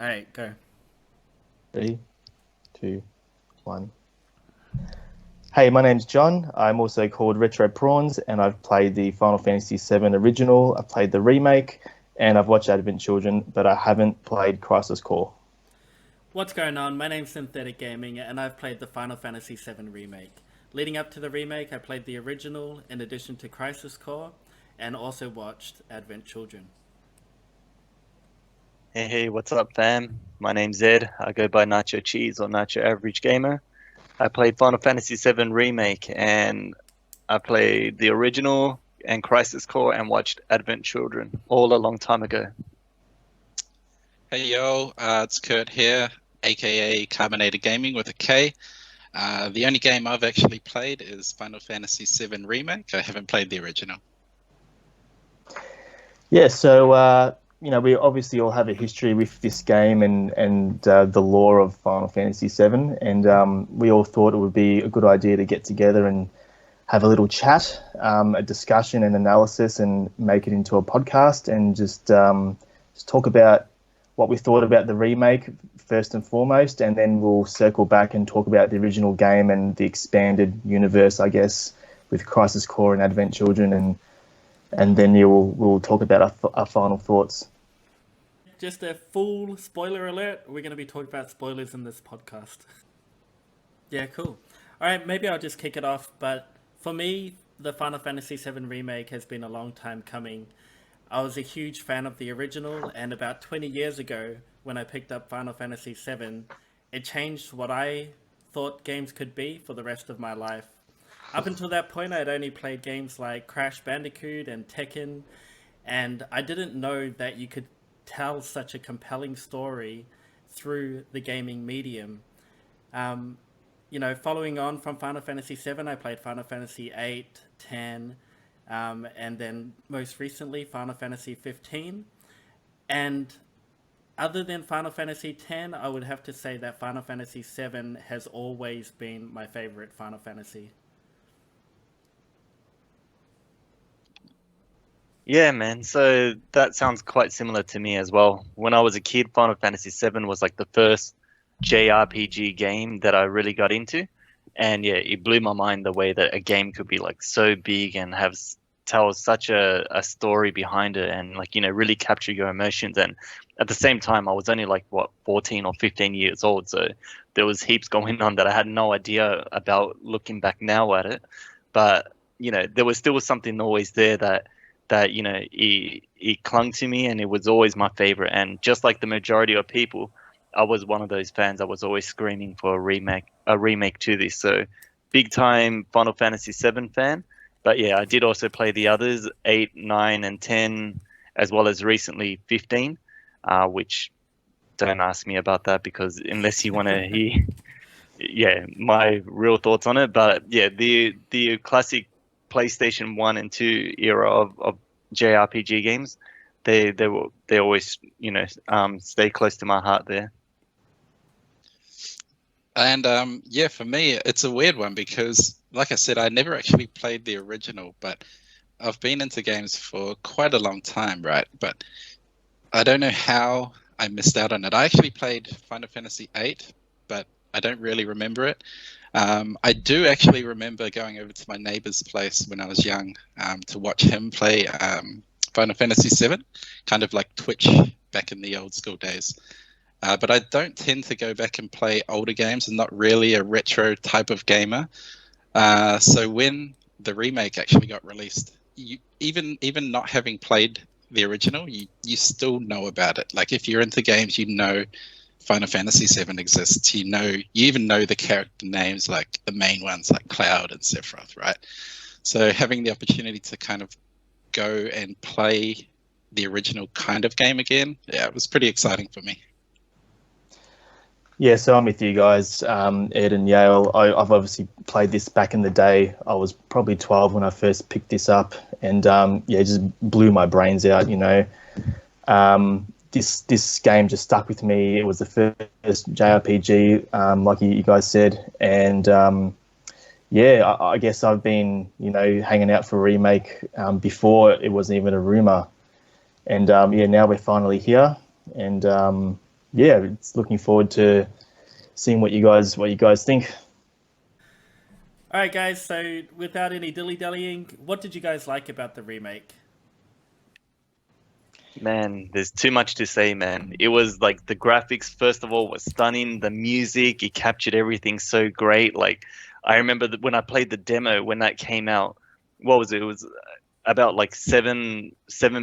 All right, go. Three, two, one. Hey, my name's John. I'm also called Retro Prawns, and I've played the Final Fantasy VII original. I've played the remake, and I've watched Advent Children, but I haven't played Crisis Core. What's going on? My name's Synthetic Gaming, and I've played the Final Fantasy VII Remake. Leading up to the remake, I played the original in addition to Crisis Core, and also watched Advent Children. Hey, what's up, fam? My name's Ed. I go by Nacho Cheese or Nacho Average Gamer. I played Final Fantasy VII Remake, and I played the original and Crisis Core and watched Advent Children all a long time ago. Hey yo, it's Kurt here, aka Carbonated Gaming with a K. The only game I've actually played is Final Fantasy VII Remake. I haven't played the original. Yeah, so we obviously all have a history with this game and the lore of Final Fantasy VII, and we all thought it would be a good idea to get together and have a little chat, a discussion and analysis, and make it into a podcast, and just talk about what we thought about the remake first and foremost, and then we'll circle back and talk about the original game and the expanded universe, I guess, with Crisis Core and Advent Children, and then we'll talk about our final thoughts. Just a full spoiler alert. We're going to be talking about spoilers in this podcast. Yeah, cool. All right, maybe I'll just kick it off. But for me, the Final Fantasy VII Remake has been a long time coming. I was a huge fan of the original, and about 20 years ago, when I picked up Final Fantasy VII, it changed what I thought games could be for the rest of my life. Up until that point, I'd only played games like Crash Bandicoot and Tekken, and I didn't know that you could tell such a compelling story through the gaming medium. Following on from Final Fantasy VII, I played Final Fantasy VIII, X, and then most recently Final Fantasy 15. And other than Final Fantasy X, I would have to say that Final Fantasy VII has always been my favorite Final Fantasy. Yeah, man. So that sounds quite similar to me as well. When I was a kid, Final Fantasy VII was like the first JRPG game that I really got into. And yeah, it blew my mind the way that a game could be like so big and tell such a story behind it, and like, really capture your emotions. And at the same time, I was only like, what, 14 or 15 years old. So there was heaps going on that I had no idea about looking back now at it. But, there was still something always there that it clung to me, and it was always my favorite. And just like the majority of people, I was one of those fans. I was always screaming for a remake to this. So big time Final Fantasy VII fan. But yeah, I did also play the others, 8, 9, and 10, as well as recently 15, which don't ask me about that, because unless you want to hear, yeah, my real thoughts on it. But yeah, the classic PlayStation 1 and 2 era of JRPG games, they always stay close to my heart there. And yeah, for me, it's a weird one because, like I said, I never actually played the original, but I've been into games for quite a long time, right? But I don't know how I missed out on it. I actually played Final Fantasy VIII, but I don't really remember it. I do actually remember going over to my neighbor's place when I was young to watch him play Final Fantasy VII, kind of like Twitch back in the old school days. But I don't tend to go back and play older games. I'm not really a retro type of gamer. So when the remake actually got released, even not having played the original, you still know about it. Like, if you're into games, Final Fantasy VII exists. You even know the character names, like the main ones like Cloud and Sephiroth, right? So having the opportunity to kind of go and play the original kind of game again, yeah, it was pretty exciting for me. Yeah, so I'm with you guys, Ed and Yale. I've obviously played this back in the day. I was probably 12 when I first picked this up, and it just blew my brains out. This game just stuck with me. It was the first JRPG, like you guys said, and I guess I've been hanging out for a remake before it wasn't even a rumor, and now we're finally here, and yeah, it's looking forward to seeing what you guys think. All right, guys. So without any dilly-dallying, what did you guys like about the remake? Man, there's too much to say, man. It was like the graphics, first of all, was stunning. The music, it captured everything so great. Like, I remember that when I played the demo when that came out, what was it? It was about like 7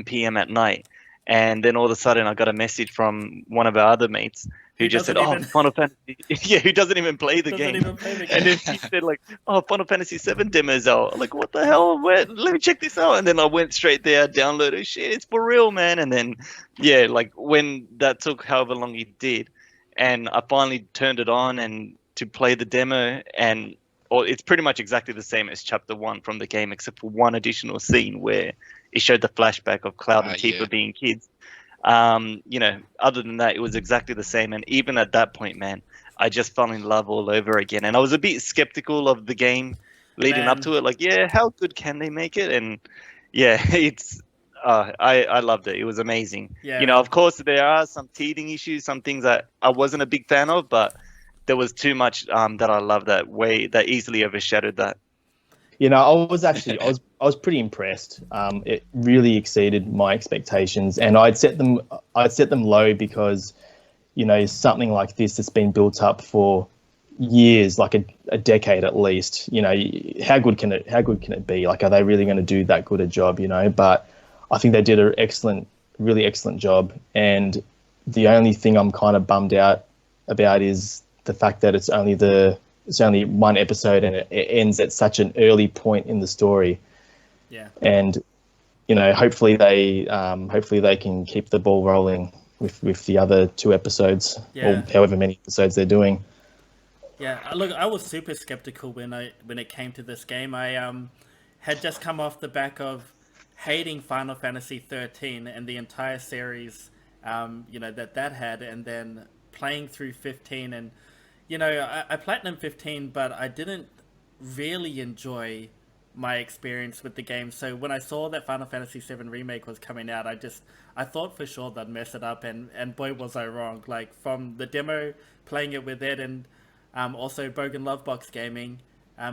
p.m. at night. And then all of a sudden, I got a message from one of our other mates who Who just said, doesn't "Oh, even Final Fantasy, yeah, who doesn't even play the doesn't game." even play the And then game? she said, like, "Oh, Final Fantasy VII demo's out." I'm like, what the hell? Where? Let me check this out. And then I went straight there, downloaded. Shit, it's for real, man. And then, yeah, like when that took however long it did, and I finally turned it on and to play the demo, and or it's pretty much exactly the same as Chapter 1 from the game, except for one additional scene where it showed the flashback of Cloud and Tifa Yeah. being kids. Other than that, it was exactly the same. And even at that point, man, I just fell in love all over again. And I was a bit skeptical of the game leading up Man. to it. Like, yeah, how good can they make it? And yeah, it's I loved it. It was amazing. Yeah, You know, man. of course, there are some teething issues, some things that I wasn't a big fan of, but there was too much that I loved that easily overshadowed that. You know, I was pretty impressed. It really exceeded my expectations, and I'd set them low because, you know, something like this that's been built up for years, like a decade at least. You know, how good can it be? Like, are they really going to do that good a job? You know, but I think they did an really excellent job. And the only thing I'm kind of bummed out about is the fact that it's only one episode and it ends at such an early point in the story. Yeah. And, you know, hopefully they can keep the ball rolling with the other 2 episodes, Yeah. or however many episodes they're doing. Yeah, look, I was super skeptical when it came to this game. I had just come off the back of hating Final Fantasy 13 and the entire series, that had, and then playing through 15, and I platinumed 15, but I didn't really enjoy my experience with the game. So when I saw that Final Fantasy VII Remake was coming out, I thought for sure they'd mess it up, and boy was I wrong. Like, from the demo, playing it with Ed, and also Bogan Lovebox Gaming.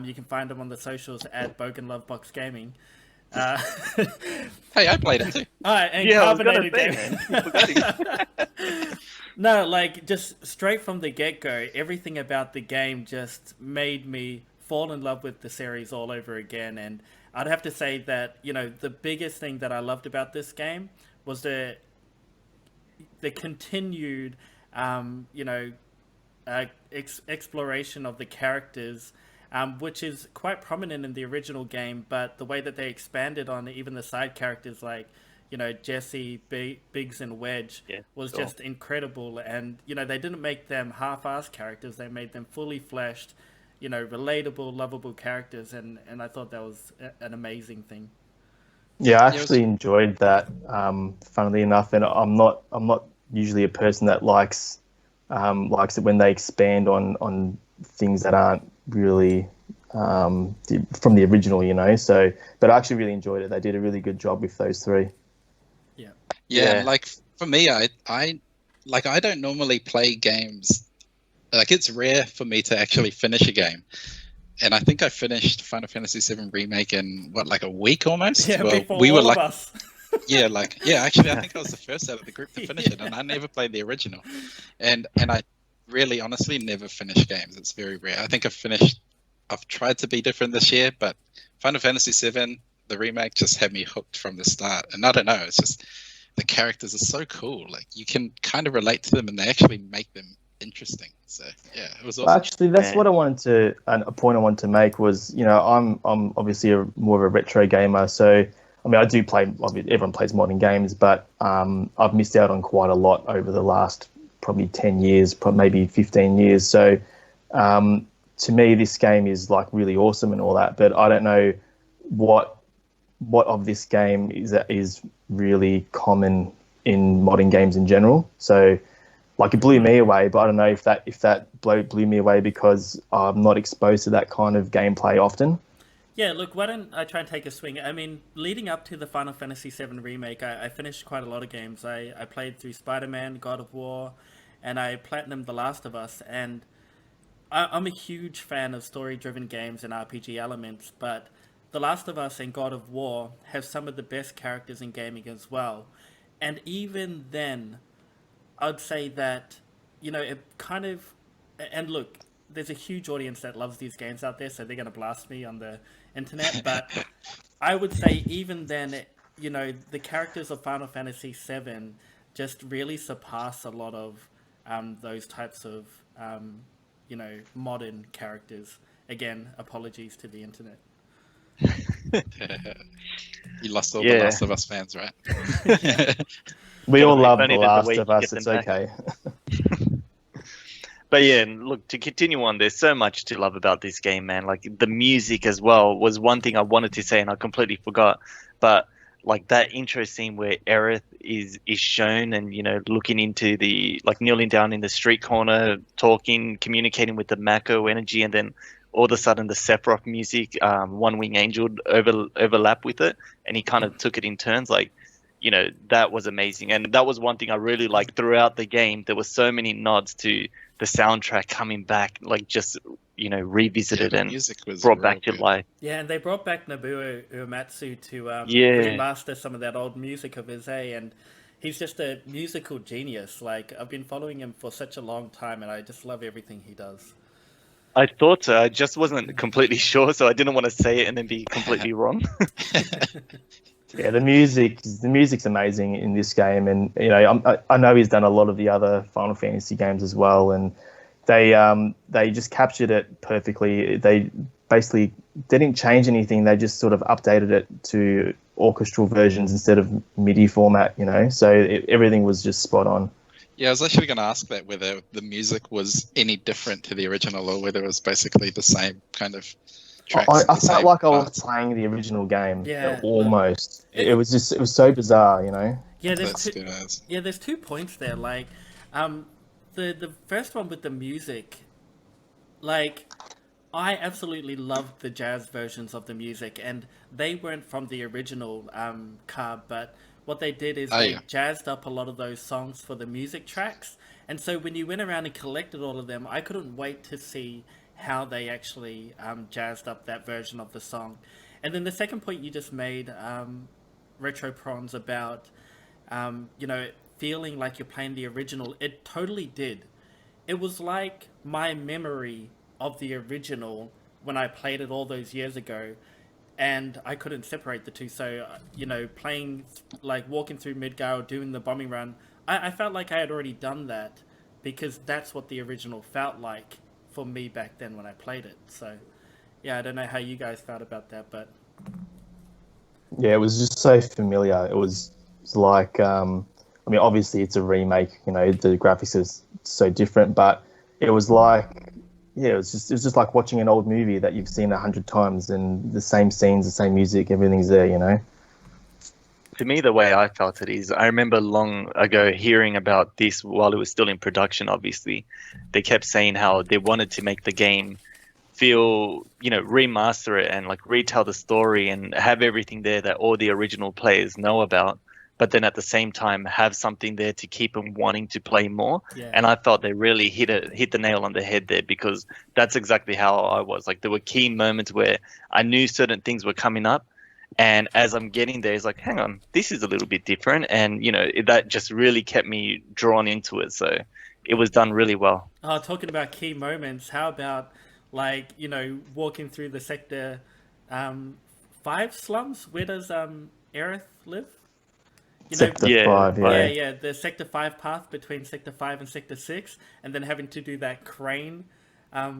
You can find them on the socials at Bogan Lovebox Gaming. Hey, I played it too. And Yeah, I was gonna Carbonated say, Gaming. man, you forgot it. No, like, just straight from the get-go, everything about the game just made me fall in love with the series all over again. And I'd have to say that, the biggest thing that I loved about this game was the continued, exploration of the characters, which is quite prominent in the original game, but the way that they expanded on even the side characters like, Jesse, Biggs, and Wedge was sure. just incredible. And, they didn't make them half-assed characters. They made them fully fleshed, relatable, lovable characters. And I thought that was an amazing thing. Yeah, I actually enjoyed that. Funnily enough, and I'm not usually a person that likes it when they expand on things that aren't really from the original, So, but I actually really enjoyed it. They did a really good job with those 3. Yeah, Yeah. like for me, I don't normally play games. Like, it's rare for me to actually finish a game. And I think I finished Final Fantasy VII Remake in like a week almost. Yeah, well, before we were all like, of us. actually, I think I was the first out of the group to finish it, and I never played the original. And I really, honestly, never finish games. It's very rare. I think I've tried to be different this year, but Final Fantasy VII, the remake, just had me hooked from the start. And I don't know, it's just the characters are so cool. Like, you can kind of relate to them, and they actually make them interesting. So yeah, it was awesome. Actually, that's what I wanted to. And a point I wanted to make was, I'm obviously more of a retro gamer. So, I mean, I do play. Everyone plays modern games, but I've missed out on quite a lot over the last probably 10 years, maybe 15 years. So, to me, this game is like really awesome and all that. But I don't know what of this game is really common in modern games in general. So, like, it blew me away, but I don't know if that blew me away because I'm not exposed to that kind of gameplay often. Yeah, look, why don't I try and take a swing? I mean, leading up to the Final Fantasy VII Remake, I finished quite a lot of games. I played through Spider-Man, God of War, and I platinumed The Last of Us, and I'm a huge fan of story-driven games and RPG elements, but The Last of Us and God of War have some of the best characters in gaming as well. And even then, I'd say that, it kind of... And look, there's a huge audience that loves these games out there, so they're going to blast me on the internet, but I would say even then, the characters of Final Fantasy VII just really surpass a lot of those types of... modern characters. Again, apologies to the internet. You lost all the Last of Us fans, right? We all love funny The that the Last way of you Us. get It's them back. okay. But yeah, look, to continue on, there's so much to love about this game, man. Like the music as well was one thing I wanted to say and I completely forgot. But like that intro scene where Aerith is shown and, looking into kneeling down in the street corner, talking, communicating with the Mako energy, and then all of a sudden the Sephiroth music, One Wing Angel overlap with it, and he kind of took it in turns. That was amazing. And that was one thing I really liked throughout the game. There were so many nods to the soundtrack coming back, revisited and music was brought real back to good. life. Yeah, and they brought back Nobuo Uematsu to Yeah. remaster some of that old music of his, and he's just a musical genius. Like, I've been following him for such a long time, and I just love everything he does. I thought so. I just wasn't completely sure, so I didn't want to say it and then be completely wrong. Yeah, the music's amazing in this game, and I know he's done a lot of the other Final Fantasy games as well, and they just captured it perfectly. They basically didn't change anything. They just sort of updated it to orchestral versions instead of MIDI format. So everything was just spot on. Yeah, I was actually going to ask that whether the music was any different to the original or whether it was basically the same kind of tracks. I felt like I was playing the original game. Yeah. Almost. It was so bizarre. Yeah, That's good as. there's 2 points there. Like, the first one with the music, like, I absolutely loved the jazz versions of the music, and they weren't from the original card, but what they did is they jazzed up a lot of those songs for the music tracks, and so when you went around and collected all of them, I couldn't wait to see how they actually jazzed up that version of the song. And then the second point you just made, Retro Prawns, about feeling like you're playing the original, it totally did. It was like my memory of the original when I played it all those years ago, and I couldn't separate the two. So, playing, like walking through Midgar, doing the bombing run, I felt like I had already done that because that's what the original felt like for me back then when I played it. So, yeah, I don't know how you guys felt about that, but... Yeah, it was just so familiar. It was like, obviously it's a remake, the graphics is so different, but it was like, it was just like watching an old movie that you've seen 100 times, and the same scenes, the same music, everything's there, To me, the way I felt it is, I remember long ago hearing about this while it was still in production, obviously. They kept saying how they wanted to make the game feel, remaster it and like retell the story and have everything there that all the original players know about, but then at the same time have something there to keep them wanting to play more. Yeah. And I felt they really hit the nail on the head there, because that's exactly how I was. Like, there were key moments where I knew certain things were coming up, and as I'm getting there, it's like, hang on, this is a little bit different, and that just really kept me drawn into it. So it was done really well. Oh, talking about key moments, how about, like, walking through the Sector 5 slums? Where does Aerith live? Sector 5, yeah. Yeah, the Sector 5 path between Sector 5 and Sector 6, and then having to do that crane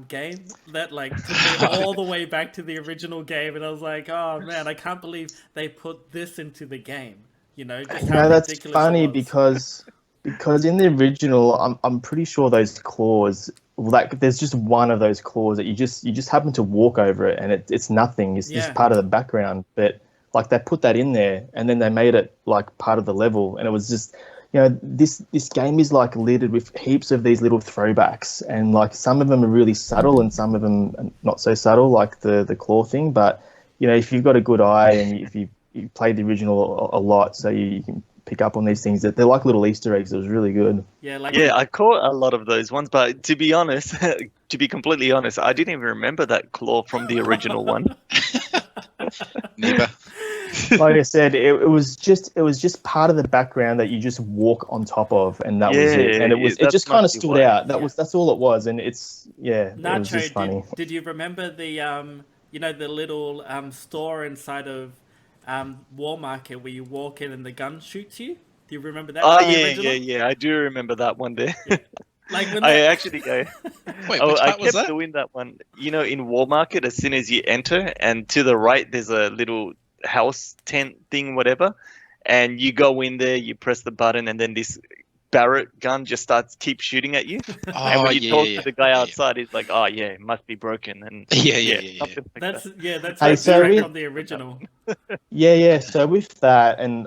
game that, like, took me all the way back to the original game, and I was like, oh man, I can't believe they put this into the game. Just how that's ridiculous funny it was. because in the original, I'm pretty sure those claws, like, there's just one of those claws that you just happen to walk over it, and it's nothing. It's just part of the background. But like, they put that in there, and then they made it like part of the level, and it was just, this game is like littered with heaps of these little throwbacks, and like some of them are really subtle, and some of them are not so subtle, like the claw thing. But if you've got a good eye and if you played the original a lot, so you can pick up on these things. That they're like little Easter eggs. It was really good. Yeah, like Yeah, I caught a lot of those ones, but to be honest, to be completely honest, I didn't even remember that claw from the original one. Neither. Like I said, it was just part of the background that you just walk on top of, and that was it. And it that just kind of must be stood why. out. That's all it was, and it was Nacho, just funny. did you remember the the little store inside of War Market where you walk in and the gun shoots you? Do you remember that? Oh from the yeah, original? yeah, I do remember that one there. Like when I that... actually go. Wait, Oh, which I part was kept that? doing that one. In War Market, as soon as you enter, and to the right there's a little house tent thing, whatever, and you go in there, you press the button, and then this Barrett gun just keep shooting at you. And Oh, when you talk to the guy yeah. outside, he's like, "Oh yeah, it must be broken." And Yeah. something like That's that. that's Hey, right so direct we- from the original. Yeah. So with that, and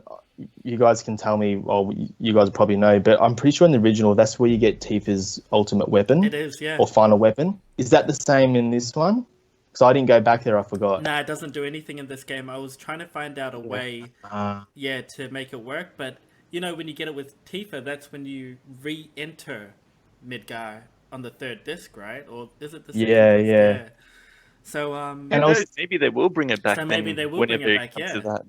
you guys can tell me, well, you guys probably know, but I'm pretty sure in the original, that's where you get Tifa's ultimate weapon. It is, yeah. Or final weapon. Is that the same in this one? Because I didn't go back there, I forgot. Nah, it doesn't do anything in this game. I was trying to find out a way, to make it work. But when you get it with Tifa, that's when you re-enter Midgar on the third disc, right? Or is it the second disc? Yeah. So And Who I was- knows, maybe they will bring it back. So maybe then, they will bring whenever it back, comes yeah. to that.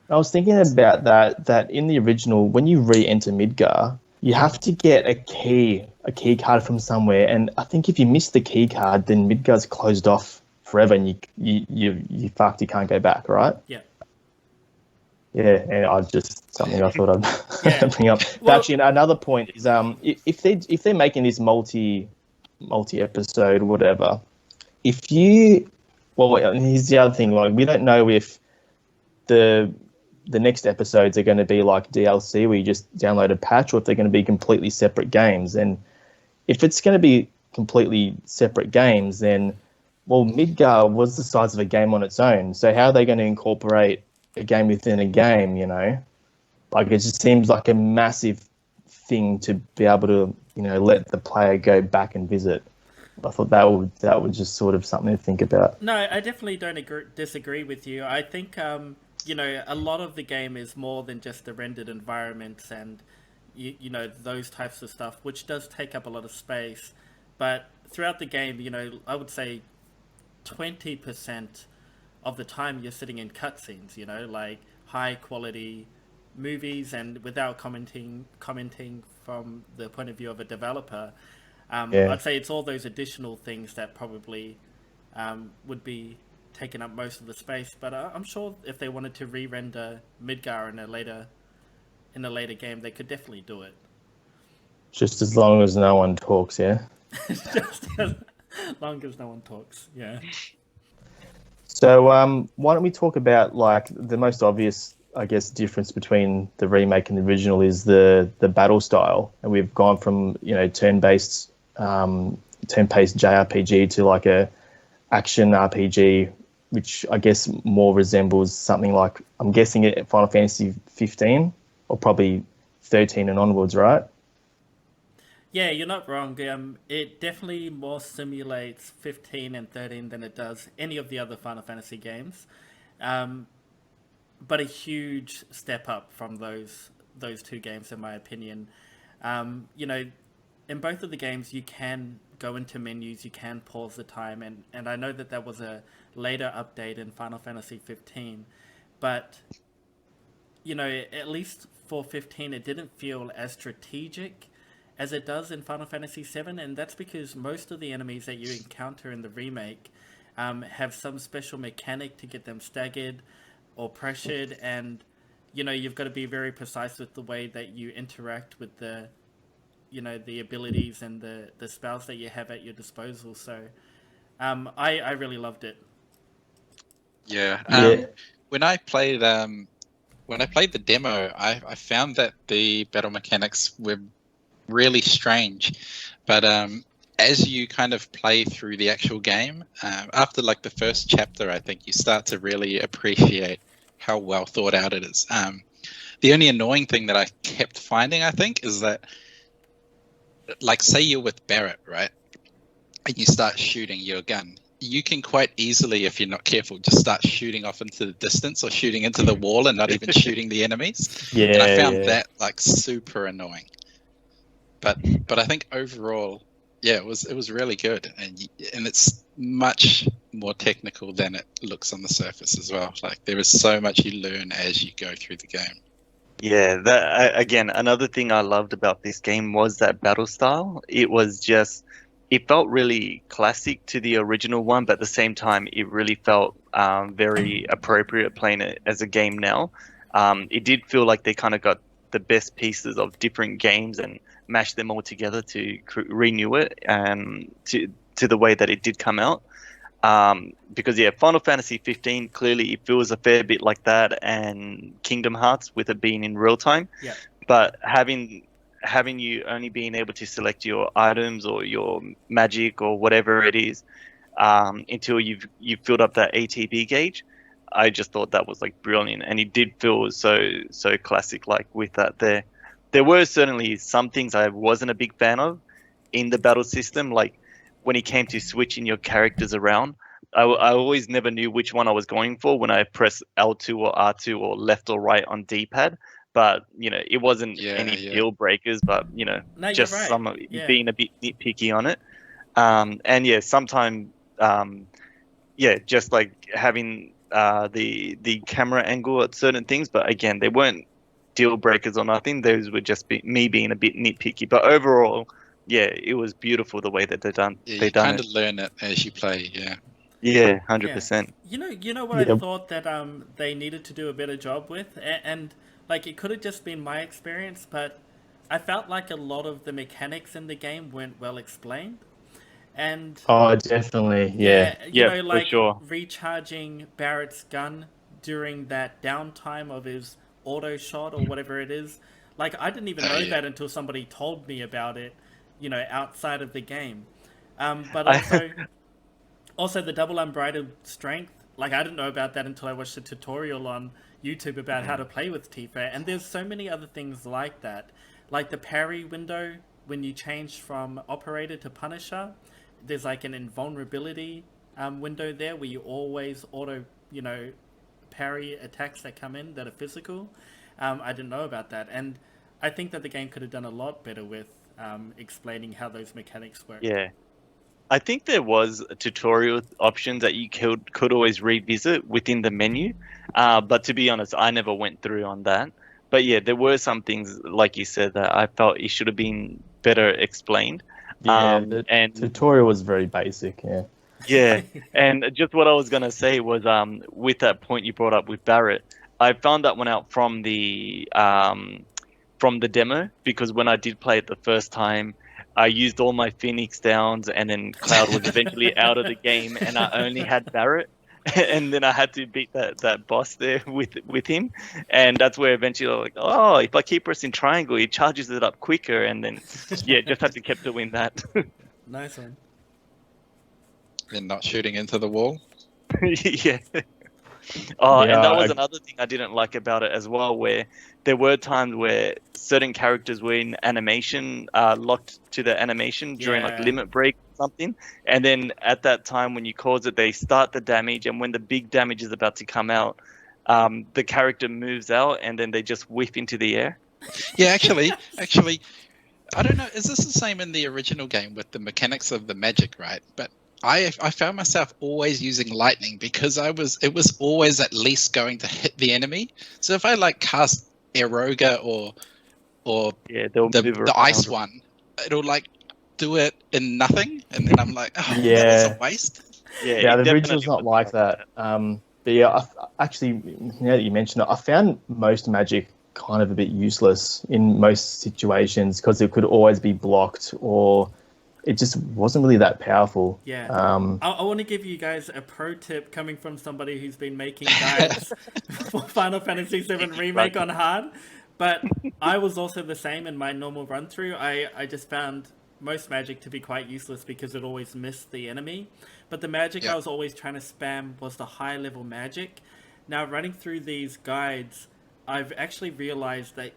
I was thinking about that in the original, when you re-enter Midgar, you have to get a key card from somewhere, and I think if you miss the key card, then Midgar's closed off forever, and you fucked. You can't go back, right? Yeah. Yeah, and something I thought I'd bring up. But Well- actually, another point is if they're making this multi episode or whatever, here's the other thing, like we don't know if the next episodes are going to be like DLC where you just download a patch, or if they're going to be completely separate games. And if it's going to be completely separate games, then Midgar was the size of a game on its own. So how are they going to incorporate a game within a game? Like it just seems like a massive thing to be able to let the player go back and visit. I thought that would just sort of something to think about. No, I definitely don't disagree with you. I think a lot of the game is more than just the rendered environments and those types of stuff, which does take up a lot of space. But throughout the game, I would say 20% of the time you're sitting in cutscenes, like high quality movies, and without commenting from the point of view of a developer, I'd say it's all those additional things that probably would be taking up most of the space. But I'm sure if they wanted to re-render Midgar in a later game, they could definitely do it. Just as long as no one talks, yeah? Just as long as no one talks, yeah. So why don't we talk about like the most obvious, I guess, difference between the remake and the original is the battle style. And we've gone from, turn-based JRPG to like a action RPG, which I guess more resembles something like, I'm guessing it Final Fantasy 15 or probably 13 and onwards, right? Yeah, you're not wrong. It definitely more simulates 15 and 13 than it does any of the other Final Fantasy games. But a huge step up from those two games, in my opinion. In both of the games, you can go into menus, you can pause the time, and I know that was a later update in Final Fantasy 15, but at least for 15, it didn't feel as strategic as it does in Final Fantasy 7, and that's because most of the enemies that you encounter in the remake have some special mechanic to get them staggered or pressured, and you've got to be very precise with the way that you interact with the abilities and the spells that you have at your disposal. So I really loved it. Yeah. When I played the demo, I found that the battle mechanics were really strange. But as you kind of play through the actual game, after like the first chapter, I think you start to really appreciate how well thought out it is. The only annoying thing that I kept finding, I think, is that, like, say you're with Barrett, right? And you start shooting your gun. you can quite easily, if you're not careful, just start shooting off into the distance or shooting into the wall and not even shooting the enemies. Yeah, And I found yeah. that like super annoying. But I think overall, yeah, it was really good, and it's much more technical than it looks on the surface as well. Like there is so much you learn as you go through the game. Yeah, that again, another thing I loved about this game was that battle style. It felt really classic to the original one, but at the same time, it really felt very appropriate playing it as a game now. It did feel like they kind of got the best pieces of different games and mashed them all together to renew it to the way that it did come out. Because yeah, Final Fantasy 15 clearly it feels a fair bit like that, and Kingdom Hearts with it being in real time. Yeah. But having you only being able to select your items or your magic or whatever it is until you've filled up that ATB gauge, I just thought that was like brilliant, and it did feel so classic like with that there. There were certainly some things I wasn't a big fan of in the battle system, like when it came to switching your characters around. I always never knew which one I was going for when I press L2 or R2 or left or right on D-pad. But it wasn't any deal breakers, but No, you're just right. some Yeah. being a bit nitpicky on it. And yeah, sometimes just like having the camera angle at certain things, but again, they weren't deal breakers or nothing. Those would just be me being a bit nitpicky. But overall, yeah, it was beautiful the way that they done You done kind it. of learn it as you play. Yeah. Yeah, 100%. You know what I thought that they needed to do a better job with, and like it could have just been my experience, but I felt like a lot of the mechanics in the game weren't well explained. And Oh, definitely. Yeah. you Yeah, know, for like sure. recharging Barrett's gun during that downtime of his auto shot or whatever it is. Like I didn't even know that until somebody told me about it, outside of the game. But also the double unbridled strength. Like I didn't know about that until I watched a tutorial on YouTube about how to play with Tifa. And there's so many other things like that, like the parry window when you change from operator to punisher. There's like an invulnerability window there where you always auto, parry attacks that come in that are physical. I didn't know about that, and I think that the game could have done a lot better with explaining how those mechanics work. Yeah. I think there was a tutorial options that you could always revisit within the menu, but to be honest, I never went through on that. But yeah, there were some things like you said that I felt it should have been better explained. Yeah, the and tutorial was very basic. Yeah. yeah, and just what I was gonna say was with that point you brought up with Barrett, I found that one out from the demo, because when I did play it the first time, I used all my Phoenix downs, and then Cloud was eventually out of the game, and I only had Barrett, and then I had to beat that boss there with him, and that's where eventually I was like, oh, if I keep pressing triangle, he charges it up quicker, and then yeah, just had to keep doing that. Nice one. And not shooting into the wall. Yeah. Oh, Yeah, and that was another thing I didn't like about it as well, where there were times where certain characters were in animation, locked to the animation during like Yeah. limit break or something, and then at that time when you cause it, they start the damage, and when the big damage is about to come out, the character moves out, and then they just whiff into the air. Yeah, actually, I don't know. Is this the same in the original game with the mechanics of the magic, right? But I found myself always using lightning because it was always at least going to hit the enemy. So if I like cast Eroga or Yeah, they'll move the around. ice one, it'll like do it in nothing, and then I'm like, oh, that was Yeah. a waste. Yeah, Yeah, it the original's definitely not was like that. But yeah, actually, now that you mention it, I found most magic kind of a bit useless in most situations because it could always be blocked, or it just wasn't really that powerful. Yeah. I want to give you guys a pro tip coming from somebody who's been making guides for Final Fantasy VII Remake on hard. But I was also the same in my normal run through. I just found most magic to be quite useless because it always missed the enemy. But the magic I was always trying to spam was the high level magic. Now, running through these guides, I've actually realized that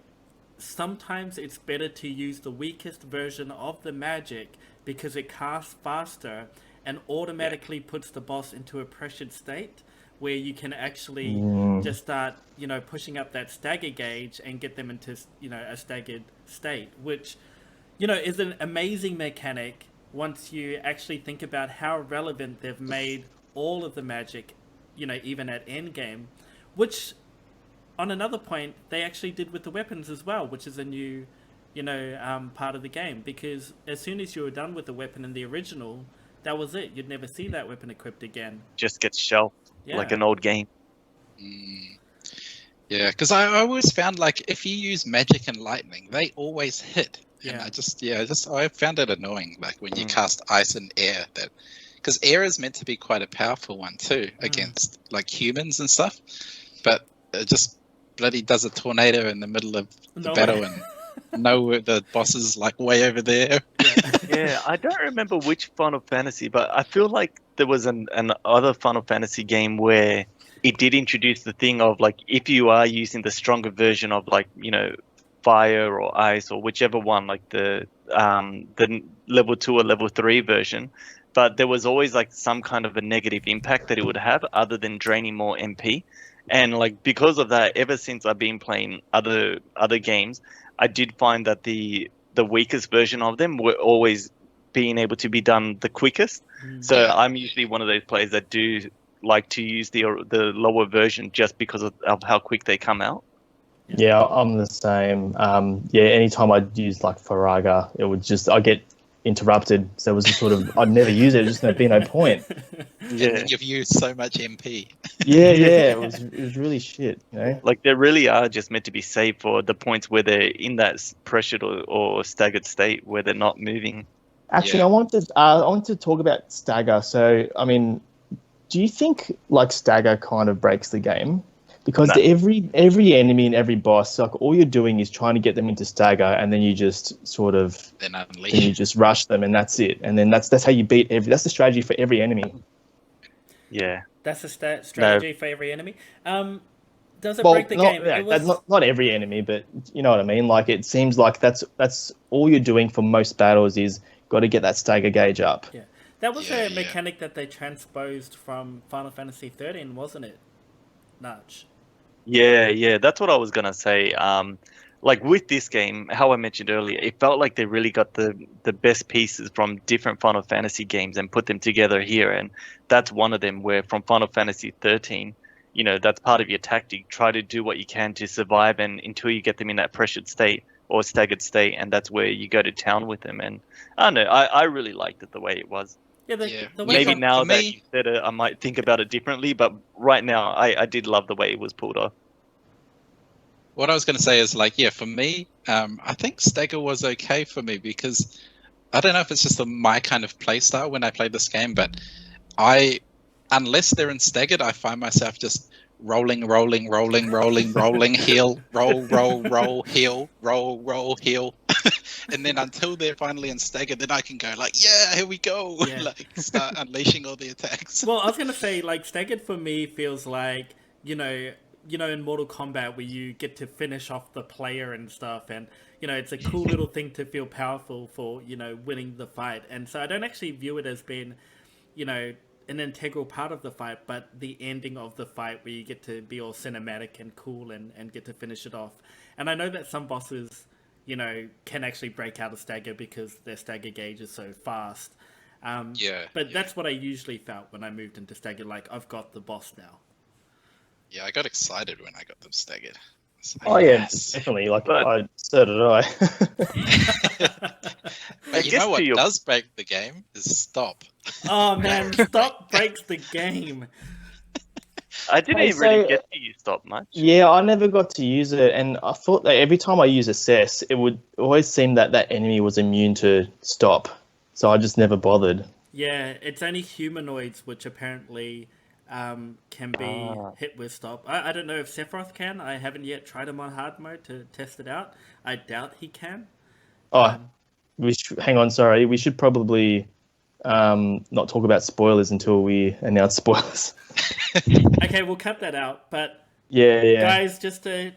sometimes it's better to use the weakest version of the magic because it casts faster and automatically puts the boss into a pressured state where you can actually just start, pushing up that stagger gauge and get them into, a staggered state, which, is an amazing mechanic once you actually think about how relevant they've made all of the magic, even at endgame, which, on another point, they actually did with the weapons as well, which is a new, part of the game, because as soon as you were done with the weapon in the original, that was it. You'd never see that weapon equipped again. Just gets shelved like an old game. Yeah, because I always found like if you use magic and lightning, they always hit. Yeah. And I found it annoying, like when you cast ice and air, that because air is meant to be quite a powerful one too against like humans and stuff, but it just bloody does a tornado in the middle of the battle and the boss is like way over there. Yeah, I don't remember which Final Fantasy, but I feel like there was an other Final Fantasy game where it did introduce the thing of like if you are using the stronger version of like fire or ice or whichever one, like the level 2 or level 3 version, but there was always like some kind of a negative impact that it would have other than draining more MP. And like because of that, ever since I've been playing other games, I did find that the weakest version of them were always being able to be done the quickest. So I'm usually one of those players that do like to use the lower version just because of how quick they come out. Yeah, I'm the same. Anytime I'd use like Faraga, it would just, I get interrupted. So it was just sort of, I'd never use it. It just there'd be no point. Yeah, you've used so much MP. Yeah, it was really shit. Like they really are just meant to be saved for the points where they're in that pressured or staggered state where they're not moving. Actually, I want to talk about stagger. So, I mean, do you think like stagger kind of breaks the game? Because every enemy and every boss, like all you're doing is trying to get them into stagger, and then you just sort of then you just rush them, and that's it. And then that's how you beat that's the strategy for every enemy. Yeah, that's a strategy for every enemy. Does it break the game? Yeah, not every enemy, but you know what I mean. Like it seems like that's all you're doing for most battles is got to get that stagger gauge up. Yeah, that was a mechanic that they transposed from Final Fantasy 13, wasn't it? Nudge. Yeah, that's what I was gonna say. Like with this game, how I mentioned earlier, it felt like they really got the best pieces from different Final Fantasy games and put them together here, and that's one of them. Where from Final Fantasy 13, that's part of your tactic. Try to do what you can to survive, and until you get them in that pressured state or staggered state, and that's where you go to town with them. And I don't know, I really liked it the way it was. The way maybe now that you said it, I might think about it differently, but right now I did love the way it was pulled off. What I was going to say is like, for me, I think stagger was okay for me because I don't know if it's just my kind of play style when I play this game, but unless they're in staggered, I find myself just rolling, heal, roll, heal. And then until they're finally in stagger, then I can go like, here we go. Like start unleashing all the attacks. Well, I was going to say like staggered for me feels like, in Mortal Kombat where you get to finish off the player and stuff, and it's a cool little thing to feel powerful for winning the fight. And so I don't actually view it as being an integral part of the fight, but the ending of the fight where you get to be all cinematic and cool and get to finish it off. And I know that some bosses can actually break out of stagger because their stagger gauge is so fast. But that's what I usually felt when I moved into stagger, like I've got the boss now. Yeah, I got excited when I got them staggered. Like, yes, definitely. Like, so did I. But you know what does break the game is stop. Oh man, stop breaks the game. I didn't really get to use stop much. Yeah, I never got to use it, and I thought that every time I use assess, it would always seem that enemy was immune to stop, so I just never bothered. Yeah, it's only humanoids which apparently can be hit with stop. I don't know if Sephiroth can. I haven't yet tried him on hard mode to test it out. I doubt he can. Hang on, sorry. We should probably not talk about spoilers until we announce spoilers. Okay, we'll cut that out. But yeah, guys, just a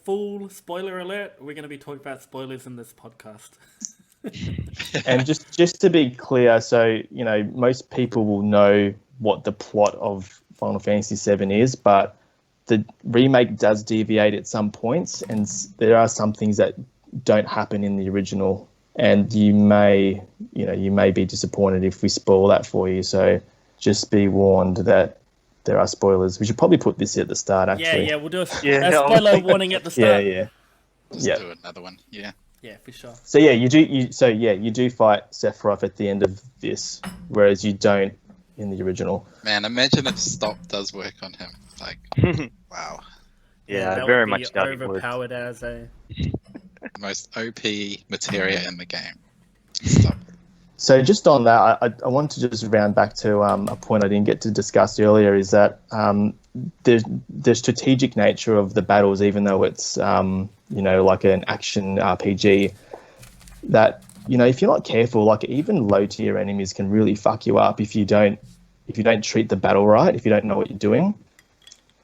full spoiler alert. We're going to be talking about spoilers in this podcast. And just to be clear, so most people will know what the plot of Final Fantasy VII is, but the remake does deviate at some points, and there are some things that don't happen in the original, and you may be disappointed if we spoil that for you. So just be warned that there are spoilers. We should probably put this at the start, actually. Yeah, we'll do a spoiler warning at the start. Yeah. Just do another one. Yeah. Yeah, for sure. So yeah, you do fight Sephiroth at the end of this, whereas you don't in the original. Man, imagine if stop does work on him. Like, wow. Yeah, that very would much be doubt it would. overpowered as a. Most OP materia in the game. Stop. So just on that, I want to just round back to a point I didn't get to discuss earlier, is that the strategic nature of the battles, even though it's like an action RPG, that if you're not careful, like even low tier enemies can really fuck you up if you don't treat the battle right, if you don't know what you're doing.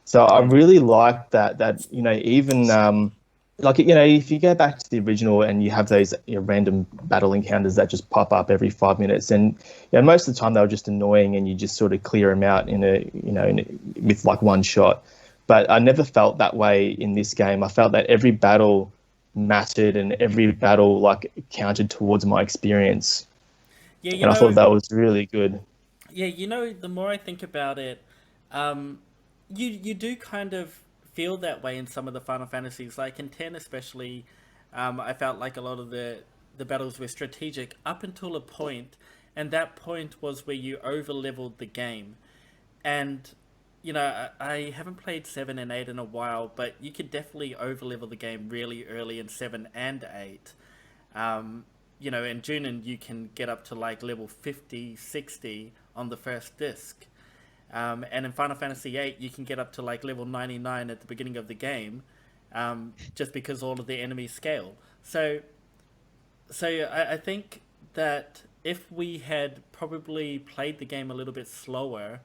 So I really like that even if you go back to the original and you have those random battle encounters that just pop up every 5 minutes, and most of the time they were just annoying, and you just sort of clear them out with like one shot. But I never felt that way in this game. I felt that every battle mattered, and every battle like counted towards my experience. Yeah, and I thought that was really good. Yeah, the more I think about it, you do kind of feel that way in some of the Final Fantasies, like in 10 especially. I felt like a lot of the battles were strategic up until a point, and that point was where you over leveled the game. And I haven't played 7 and 8 in a while, but you could definitely over level the game really early in 7 and 8. In Junin you can get up to like level 50, 60 on the first disc. And in Final Fantasy VIII, you can get up to like level 99 at the beginning of the game, just because all of the enemies scale. So I think that if we had probably played the game a little bit slower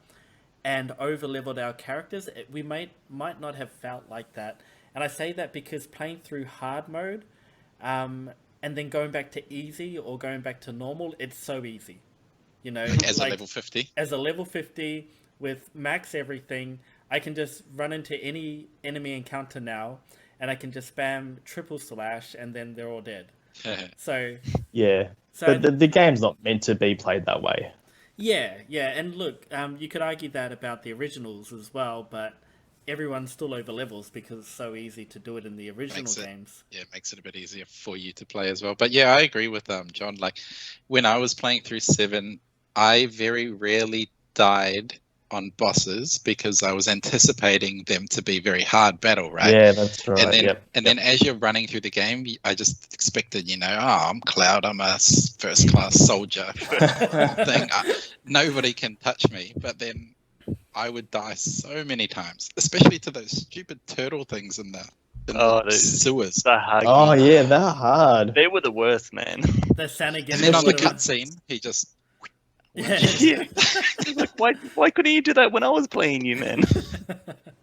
and over-leveled our characters, we might not have felt like that. And I say that because playing through hard mode, and then going back to easy or going back to normal, it's so easy. As a level 50? As a level 50... with max everything, I can just run into any enemy encounter now, and I can just spam triple slash, and then they're all dead. But the game's not meant to be played that way. Yeah, and look, you could argue that about the originals as well, but everyone still over levels because it's so easy to do it in the original games. Yeah, it makes it a bit easier for you to play as well. But yeah, I agree with John. Like when I was playing through 7, I very rarely died on bosses because I was anticipating them to be very hard battle, right? Yeah, that's right. And then as you're running through the game, I just expected, I'm Cloud, I'm a first class soldier thing. Nobody can touch me. But then I would die so many times, especially to those stupid turtle things in the sewers. Oh yeah, they're hard. They were the worst, man. The Sanigan. And then on the cutscene, he just. Yeah. Like, why couldn't you do that when I was playing you, man?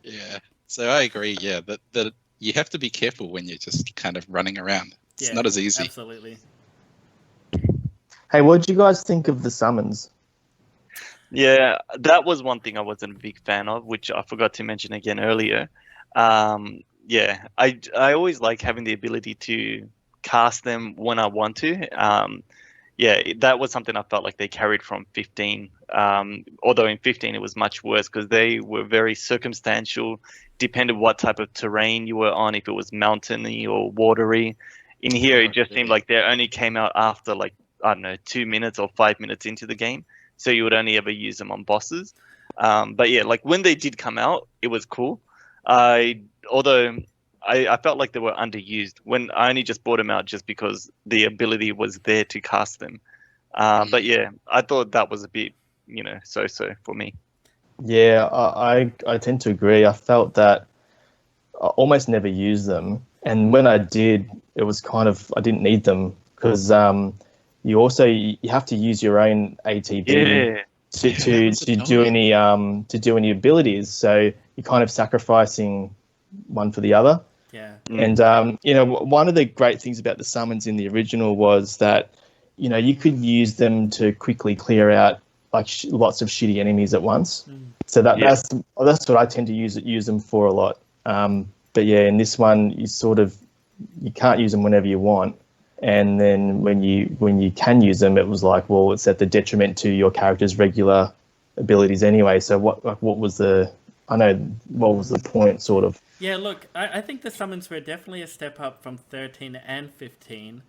Yeah. So I agree. Yeah, that you have to be careful when you're just kind of running around. It's not as easy. Absolutely. Hey, what did you guys think of the summons? Yeah, that was one thing I wasn't a big fan of, which I forgot to mention again earlier. I always like having the ability to cast them when I want to. That was something I felt like they carried from 15. Although in 15 it was much worse because they were very circumstantial, depended what type of terrain you were on, if it was mountainy or watery. In here, it just seemed like they only came out after 2 minutes or 5 minutes into the game. So you would only ever use them on bosses. But yeah, like when they did come out, it was cool. Although I felt like they were underused when I only just bought them out just because the ability was there to cast them. But yeah, I thought that was a bit, so-so for me. Yeah, I tend to agree. I felt that I almost never used them. And when I did, it was kind of, I didn't need them because you have to use your own ATB to do any abilities. So you're kind of sacrificing one for the other. Yeah. And one of the great things about the summons in the original was that, you could use them to quickly clear out like lots of shitty enemies at once. So that's what I tend to use them for a lot. But yeah, in this one, you can't use them whenever you want. And then when you can use them, it was like, well, it's at the detriment to your character's regular abilities anyway. So what was the point, sort of? Yeah, look, I think the summons were definitely a step up from 13 and 15.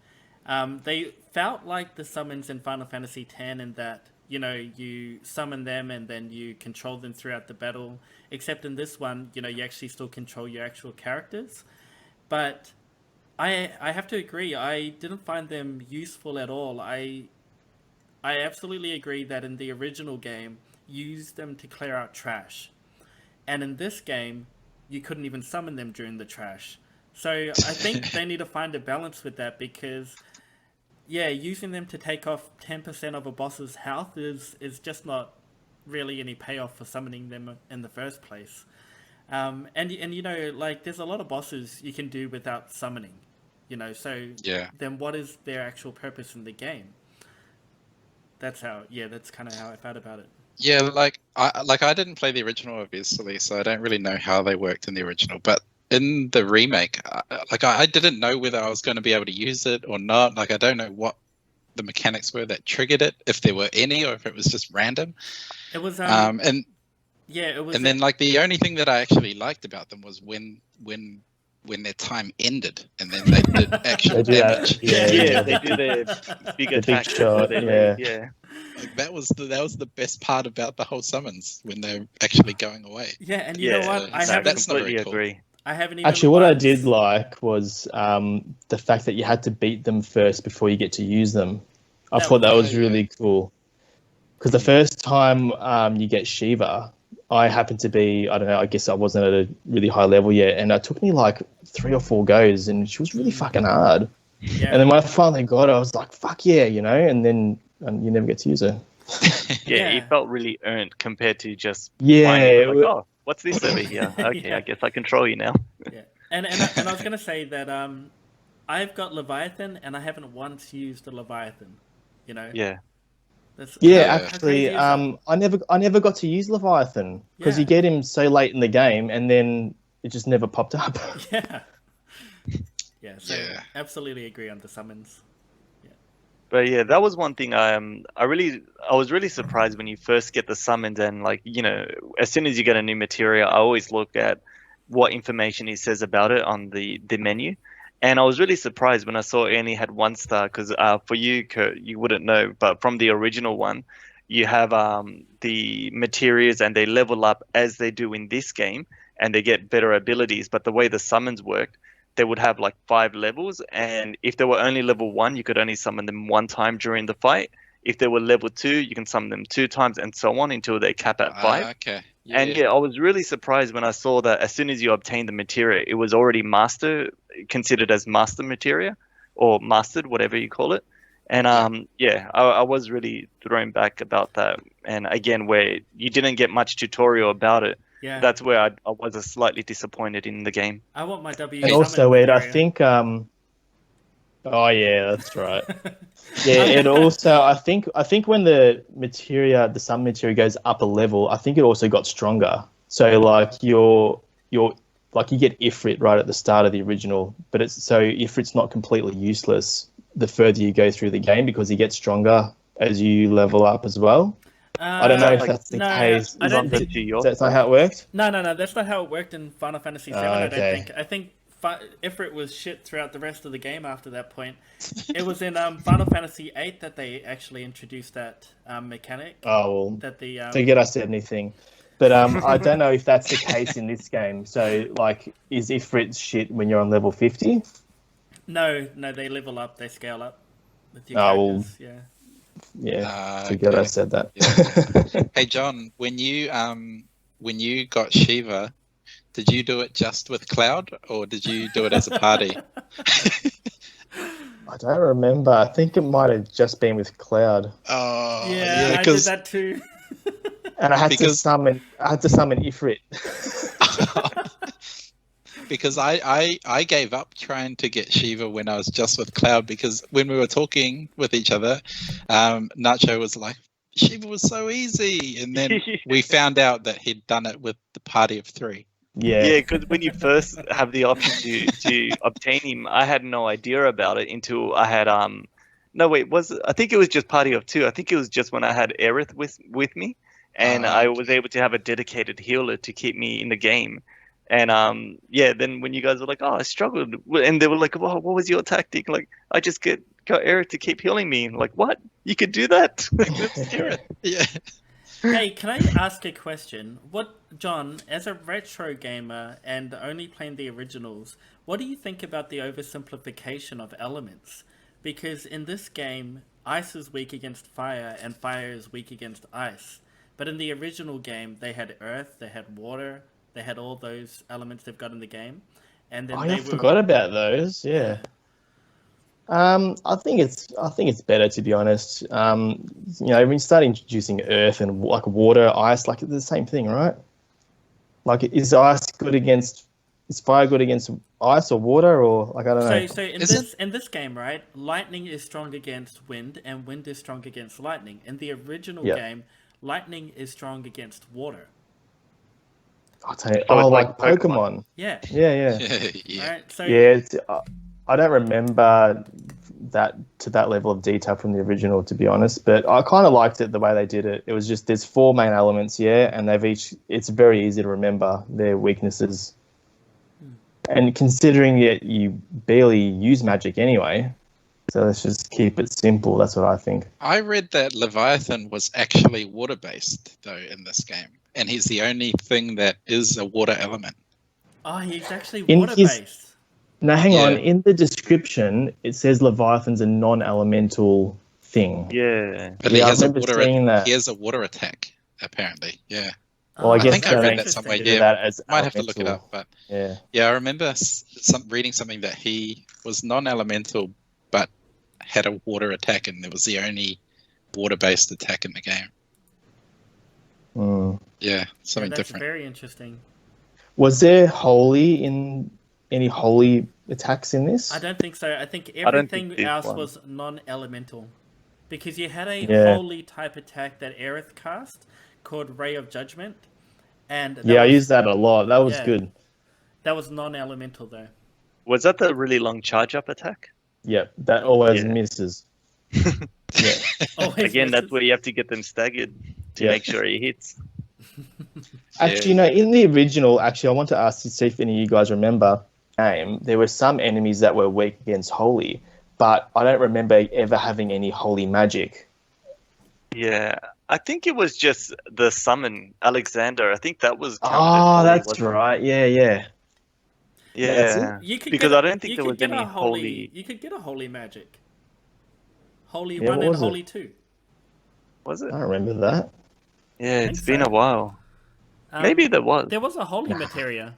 They felt like the summons in Final Fantasy X in that, you summon them and then you control them throughout the battle. Except in this one, you actually still control your actual characters. But I have to agree, I didn't find them useful at all. I absolutely agree that in the original game, you used them to clear out trash. And in this game, you couldn't even summon them during the trash. So I think they need to find a balance with that, because, yeah, using them to take off 10% of a boss's health is just not really any payoff for summoning them in the first place. And like, there's a lot of bosses you can do without summoning, so then what is their actual purpose in the game? That's kind of how I felt about it. Yeah, like I didn't play the original, obviously, so I don't really know how they worked in the original. But in the remake, I didn't know whether I was going to be able to use it or not. Like, I don't know what the mechanics were that triggered it, if there were any, or if it was just random. It was it was. And then, like, the only thing that I actually liked about them was when their time ended, and then they did actual damage. Yeah, they do their big attack. Big shot, yeah. Like, that was the best part about the whole summons, when they're actually going away. Yeah, and you know what? I completely agree. I haven't even actually. What I did like was the fact that you had to beat them first before you get to use them. I thought that was really cool, because the first time you get Shiva, I happened to be, I don't know, I guess I wasn't at a really high level yet, and it took me like 3 or 4 goes, and she was really fucking hard. Yeah. And then when I finally got her, I was like, fuck yeah, and then you never get to use her. It felt really earned compared to just what's this over here? Okay, I guess I control you now. Yeah, and I was going to say that I've got Leviathan, and I haven't once used a Leviathan, Yeah. Actually, I never got to use Leviathan, because you get him so late in the game, and then it just never popped up. Absolutely agree on the summons. But yeah, that was one thing I was really surprised when you first get the summons, and like, as soon as you get a new materia, I always look at what information it says about it on the menu. And I was really surprised when I saw it only had 1 star, because for you, Kurt, you wouldn't know, but from the original one, you have the materials, and they level up as they do in this game, and they get better abilities. But the way the summons worked, they would have like 5 levels, and if they were only level 1, you could only summon them 1 time during the fight. If they were level 2, you can summon them 2 times, and so on until they cap at 5. Okay. Yeah. And I was really surprised when I saw that as soon as you obtained the materia, it was already considered as master materia, or mastered, whatever you call it. And I was really thrown back about that. And again, where you didn't get much tutorial about it, that's where I was slightly disappointed in the game. I want my W. And also, Ed, I think oh yeah, that's right. And also, I think when the sun materia goes up a level, I think it also got stronger. So like you're like, you get Ifrit right at the start of the original, but Ifrit's not completely useless the further you go through the game, because he gets stronger as you level up as well. I don't know if that's the case. That's not how it worked? No, that's not how it worked in Final Fantasy VII, I don't think. I think Ifrit was shit throughout the rest of the game after that point. It was in Final Fantasy VIII that they actually introduced that mechanic. Oh, well, that the forget I said anything. But I don't know if that's the case in this game. So, like, is Ifrit shit when you're on level 50? No, they level up, they scale up with your characters. Forget I said that. Yeah. Hey, John, when you got Shiva, did you do it just with Cloud, or did you do it as a party? I don't remember. I think it might have just been with Cloud. Oh, I did that too. And I had to summon Ifrit. because I gave up trying to get Shiva when I was just with Cloud, because when we were talking with each other, Nacho was like, Shiva was so easy, and then we found out that he'd done it with the party of 3. Yeah. Yeah, because when you first have the option to obtain him, I had no idea about it until I had no wait, I think it was just party of 2. I think it was just when I had Aerith with me, and I was able to have a dedicated healer to keep me in the game. And yeah, then when you guys were like, oh, I struggled, and they were like, well, what was your tactic? Like, I just got Aerith to keep healing me. Like, what? You could do that? Let's hear it. Yeah. Hey, can I ask a question? John, as a retro gamer and only playing the originals, what do you think about the oversimplification of elements? Because in this game, ice is weak against fire and fire is weak against ice. But in the original game, they had earth, they had water, they had all those elements they've got in the game. And then I forgot about those. Yeah. I think it's better, to be honest. When you start introducing earth and like water, ice, like it's the same thing, right? Like, is fire good against ice or water, or like I don't know? So in this game, right, lightning is strong against wind and wind is strong against lightning. In the original game, lightning is strong against water. I'll tell you. Oh, like like Pokemon. Yeah. Yeah. Yeah. Right, so Yeah, I don't remember that to that level of detail from the original, to be honest, but I kind of liked it the way they did it. It was just, there's 4 main elements, and it's very easy to remember their weaknesses. And considering that you barely use magic anyway, so let's just keep it simple. That's what I think. I read that Leviathan was actually water-based, though, in this game. And he's the only thing that is a water element. oh, he's actually water-based. Now, hang on. In the description, it says Leviathan's a non-elemental thing. Yeah. But Yeah, I he remember seeing that. He has a water attack, apparently. Yeah. Well, I guess think I read that somewhere. Yeah, that as might have to look it up. But yeah, I remember reading something that he was non-elemental, but had a water attack, and it was the only water-based attack in the game. Yeah, something that's different. Very interesting. Was there any holy attacks in this? I don't think so. I think everything else was non-elemental. Because you had a holy type attack that Aerith cast called Ray of Judgment. And I used that a lot. That was good. That was non-elemental though. Was that the really long charge-up attack? Yep, that always misses. Again, that's where you have to get them staggered to make sure he hits. Actually, in the original, I want to ask to see if any of you guys remember, there were some enemies that were weak against holy, but I don't remember ever having any holy magic. Yeah, I think it was just the summon, Alexander. I think that was... that's right. Yeah. Yeah, because I don't think there was any holy... You could get a holy magic. Holy 1 and Holy 2. Was it? I don't remember that. Yeah, it's been a while. Maybe there was. There was a holy materia.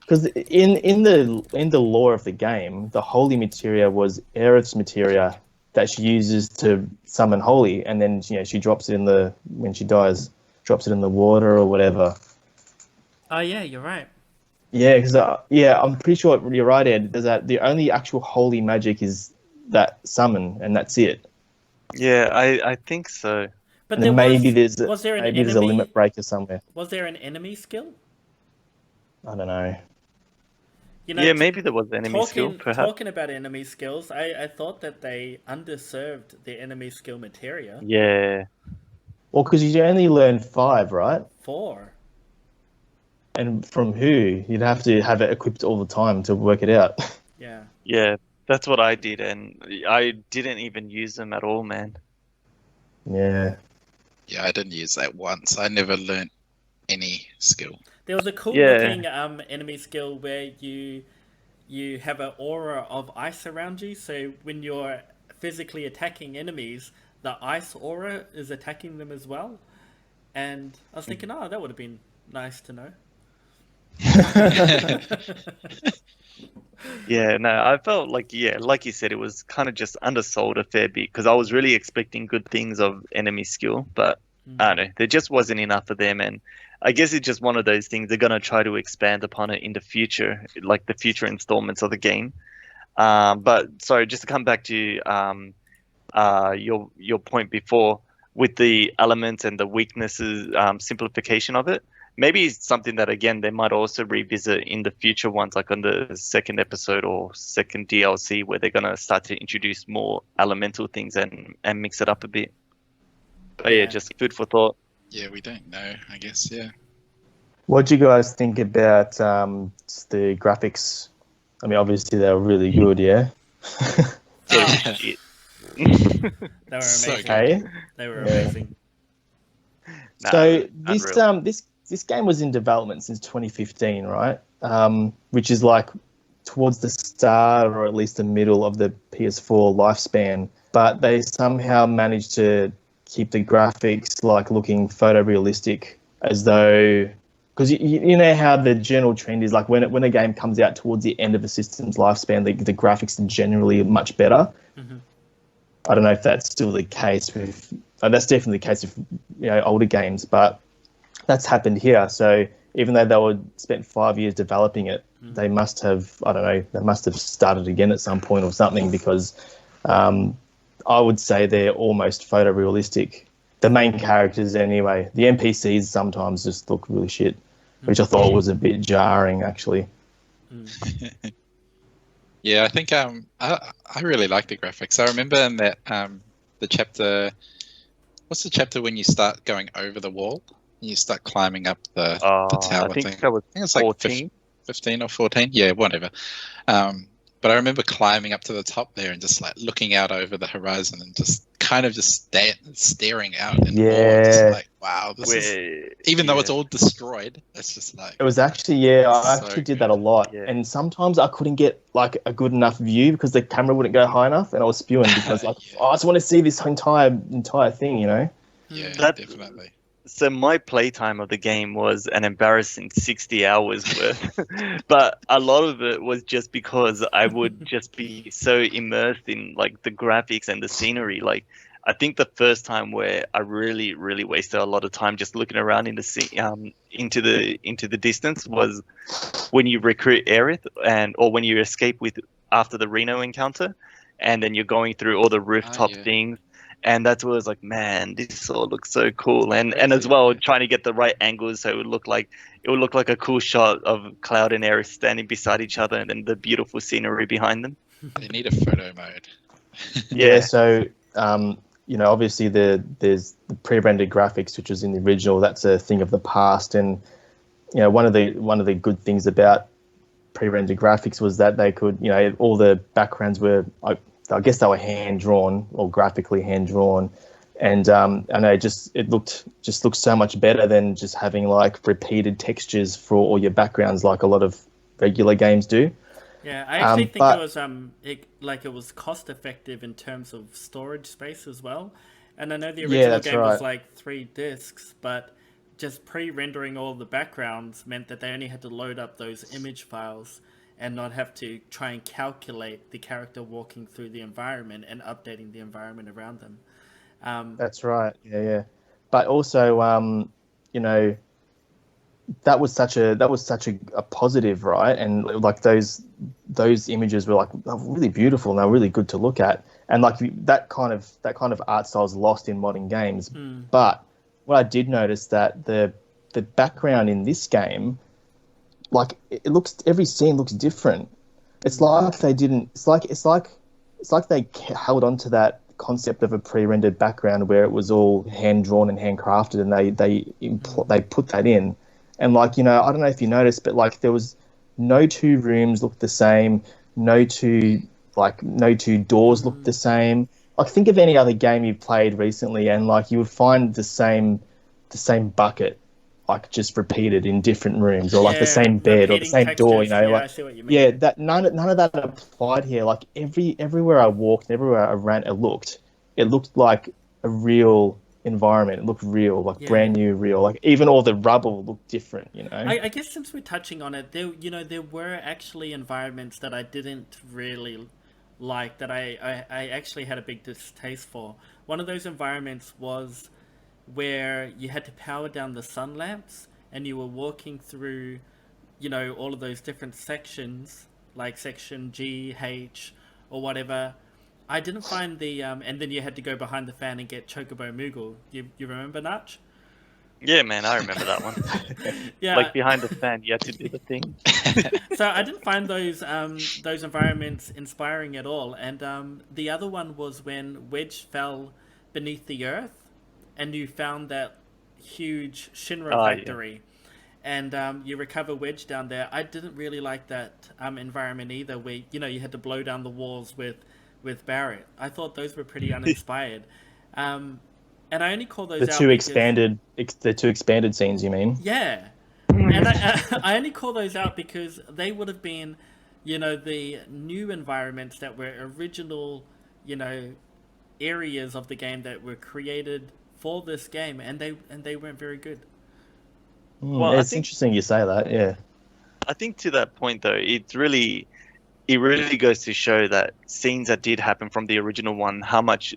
Because in the lore of the game, the holy materia was Aerith's materia that she uses to summon holy, and then she drops it when she dies, drops it in the water or whatever. Oh yeah, you're right. Yeah, because I'm pretty sure you're right, Ed. There's the only actual holy magic is that summon, and that's it. Yeah, I think so. But there's a limit breaker somewhere. Was there an enemy skill? I don't know. Maybe there was enemy skill, perhaps. Talking about enemy skills, I thought that they underserved the enemy skill materia. Yeah. Well, because you only learn 5, right? 4. And from who? You'd have to have it equipped all the time to work it out. Yeah. Yeah, that's what I did, and I didn't even use them at all, man. Yeah. Yeah, I didn't use that once. I never learnt any skill. There was a cool looking enemy skill where you have an aura of ice around you, so when you're physically attacking enemies, the ice aura is attacking them as well. And I was thinking, that would have been nice to know. Yeah, no, I felt like you said, it was kind of just undersold a fair bit, because I was really expecting good things of enemy skill, but I don't know, there just wasn't enough of them, and I guess it's just one of those things they're gonna try to expand upon it in the future, like the future installments of the game. But sorry, just to come back to your point before with the elements and the weaknesses, simplification of it. Maybe it's something that again they might also revisit in the future ones, like on the second episode or second DLC, where they're gonna start to introduce more elemental things and mix it up a bit. But yeah, just food for thought. Yeah, we don't know, I guess. Yeah. What do you guys think about the graphics? I mean, obviously they're really good, yeah. Shit. They were So amazing. Okay. They were Yeah. amazing. So this unreal. this game was in development since 2015, right? Which is like towards the start or at least the middle of the PS4 lifespan. But they somehow managed to keep the graphics like looking photorealistic, as though, because you know how the general trend is like when a game comes out towards the end of a system's lifespan, the graphics are generally much better. Mm-hmm. I don't know if that's still the case with. That's definitely the case with older games, but that's happened here. So even though they were spent 5 years developing it, they must have, I don't know, they must have started again at some point or something, because I would say they're almost photorealistic. The main characters anyway. The NPCs sometimes just look really shit, which I thought was a bit jarring actually. Yeah, I think I really like the graphics. I remember in that the chapter. What's the chapter when you start going over the wall and you start climbing up the tower I think thing? that was I think it's like 14. 15 or 14. Yeah, whatever. But I remember climbing up to the top there and just like looking out over the horizon and just kind of just staring out in awe. Just like, wow, this is, even though it's all destroyed, it's just like. It was actually, I So actually did that a lot. Yeah. And sometimes I couldn't get like a good enough view because the camera wouldn't go high enough, and I was spewing because like, I just want to see this entire thing, you know? Yeah, That- definitely. So my playtime of the game was an embarrassing 60 hours worth, but a lot of it was just because I would just be so immersed in like the graphics and the scenery. Like I think the first time where I really, really wasted a lot of time just looking around in the into the distance was when you recruit Aerith or when you escape after the Reno encounter, and then you're going through all the rooftop yeah. things. And that's where I was like, man, this all looks so cool. And Crazy, as well, yeah. trying to get the right angles so it would look like a cool shot of Cloud and Aerith standing beside each other, and then the beautiful scenery behind them. They need a photo mode. Yeah. So, obviously there's the pre-rendered graphics, which was in the original. That's a thing of the past. And one of the good things about pre-rendered graphics was that they could, all the backgrounds were, I guess they were hand drawn or graphically hand drawn, and it looked so much better than just having like repeated textures for all your backgrounds like a lot of regular games do. Yeah, I actually think but- it was it was cost effective in terms of storage space as well. And I know the original that's game was right. like 3 discs, but just pre-rendering all the backgrounds meant that they only had to load up those image files and not have to try and calculate the character walking through the environment and updating the environment around them. That's right. Yeah. But also, that was such a positive, right? And like those images were like really beautiful and they're really good to look at. And like that kind of art style is lost in modern games. But what I did notice that the background in this game, like every scene looks different. It's like they didn't. It's like they held on to that concept of a pre-rendered background where it was all hand drawn and handcrafted, and they put that in. And like I don't know if you noticed, but like there was no two rooms looked the same. No two doors looked the same. Like think of any other game you've played recently, and like you would find the same bucket, like just repeated in different rooms, or like the same bed or the same door. Yeah, like I see what you mean. yeah, that none of that applied here. Like everywhere I walked, everywhere I ran, it looked like a real environment. It looked real, like brand new, real. Like even all the rubble looked different. I guess since we're touching on it, there were actually environments that I didn't really like, that I actually had a big distaste for. One of those environments was where you had to power down the sun lamps, and you were walking through, all of those different sections, like section G, H, or whatever. I didn't find the and then you had to go behind the fan and get Chocobo Moogle. You remember, Nach? Yeah, man, I remember that one. Yeah. Like behind the fan, you had to do the thing. So I didn't find those environments inspiring at all. And the other one was when Wedge fell beneath the earth, and you found that huge Shinra factory, and you recover Wedge down there. I didn't really like that environment either, where you had to blow down the walls with Barrett. I thought those were pretty uninspired. And I only call those The out two because... the two expanded scenes, you mean? Yeah. And I only call those out because they would have been, the new environments that were original, areas of the game that were created for this game, and they weren't very good. Well, it's interesting you say that, yeah. I think to that point, though, it really goes to show that scenes that did happen from the original one, how much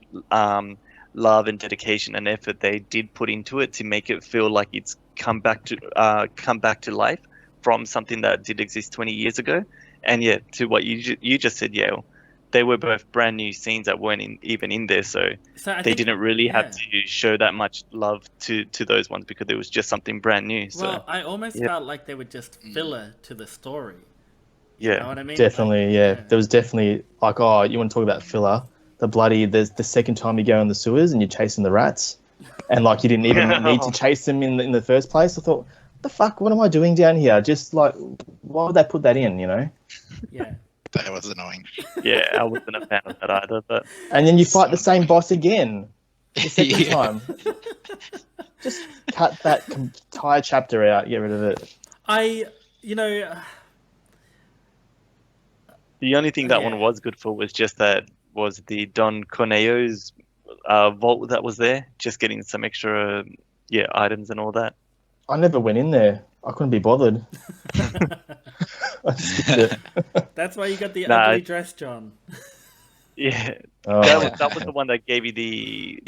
love and dedication and effort they did put into it to make it feel like it's come back to life from something that did exist 20 years ago. And yeah, to what you just said, Yale, they were both brand new scenes that weren't even in there, so they didn't really have to show that much love to those ones because it was just something brand new. So well, I almost felt like they were just filler to the story. Yeah, You know what I mean? Definitely, yeah. There was definitely like, oh, you want to talk about filler? There's the second time you go in the sewers and you're chasing the rats, and like you didn't even need to chase them in the first place. I thought, what the fuck? What am I doing down here? Just like, why would they put that in? Yeah. That was annoying. Yeah, I wasn't a fan of that either. But and then you fight the same boss again the second time. Just cut that entire chapter out. Get rid of it. The only thing that one was good for was just that was the Don Corneo's vault that was there, just getting some extra items and all that. I never went in there. I couldn't be bothered. I skipped it. That's why you got the ugly dress, John. Yeah, Oh. that was the one that gave you the...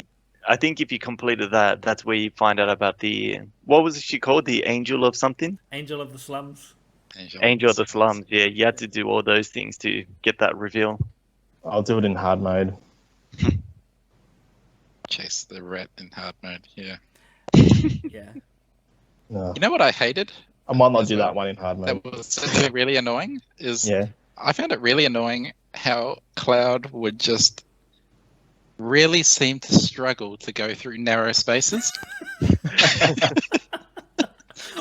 I think if you completed that, that's where you find out about the... What was she called? The Angel of something? Angel of the Slums. Angel of the Slums, yeah. You had to do all those things to get that reveal. I'll do it in hard mode. Chase the rat in hard mode, yeah. Yeah. No. You know what I hated? I might not do that one in hard mode. That was actually really annoying. Yeah. I found it really annoying how Cloud would just really seem to struggle to go through narrow spaces.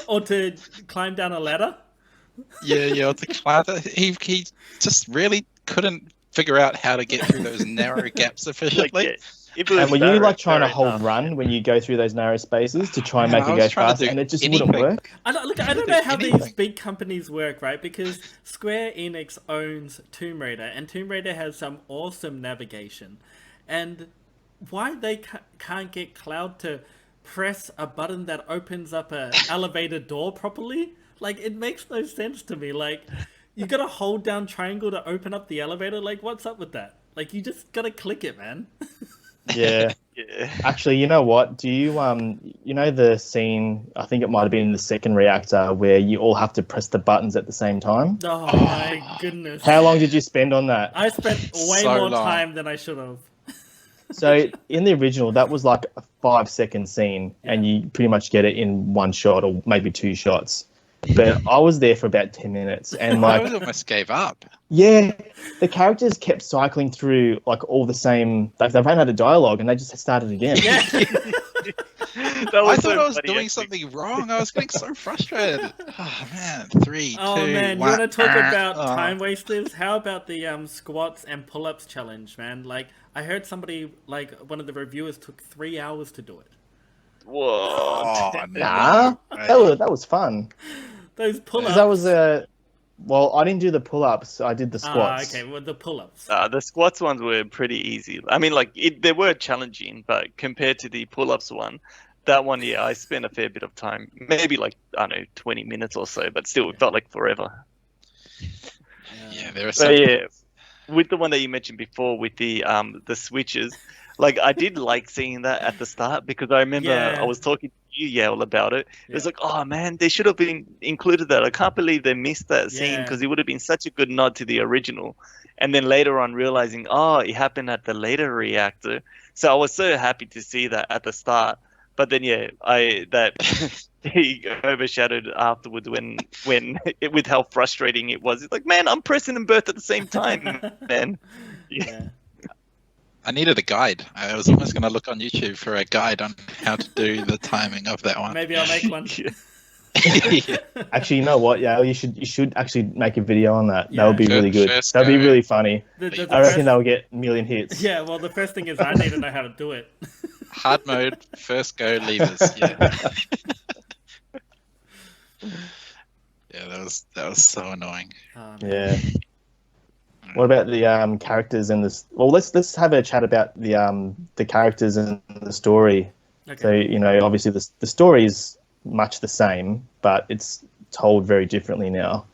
Or to climb down a ladder. Yeah, to climb. He just really couldn't figure out how to get through those narrow gaps efficiently. And were you like trying to hold run when you go through those narrow spaces to try and make it go fast, and it just wouldn't work? I don't know how these big companies work, right? Because Square Enix owns Tomb Raider, and Tomb Raider has some awesome navigation. And why they can't get Cloud to press a button that opens up an elevator door properly? Like, it makes no sense to me. Like, you gotta hold down triangle to open up the elevator? Like, what's up with that? Like, you just gotta click it, man. Yeah. Actually, you know what? Do you the scene, I think it might have been in the second reactor, where you all have to press the buttons at the same time? Oh my goodness. How long did you spend on that? I spent way more time than I should have. So in the original, that was like a 5-second scene, and you pretty much get it in one shot or maybe two shots. But I was there for about 10 minutes, and like I almost gave up. Yeah, the characters kept cycling through like all the same. Like, they ran out of dialogue, and they just started again. Yeah. I thought I was doing something wrong. I was getting so frustrated. Oh man, 3, 2, 1. Oh man, you want to talk about time wasters? How about the squats and pull-ups challenge, man? Like, I heard somebody, like one of the reviewers, took 3 hours to do it. Whoa! Oh, Nah, that was fun. Those pull-ups. That was well, I didn't do the pull-ups. I did the squats. Okay, well, the pull-ups. The squats ones were pretty easy. I mean, like, they were challenging, but compared to the pull-ups one, that one, yeah, I spent a fair bit of time. Maybe like, I don't know, 20 minutes or so, but still, it felt like forever. Yeah, there are some. Yeah, with the one that you mentioned before, with the switches, Like, I did like seeing that at the start because I remember I was talking to you, Yale, about it. It was like, oh man, they should have been included that. I can't believe they missed that scene because it would have been such a good nod to the original. And then later on realizing, oh, it happened at the later reactor. So I was so happy to see that at the start. But then he overshadowed afterwards when with how frustrating it was. It's like, man, I'm pressing them both at the same time, man. Yeah. I needed a guide. I was almost going to look on YouTube for a guide on how to do the timing of that one. Maybe I'll make one. Yeah. Actually, you know what? Yeah, you should actually make a video on that. Yeah. That would be really good. That'd be really funny. I reckon they'll get a million hits. Yeah, well, the first thing is I need to know how to do it. Hard mode, first go levers. Yeah. Yeah, that was so annoying. Yeah. What about the characters and this? Well, let's have a chat about the characters and the story. Okay. So, you know, obviously the story is much the same, but it's told very differently now.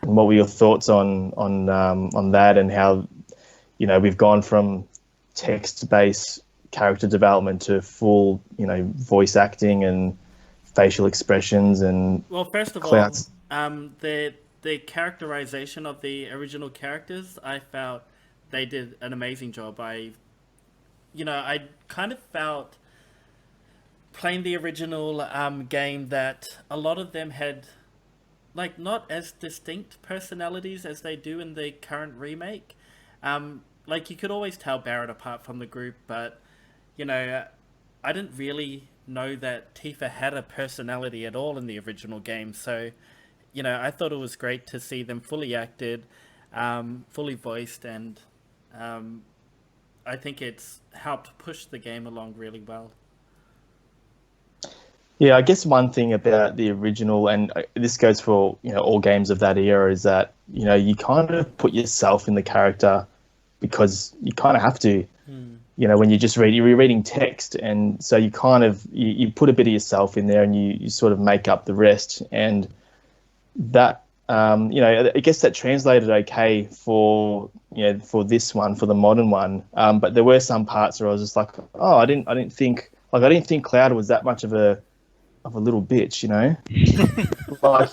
And what were your thoughts on that, and how, you know, we've gone from text-based character development to full, you know, voice acting and facial expressions and well, first of clouds. all, the characterization of the original characters, I felt they did an amazing job. I kind of felt playing the original game that a lot of them had like not as distinct personalities as they do in the current remake. Like you could always tell Barrett apart from the group, but you know, I didn't really know that Tifa had a personality at all in the original game. So, you know, I thought it was great to see them fully acted, fully voiced, and I think it's helped push the game along really well. Yeah, I guess one thing about the original, and this goes for, you know, all games of that era, is that, you know, you kind of put yourself in the character because you kind of have to. You know, when you're reading text, and so you kind of you put a bit of yourself in there, and you sort of make up the rest, and that you know, I guess that translated okay for, you know, for this one, for the modern one, but there were some parts where I was just like, oh, I didn't think Cloud was that much of a little bitch, you know. Like,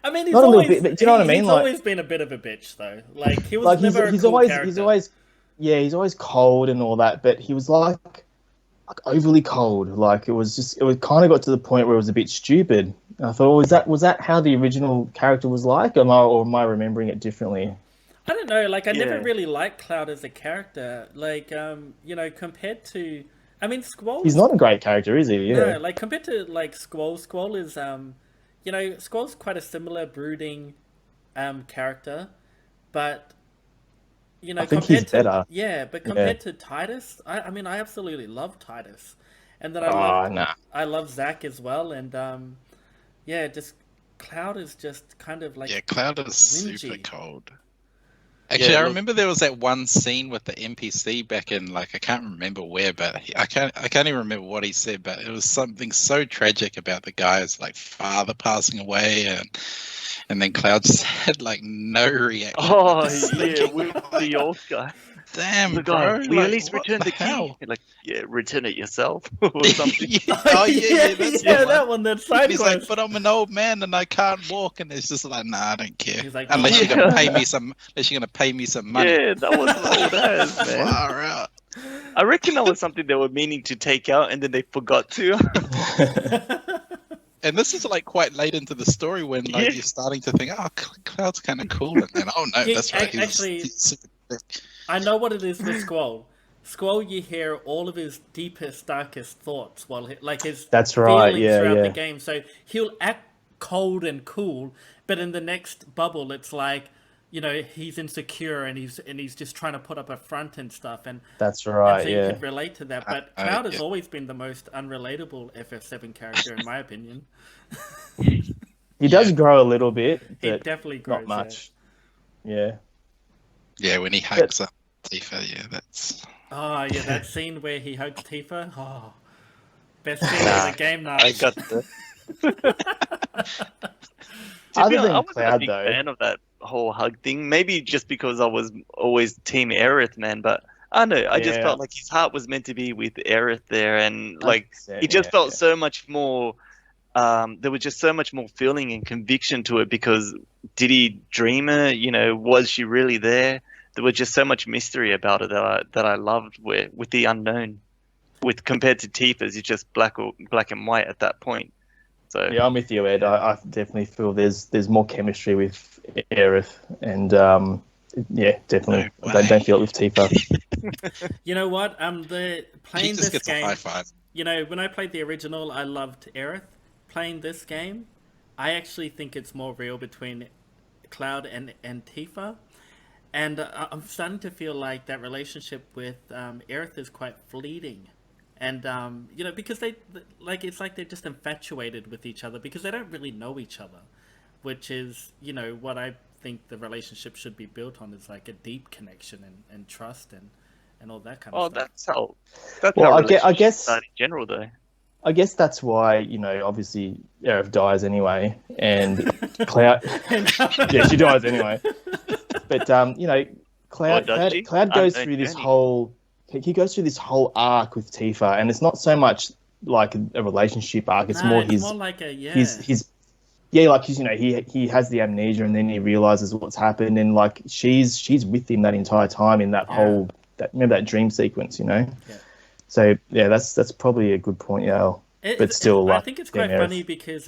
I mean, he's not always, a little bit, but do you know what I mean? He's Like, always been a bit of a bitch, though. Like he was like never he's a cool always character. he's always cold and all that, but he was like overly cold. Like it kind of got to the point where it was a bit stupid. And I thought, was that how the original character was like, or am I remembering it differently? I don't know. Like I never really liked Cloud as a character. Like you know, compared to, I mean, Squall. He's not a great character, is he? Yeah. No, like compared to like Squall. Squall is you know, Squall's quite a similar brooding character, but you know, I think he's better. Yeah, but compared to Titus, I mean, I absolutely love Titus, and then I love Zack as well, and yeah, just Cloud is just kind of like Cloud is whingy. super cold. Actually, I remember there was that one scene with the NPC back in, like, I can't remember where, but I can't even remember what he said, but it was something so tragic about the guy's like father passing away, and then Cloud just had like no reaction. Oh yeah, with the old guy. Damn, the bro! guy, will you Like, at least return the key? Like, yeah, return it yourself or something. That one. That's sideways. He's like, but I'm an old man and I can't walk, and it's just like, nah, I don't care. He's like, unless you're gonna pay me some money. Yeah, that was old ass, man. Far out. I reckon that was something they were meaning to take out, and then they forgot to. And this is like quite late into the story when like you're starting to think, oh, Cloud's kind of cool, and then oh no, that's right. He's super thick. I know what it is with Squall. Squall, you hear all of his deepest, darkest thoughts while like his feelings throughout the game. So he'll act cold and cool, but in the next bubble, it's like, you know, he's insecure and he's just trying to put up a front and stuff. And that's right. And so you could relate to that. But Cloud has yeah. always been the most unrelatable FF7 character, in my opinion. He does grow a little bit, but he definitely grows, not much. Yeah. Yeah, when he hugs up Tifa, yeah, that's. Oh yeah, that scene where he hugs Tifa. Oh, best scene in the game now. I got the. Other than I wasn't Cloud, a big though, fan of that whole hug thing. Maybe just because I was always Team Aerith, man. But I know. I just Yeah. felt like his heart was meant to be with Aerith there, and like 100%, it just yeah, felt yeah. so much more. There was just so much more feeling and conviction to it because did he dream her? You know, was she really there? There was just so much mystery about it that I loved with the unknown. With compared to Tifa's, it's just black and white at that point. So Yeah, I'm with you, Ed. I definitely feel there's more chemistry with Aerith, and yeah, definitely. No I don't way. feel it with Tifa. You know what? He Playing just this gets a high game. five. You know, when I played the original, I loved Aerith. Playing this game, I actually think it's more real between Cloud and Tifa. And I'm starting to feel like that relationship with Aerith is quite fleeting. And, you know, because it's like they're just infatuated with each other because they don't really know each other. Which is, you know, what I think the relationship should be built on is like a deep connection and trust and all that kind of stuff. That's Well, how I relationships guess start in general, though. I guess that's why, you know, obviously Aerith dies anyway, and Cloud, yeah, she dies anyway. But you know, Or does she? Cloud goes Unknown through this journey. whole he goes through this whole arc with Tifa, and it's not so much like a relationship arc. It's more it's his more like a his yeah, like he's, you know, he has the amnesia, and then he realizes what's happened, and like she's with him that entire time in that whole remember that dream sequence, you know. Yeah. So yeah, that's probably a good point, yeah. But still, I like, think it's damn, quite Aerith. funny because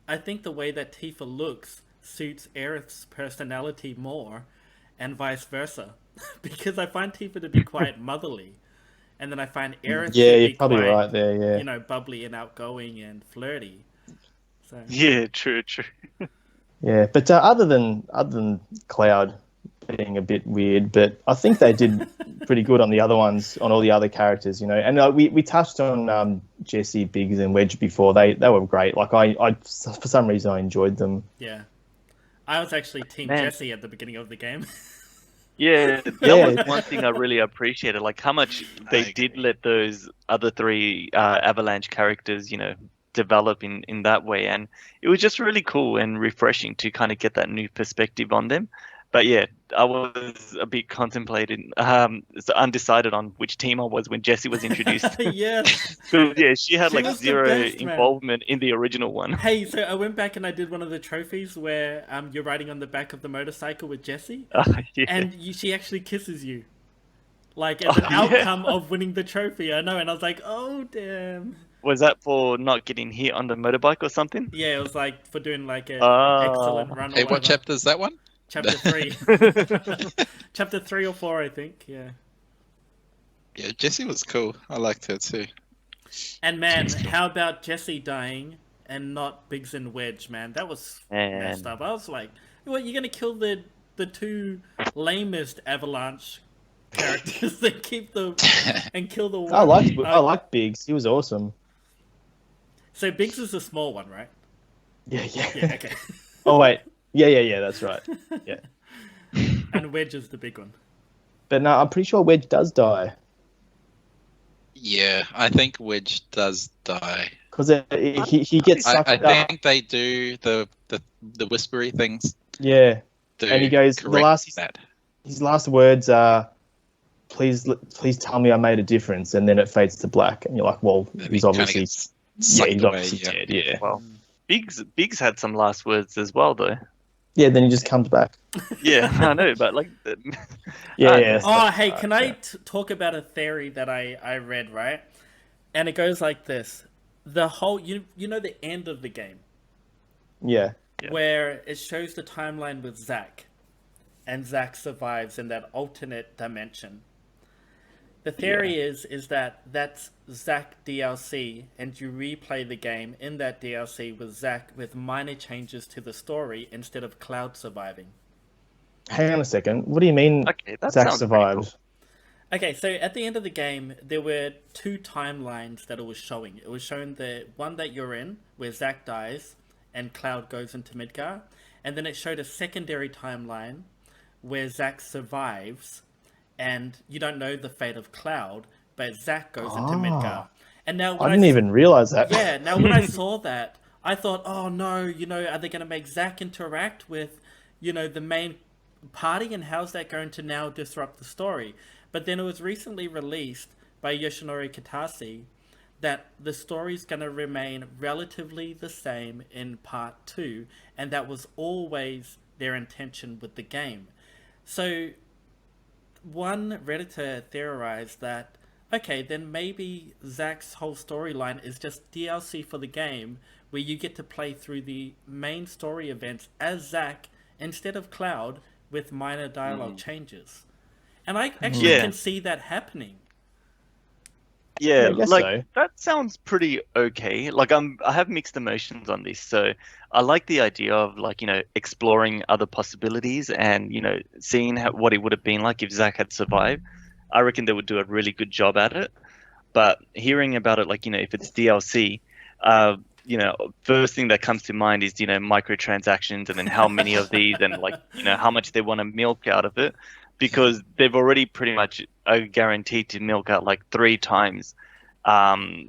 I think the way that Tifa looks suits Aerith's personality more, and vice versa. Because I find Tifa to be quite motherly, and then I find Aerith Yeah, to you're be probably quite, right there. Yeah, you know, bubbly and outgoing and flirty. So Yeah, true. yeah. But other than Cloud being a bit weird, but I think they did pretty good on the other ones, on all the other characters, you know. And we touched on Jesse, Biggs, and Wedge before. They were great. Like I for some reason I enjoyed them. yeah, I was actually Team Man. Jesse at the beginning of the game. Yeah, that Yeah. was one thing I really appreciated, like how much they I did agree. let those other three Avalanche characters, you know, develop in that way, and it was just really cool and refreshing to kind of get that new perspective on them. But yeah, I was a bit contemplating, undecided on which team I was when Jessie was introduced. Yes, 'Cause, yeah, she had She like was the zero best, man. involvement in the original one. Hey, so I went back and I did one of the trophies where you're riding on the back of the motorcycle with Jessie, Yeah. and she actually kisses you, like as an outcome of winning the trophy. I know, and I was like, oh damn. Was that for not getting hit on the motorbike or something? Yeah, it was like for doing like a Ah. excellent run. Hey, or what whatever. chapter is that one? Chapter 3. Chapter 3 or 4, I think. Yeah. Yeah, Jessie was cool. I liked her too. And man, how about Jesse dying and not Biggs and Wedge? Man, that was messed up. I was like, what? You're gonna kill the two lamest Avalanche characters that keep the and kill the one. I liked Biggs. He was awesome. So Biggs is the small one, right? Yeah. Yeah. Okay. Oh wait. Yeah. That's right. Yeah. And Wedge is the big one. But no, I'm pretty sure Wedge does die Yeah, I think Wedge does die. because he gets sucked I up. think they do the whispery things. Yeah. To And he goes, the correct that. His last words are, "Please tell me I made a difference," and then it fades to black, and you're like, "Well, And he's he kinda obviously gets sucked he's away. obviously Yeah. dead." Yeah. Well, Biggs had some last words as well, though. Yeah. Then he just comes back. Yeah, I know, but like, Yeah. Oh, hey, can I talk about a theory that I read, right? And it goes like this. The whole, you know the end of the game, Yeah. where it shows the timeline with Zack, and Zack survives in that alternate dimension. The theory is that that's Zack DLC, and you replay the game in that DLC with Zack with minor changes to the story instead of Cloud surviving. Hang on a second. What do you mean? Okay, that Zack sounds pretty survives. cool. Okay, so at the end of the game, there were two timelines that it was showing. It was showing the one that you're in, where Zack dies and Cloud goes into Midgar, and then it showed a secondary timeline where Zack survives, and you don't know the fate of Cloud, but Zack goes into Midgar. And now I didn't even realize that. Yeah, now when I saw that, I thought, oh no, you know, are they going to make Zack interact with, you know, the main party, and how's that going to now disrupt the story? But then it was recently released by Yoshinori Kitase that the story's going to remain relatively the same in part 2, and that was always their intention with the game. So one Redditor theorized that, okay, then maybe Zack's whole storyline is just DLC for the game, where you get to play through the main story events as Zack instead of Cloud, with minor dialogue changes. And I actually can see that happening. Yeah, I guess like so. that sounds pretty okay. Like I have mixed emotions on this. So I like the idea of like, exploring other possibilities and, seeing what it would have been like if Zack had survived. I reckon they would do a really good job at it. But hearing about it, like, if it's DLC, first thing that comes to mind is, microtransactions and then how many of these and like, how much they want to milk out of it, because they've already pretty much are guaranteed to milk out like 3 times, profit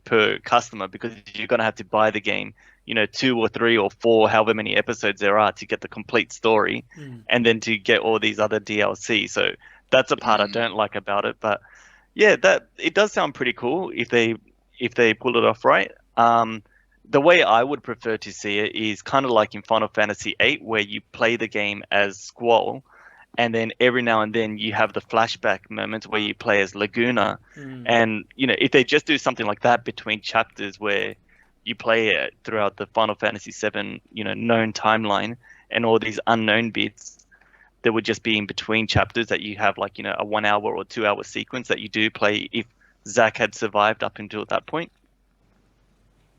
per customer, because you're going to have to buy the game, 2 or 3 or 4, however many episodes there are to get the complete story, and then to get all these other DLC. So that's a part I don't like about it. But yeah, that it does sound pretty cool if they pull it off right. The way I would prefer to see it is kind of like in Final Fantasy VIII, where you play the game as Squall, and then every now and then you have the flashback moments where you play as Laguna. And, if they just do something like that between chapters where you play it throughout the Final Fantasy VII, known timeline, and all these unknown bits that would just be in between chapters that you have like, a 1 hour or 2 hour sequence that you do play if Zack had survived up until that point.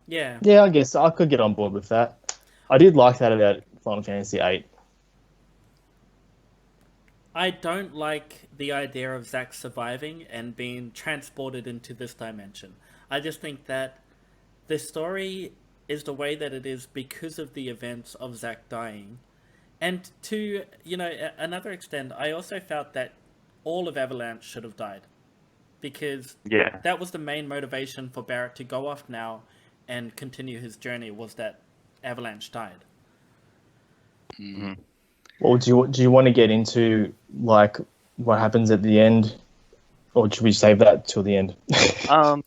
Yeah. Yeah, I guess I could get on board with that. I did like that about Final Fantasy VIII. I don't like the idea of Zack surviving and being transported into this dimension. I just think that the story is the way that it is because of the events of Zack dying. And to, another extent, I also felt that all of Avalanche should have died. Because that was the main motivation for Barrett to go off now and continue his journey, was that Avalanche died. Mm-hmm. Well, do you want to get into like what happens at the end, or should we save that till the end? I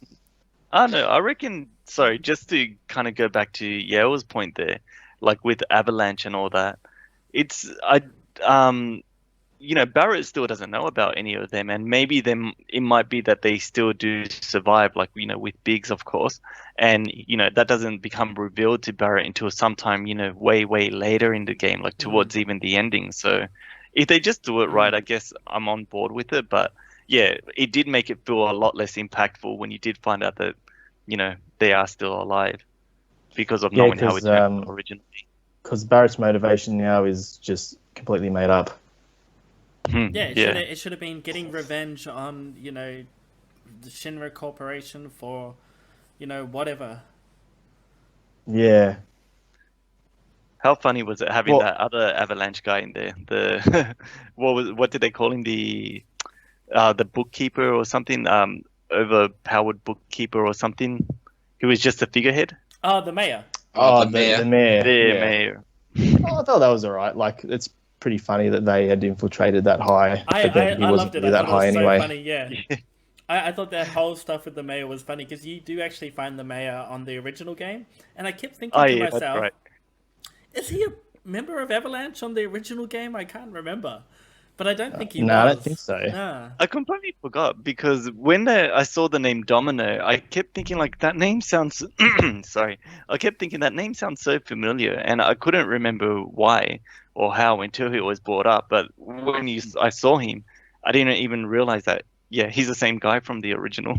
don't know. I reckon. Sorry, just to kind of go back to Yael's point there, like with Avalanche and all that, Barrett still doesn't know about any of them, and maybe it might be that they still do survive, like, with Biggs, of course, and, that doesn't become revealed to Barrett until sometime, way, way later in the game, like towards even the ending. So if they just do it right, I guess I'm on board with it. But yeah, it did make it feel a lot less impactful when you did find out that, they are still alive because of knowing how it turned out originally. Because Barrett's motivation now is just completely made up. Yeah, it should have been getting revenge on, the Shinra Corporation for, whatever. Yeah. How funny was it having that other Avalanche guy in there? The what did they call him? The bookkeeper or something? Overpowered bookkeeper or something? Who was just a figurehead? Oh, the mayor. The mayor. The mayor. I thought that was alright. Like, it's pretty funny that they had infiltrated that high. I loved it. I thought it was so funny, yeah. I thought that whole stuff with the mayor was funny, because you do actually find the mayor on the original game, and I kept thinking to myself, that's right. Is he a member of Avalanche on the original game? I can't remember. But I don't think he was. No, I don't think so. Nah. I completely forgot, because when I saw the name Domino, I kept thinking like that name sounds. Sorry, I kept thinking that name sounds so familiar, and I couldn't remember why or how until he was brought up. But when I saw him, I didn't even realize that. Yeah, he's the same guy from the original.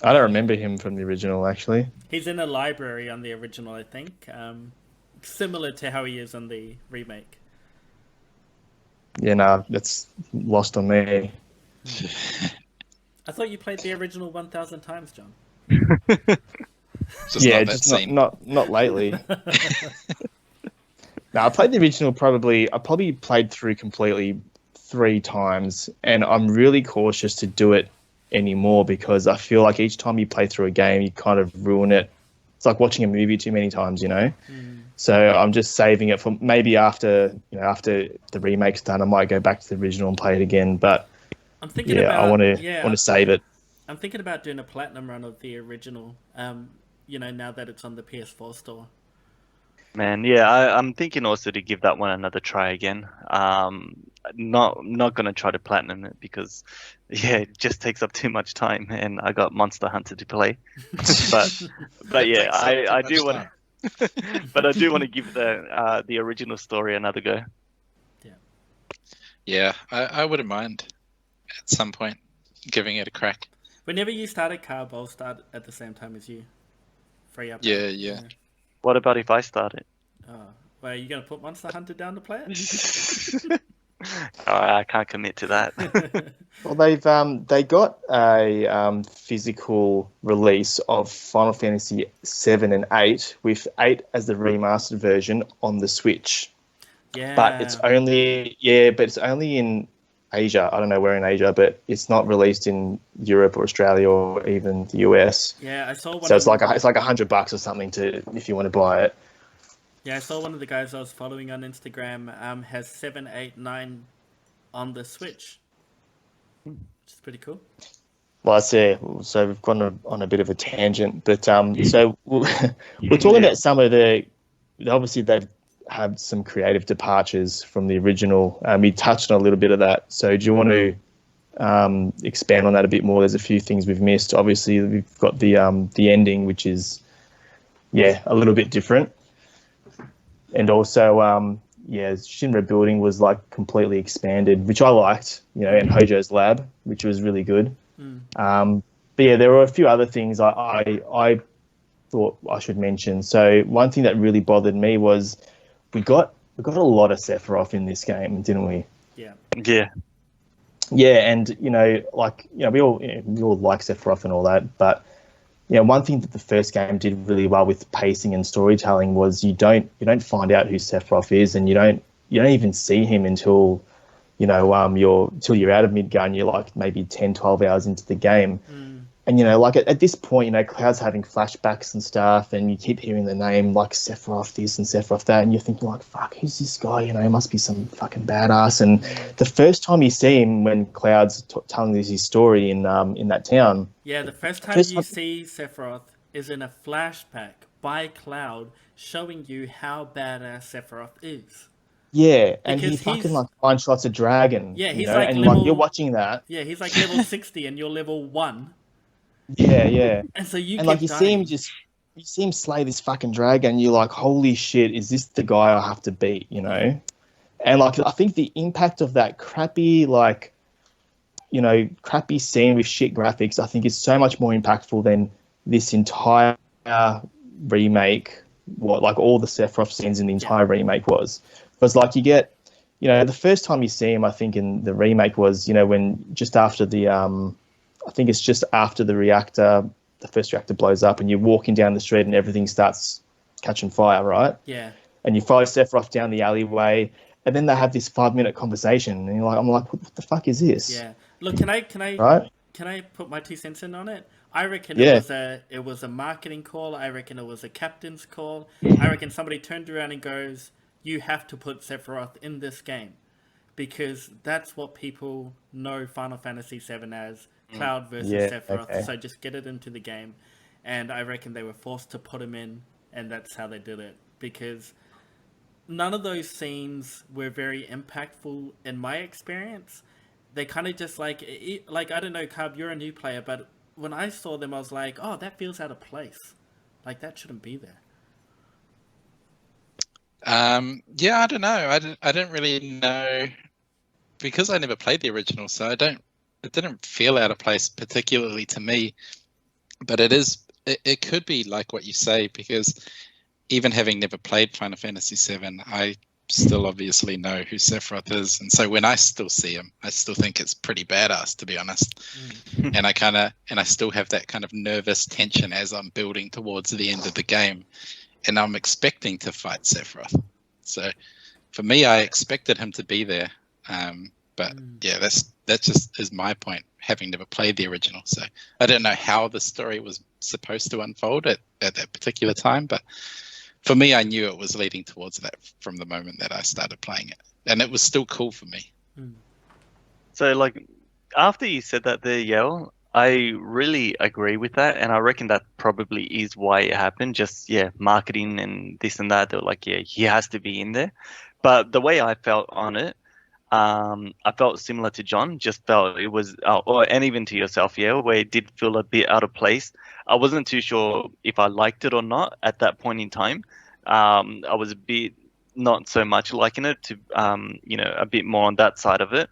I don't remember him from the original, actually. He's in a library on the original, I think. Similar to how he is on the remake. Yeah, no, that's lost on me. I thought you played the original 1,000 times, John. Not lately. No, I played the original I probably played through completely 3 times, and I'm really cautious to do it anymore, because I feel like each time you play through a game, you kind of ruin it. It's like watching a movie too many times, So I'm just saving it for maybe after the remake's done. I might go back to the original and play it again. But I'm thinking I about want to save it. I'm thinking about doing a platinum run of the original. Now that it's on the PS4 store. Man, yeah, I'm thinking also to give that one another try again. Not gonna try to platinum it because, yeah, it just takes up too much time, and I got Monster Hunter to play. But yeah, I do want to, but I do want to give the original story another go. Yeah, I wouldn't mind at some point giving it a crack. Whenever you start a carb, I'll start at the same time as you. Free up. Yeah. What about if I start it? Oh, well, are you gonna put Monster Hunter down to play it? I can't commit to that. Well, they got a physical release of Final Fantasy VII and VIII with 8 as the remastered version on the Switch. Yeah. But it's only in Asia. I don't know where in Asia, but it's not released in Europe or Australia or even the US. Yeah, I saw one. So it's like $100 or something if you want to buy it. Yeah, I saw one of the guys I was following on Instagram has 7, 8, 9 on the Switch, which is pretty cool. Well, I see. So we've gone on a bit of a tangent, but so we're talking about some of the. Obviously, they've had some creative departures from the original. We touched on a little bit of that. So do you want to expand on that a bit more? There's a few things we've missed. Obviously, we've got the ending, which is a little bit different. And also, Shinra Building was like completely expanded, which I liked, in Hojo's lab, which was really good. But yeah, there were a few other things I thought I should mention. So one thing that really bothered me was we got a lot of Sephiroth in this game, didn't we? Yeah. Yeah. Yeah, and we all like Sephiroth and all that, but one thing that the first game did really well with pacing and storytelling was you don't find out who Sephiroth is, and you don't even see him until you're out of Midgar, you're like maybe 10, 12 hours into the game. And at this point, Cloud's having flashbacks and stuff, and you keep hearing the name like Sephiroth this and Sephiroth that, and you're thinking like, fuck, who's this guy? He must be some fucking badass. And the first time you see him, when Cloud's telling his story in that town. Yeah, the first time you see Sephiroth is in a flashback by Cloud showing you how badass Sephiroth is. Yeah, and he fucking like one-shots a dragon. Yeah, he's like level, you're watching that. Yeah, he's like level 60 and you're level 1. Yeah. And so you see him slay this fucking dragon, and you're like, holy shit, is this the guy I have to beat, And like, I think the impact of that crappy scene with shit graphics, I think is so much more impactful than this entire remake, all the Sephiroth scenes in the entire remake was. Because like you get, the first time you see him, I think in the remake was, when just after the I think it's just after the first reactor blows up, and you're walking down the street and everything starts catching fire, right? Yeah. And you follow Sephiroth down the alleyway, and then they have this 5-minute conversation, and I'm like, what the fuck is this? Yeah. Look, can I put my 2 cents in on it? I reckon it was a marketing call. I reckon it was a captain's call. I reckon somebody turned around and goes, "You have to put Sephiroth in this game," because that's what people know Final Fantasy VII as. Cloud versus Sephiroth, okay. So just get it into the game. And I reckon they were forced to put him in, and that's how they did it. Because none of those scenes were very impactful in my experience. They kind of just like I don't know, Carb, you're a new player, but when I saw them, I was like, oh, that feels out of place. Like, that shouldn't be there. Yeah, I don't know. I don't really know, because I never played the original, so it didn't feel out of place particularly to me, but it could be like what you say, because even having never played Final Fantasy VII, I still obviously know who Sephiroth is, and so when I still see him, I still think it's pretty badass, to be honest. And I still have that kind of nervous tension as I'm building towards the end of the game, and I'm expecting to fight Sephiroth. So for me, I expected him to be there. But yeah, that just is my point, having never played the original. So I don't know how the story was supposed to unfold at that particular time, but for me, I knew it was leading towards that from the moment that I started playing it, and it was still cool for me. So, like, after you said that there, Yale, I really agree with that, and I reckon that probably is why it happened. Just, yeah, marketing and this and that. They were like, yeah, he has to be in there. But the way I felt on it, I felt similar to John. Just felt it was, and even to yourself, yeah, where it did feel a bit out of place. I wasn't too sure if I liked it or not at that point in time. I was a bit not so much liking it to, a bit more on that side of it,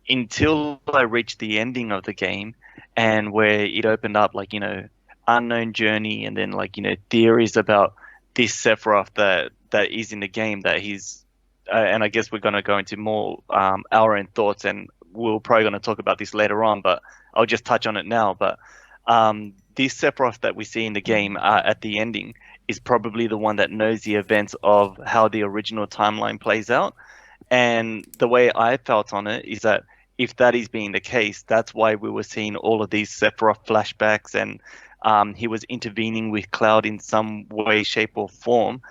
until I reached the ending of the game, and where it opened up, like, unknown journey, and then, like, theories about this Sephiroth that is in the game, that he's and I guess we're going to go into more our own thoughts, and we're probably going to talk about this later on, but I'll just touch on it now. But this Sephiroth that we see in the game at the ending is probably the one that knows the events of how the original timeline plays out. And the way I felt on it is that if that is being the case, that's why we were seeing all of these Sephiroth flashbacks, and he was intervening with Cloud in some way, shape, or form,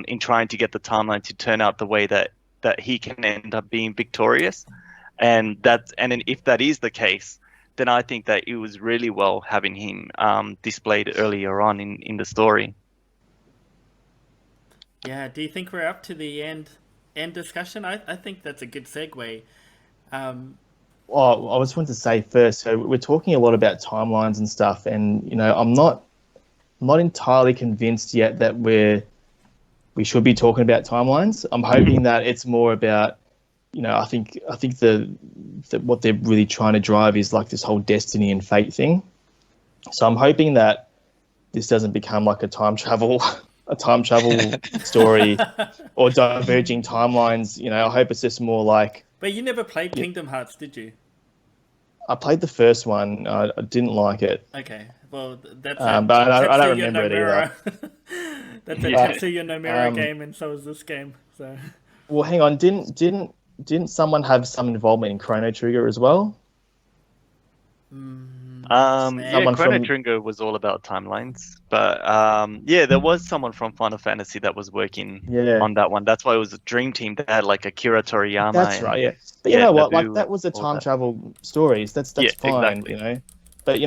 in trying to get the timeline to turn out the way that he can end up being victorious. And then if that is the case, then I think that it was really well having him displayed earlier on in the story. Yeah, do you think we're up to the end discussion? I think that's a good segue. Well, I just wanted to say first, so we're talking a lot about timelines and stuff, and I'm not entirely convinced yet that we should be talking about timelines. I'm hoping that it's more about, I think that what they're really trying to drive is like this whole destiny and fate thing. So I'm hoping that this doesn't become like a time travel story or diverging timelines. I hope it's just more like. But you never played Kingdom Hearts, did you? I played the first one. I didn't like it. Okay, well, that's but I don't remember it either. That's a Tetsuya Nomura game, and so is this game. So. Well, hang on. Didn't someone have some involvement in Chrono Trigger as well? Chrono Trigger was all about timelines, but there was someone from Final Fantasy that was working on that one. That's why it was a dream team that had like Akira Toriyama. That's right, yeah. But you know what? Like that was a time travel stories. That's fine, exactly. But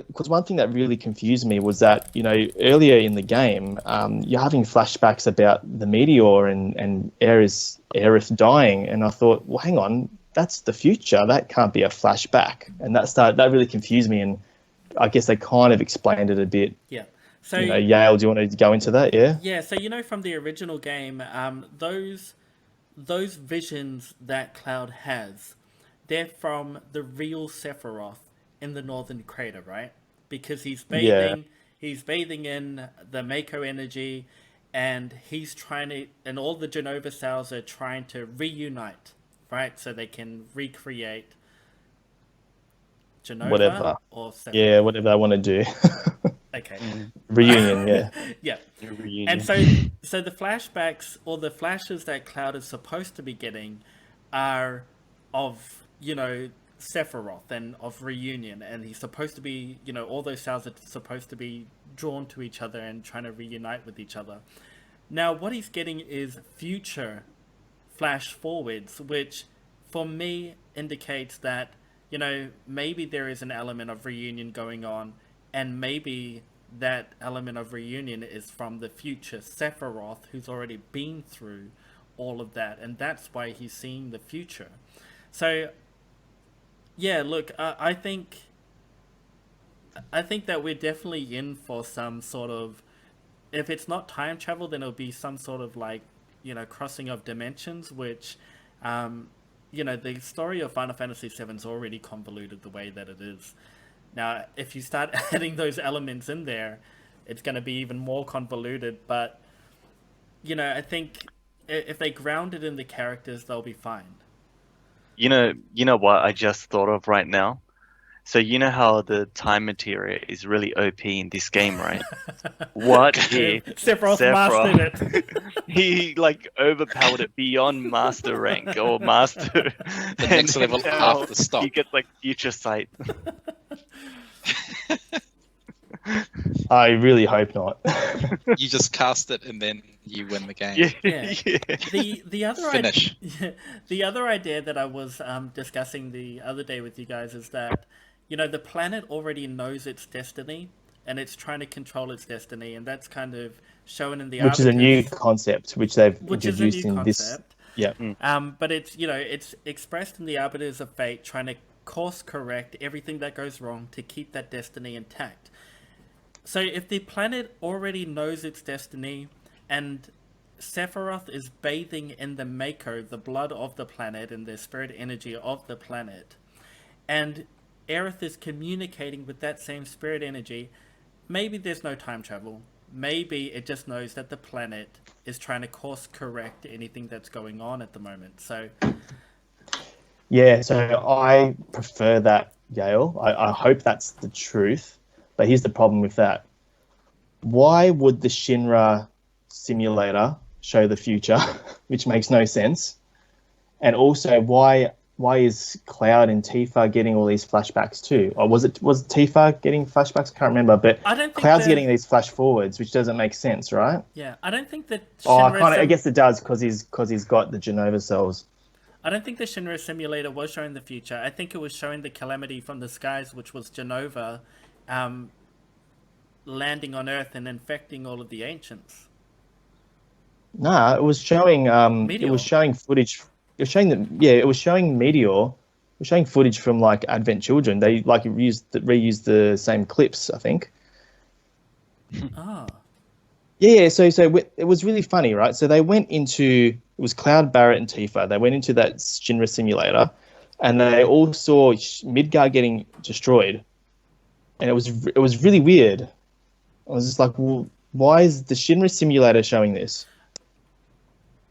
because one thing that really confused me was that earlier in the game, you're having flashbacks about the meteor and Aerith dying, and I thought, well, hang on. That's the future. That can't be a flashback, and that really confused me. And I guess they kind of explained it a bit. Yeah. So Yale, do you want to go into that? Yeah. Yeah. So from the original game, those visions that Cloud has, they're from the real Sephiroth in the Northern Crater, right? Because he's bathing in the Mako energy, and he's trying to, and all the Genova cells are trying to reunite. Right, so they can recreate Genova whatever. Or Sephiroth. Yeah, whatever they want to do. Okay. Reunion, yeah. Yeah. Reunion. And so the flashbacks or the flashes that Cloud is supposed to be getting are of, Sephiroth and of reunion, and he's supposed to be, all those cells are supposed to be drawn to each other and trying to reunite with each other. Now, what he's getting is future flash forwards, which for me indicates that maybe there is an element of reunion going on, and maybe that element of reunion is from the future Sephiroth, who's already been through all of that, and that's why he's seeing the future. So yeah, look, I think that we're definitely in for some sort of, if it's not time travel, then it'll be some sort of like crossing of dimensions, which, the story of Final Fantasy VII is already convoluted the way that it is. Now, if you start adding those elements in there, it's going to be even more convoluted. But, I think if they ground it in the characters, they'll be fine. You know what I just thought of right now? So how the time materia is really OP in this game, right? What if Sephiroth mastered it? He overpowered it beyond master rank or master. The next level after stop. He gets future sight. I really hope not. You just cast it and then you win the game. Yeah, Yeah. yeah. The other Finish. the other idea that I was discussing the other day with you guys is that the planet already knows its destiny and it's trying to control its destiny, and that's kind of shown in the Which is a new arbiters, concept which they've which is a introduced new in this. concept. Yeah. But it's expressed in the arbiters of fate, trying to course correct everything that goes wrong to keep that destiny intact. So if the planet already knows its destiny, and Sephiroth is bathing in the Mako, the blood of the planet, and the spirit energy of the planet, and Aerith is communicating with that same spirit energy, maybe there's no time travel. Maybe it just knows that the planet is trying to course correct anything that's going on at the moment. So Yeah, so I prefer that, Gail. I hope that's the truth. But here's the problem with that. Why would the Shinra simulator show the future, which makes no sense? And also, why is Cloud and Tifa getting all these flashbacks too? Or was Tifa getting flashbacks? I can't remember, but I don't think Cloud's getting these flash forwards, which doesn't make sense, right? Yeah, I don't think that I guess it does because he's got the Genova cells. I don't think the Shinra simulator was showing the future. I think it was showing the calamity from the skies, which was Genova, landing on Earth and infecting all of the ancients. Nah, it was showing. Meteor. It was showing footage. It was showing it was showing Meteor. It was showing footage from like Advent Children. They like reused the same clips, I think. Ah. Yeah. So it was really funny, right? So they went into it was Cloud, Barrett, and Tifa. They went into that Shinra simulator, and they all saw Midgar getting destroyed, and it was really weird. I was just like, well, why is the Shinra simulator showing this?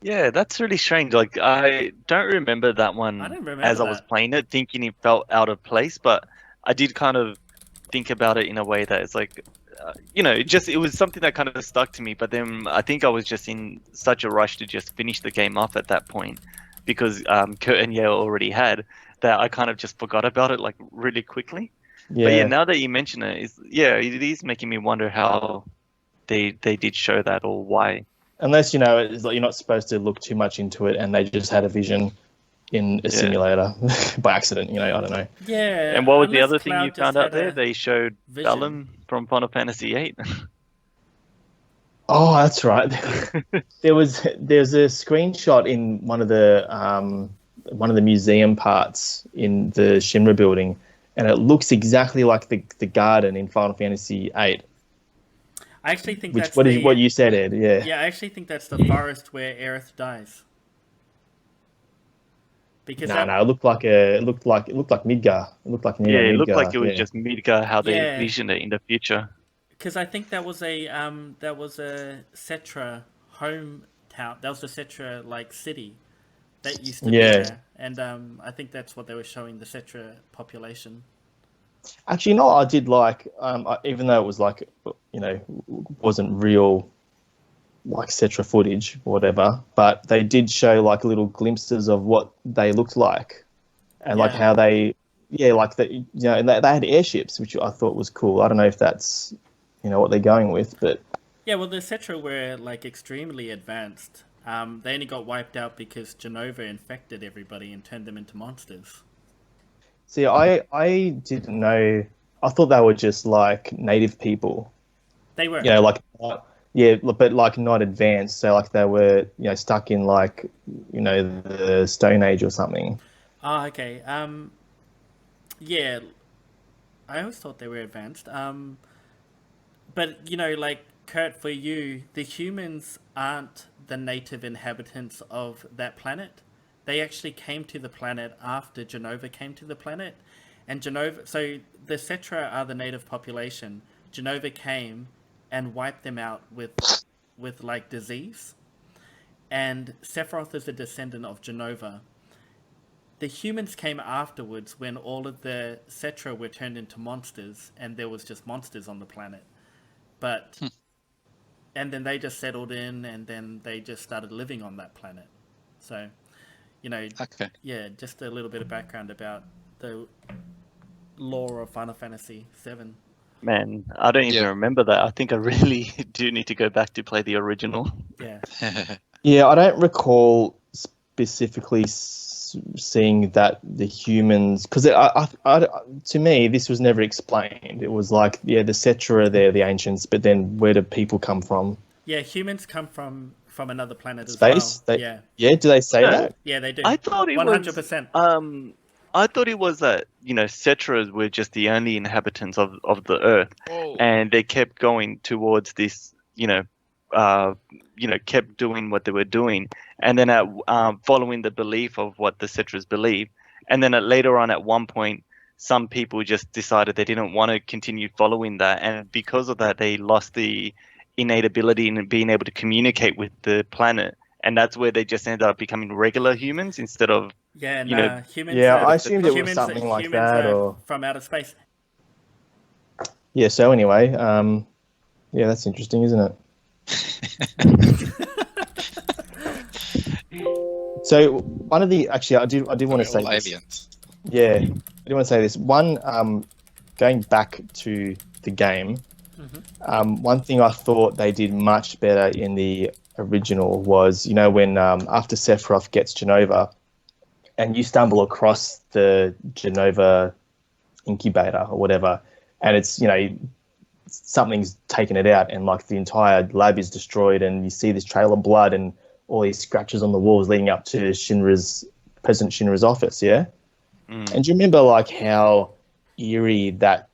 Yeah, that's really strange. Like, I don't remember that one I don't remember as I was that. playing it, thinking it felt out of place, but I did kind of think about it in a way that it's like, it was something that kind of stuck to me. But then I think I was just in such a rush to just finish the game off at that point because Kurt and Yale already had that I kind of just forgot about it like really quickly. Yeah. But yeah, now that you mention it, it is making me wonder how they did show that or why. Unless it's like you're not supposed to look too much into it, and they just had a vision in a simulator by accident. I don't know. Yeah. And what was the unless other thing Cloud you just found out had there? a They showed vision. Balam from Final Fantasy VIII. Oh, that's right. There's a screenshot in one of the museum parts in the Shinra building, and it looks exactly like the garden in Final Fantasy VIII. I actually think Which that's what you said, Ed? Yeah. Yeah, I actually think that's the forest where Aerith dies. Because No, it looked like Midgar. It looked like near Yeah, it Midgar. looked like it was yeah. just Midgar, how they Yeah. envisioned it in the future. Because I think that was a Cetra hometown. That was the Cetra city that used to be Yeah. there, and I think that's what they were showing, the Cetra population. Actually, no, I did like, even though it was like, wasn't real, like Cetra footage or whatever, but they did show like little glimpses of what they looked like, and like Yeah. how they, and they had airships, which I thought was cool. I don't know if that's, what they're going with, but Yeah, well, the Cetra were extremely advanced. They only got wiped out because Genova infected everybody and turned them into monsters. see, I didn't know. I thought they were just like native people. They were. But like not advanced. So like they were, stuck in like, the Stone Age or something. Oh, okay. Yeah, I always thought they were advanced. But Kurt, for you, the humans aren't the native inhabitants of that planet. They actually came to the planet after Genova came to the planet, and So the Cetra are the native population. Genova came and wiped them out with disease, and Sephiroth is a descendant of Genova. The humans came afterwards when all of the Cetra were turned into monsters, and there was just monsters on the planet. But and then they just settled in, and then they just started living on that planet. So, Okay. yeah, just a little bit of background about the lore of Final Fantasy VII. Man, I don't even Yeah. remember that. I think I really do need to go back to play the original. Yeah. Yeah, I don't recall specifically seeing that the humans, because to me this was never explained. It was like, yeah, the Cetra are there, the ancients, but then where do people come from? Yeah, humans come from another planet Space? as well. Yeah, do they say No, that? Yeah, they do. I thought it 100%. was I thought it was that, Cetras were just the only inhabitants of the Earth, Whoa. and they kept going towards this, kept doing what they were doing, and then following the belief of what the Cetras believe, and then later on at one point, some people just decided they didn't want to continue following that, and because of that, they lost the innate ability in being able to communicate with the planet. And that's where they just ended up becoming regular humans instead of Yeah, you know, humans. Yeah, are, I assumed it was humans, something like humans that, are or from outer space. yeah. So anyway, yeah, that's interesting, isn't it? So one of the actually, I do want to say All this. aliens. Yeah, I do want to say this. One, going back to the game, one thing I thought they did much better in the original was, when after Sephiroth gets Genova, and you stumble across the Genova incubator or whatever, and it's, something's taken it out, and like the entire lab is destroyed, and you see this trail of blood and all these scratches on the walls leading up to President Shinra's office, yeah? And do you remember like how eerie that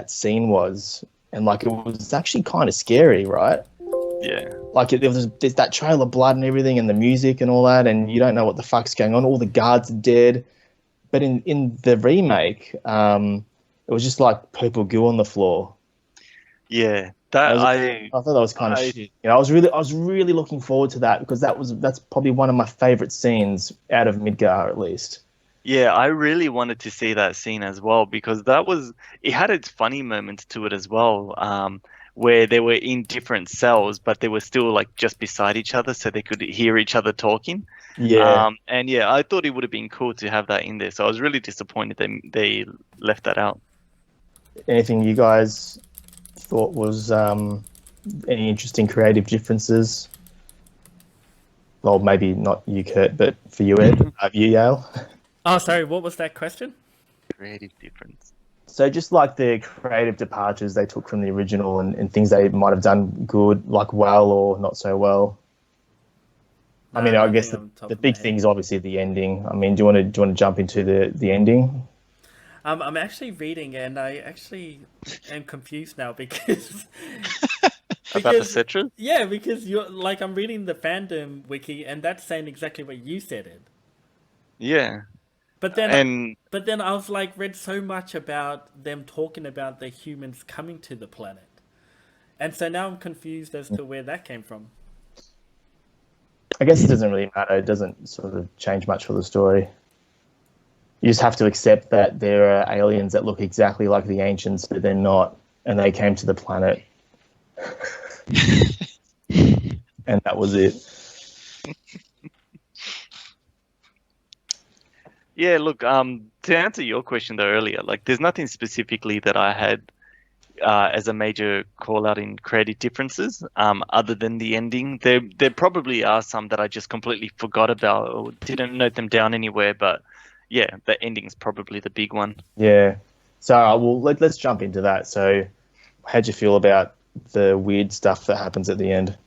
scene was? And like it was actually kind of scary, right? yeah. Like there's that trail of blood and everything, and the music and all that, and you don't know what the fuck's going on. All the guards are dead. But in the remake, it was just like purple goo on the floor. Yeah, I thought that was kind of shit. I was really looking forward to that, because that's probably one of my favorite scenes out of Midgar, at least. Yeah, I really wanted to see that scene as well, because it had its funny moments to it as well, where they were in different cells, but they were still like just beside each other, so they could hear each other talking. Yeah. And yeah, I thought it would have been cool to have that in there, so I was really disappointed they left that out. Anything you guys thought was any interesting creative differences? Well, maybe not you, Kurt, but for you, Ed, you, Yale. Oh, sorry, what was that question? Creative difference. So just like the creative departures they took from the original, and things they might have done good, like well or not so well. I mean, I guess the big thing is obviously the ending. I mean, do you want to jump into the ending? I'm actually reading, and I actually am confused now because About the Cetras? Yeah, because you're like, I'm reading the fandom wiki, and that's saying exactly what you said, Ed. Yeah. But then I was like, read so much about them talking about the humans coming to the planet, and so now I'm confused as to where that came from. I guess it doesn't really matter. It doesn't sort of change much for the story. You just have to accept that there are aliens that look exactly like the ancients, but they're not, and they came to the planet. And that was it. Yeah, look, to answer your question though earlier, like there's nothing specifically that I had as a major call out in creative differences, other than the ending. There probably are some that I just completely forgot about or didn't note them down anywhere, but yeah, the ending's probably the big one. Yeah. So let's jump into that. So how'd you feel about the weird stuff that happens at the end?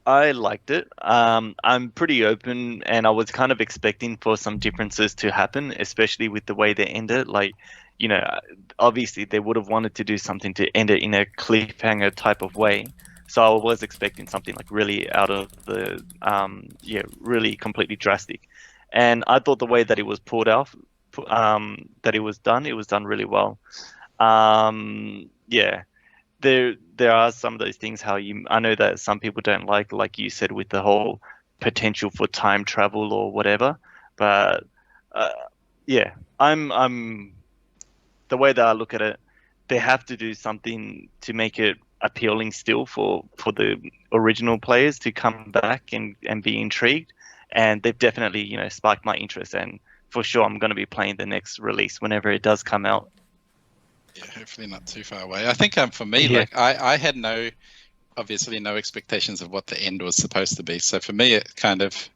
I liked it. I'm pretty open, and I was kind of expecting for some differences to happen, especially with the way they ended. Like, obviously they would have wanted to do something to end it in a cliffhanger type of way. So I was expecting something like really out of the, really completely drastic. And I thought the way that it was pulled off, that it was done really well. Yeah. There are some of those things I know that some people don't like you said, with the whole potential for time travel or whatever, but yeah, I'm the way that I look at it, they have to do something to make it appealing still for the original players to come back and be intrigued, and they've definitely sparked my interest, and for sure I'm going to be playing the next release whenever it does come out. Yeah, hopefully not too far away. I think for me, Yeah. like I had obviously no expectations of what the end was supposed to be. So for me, it kind of,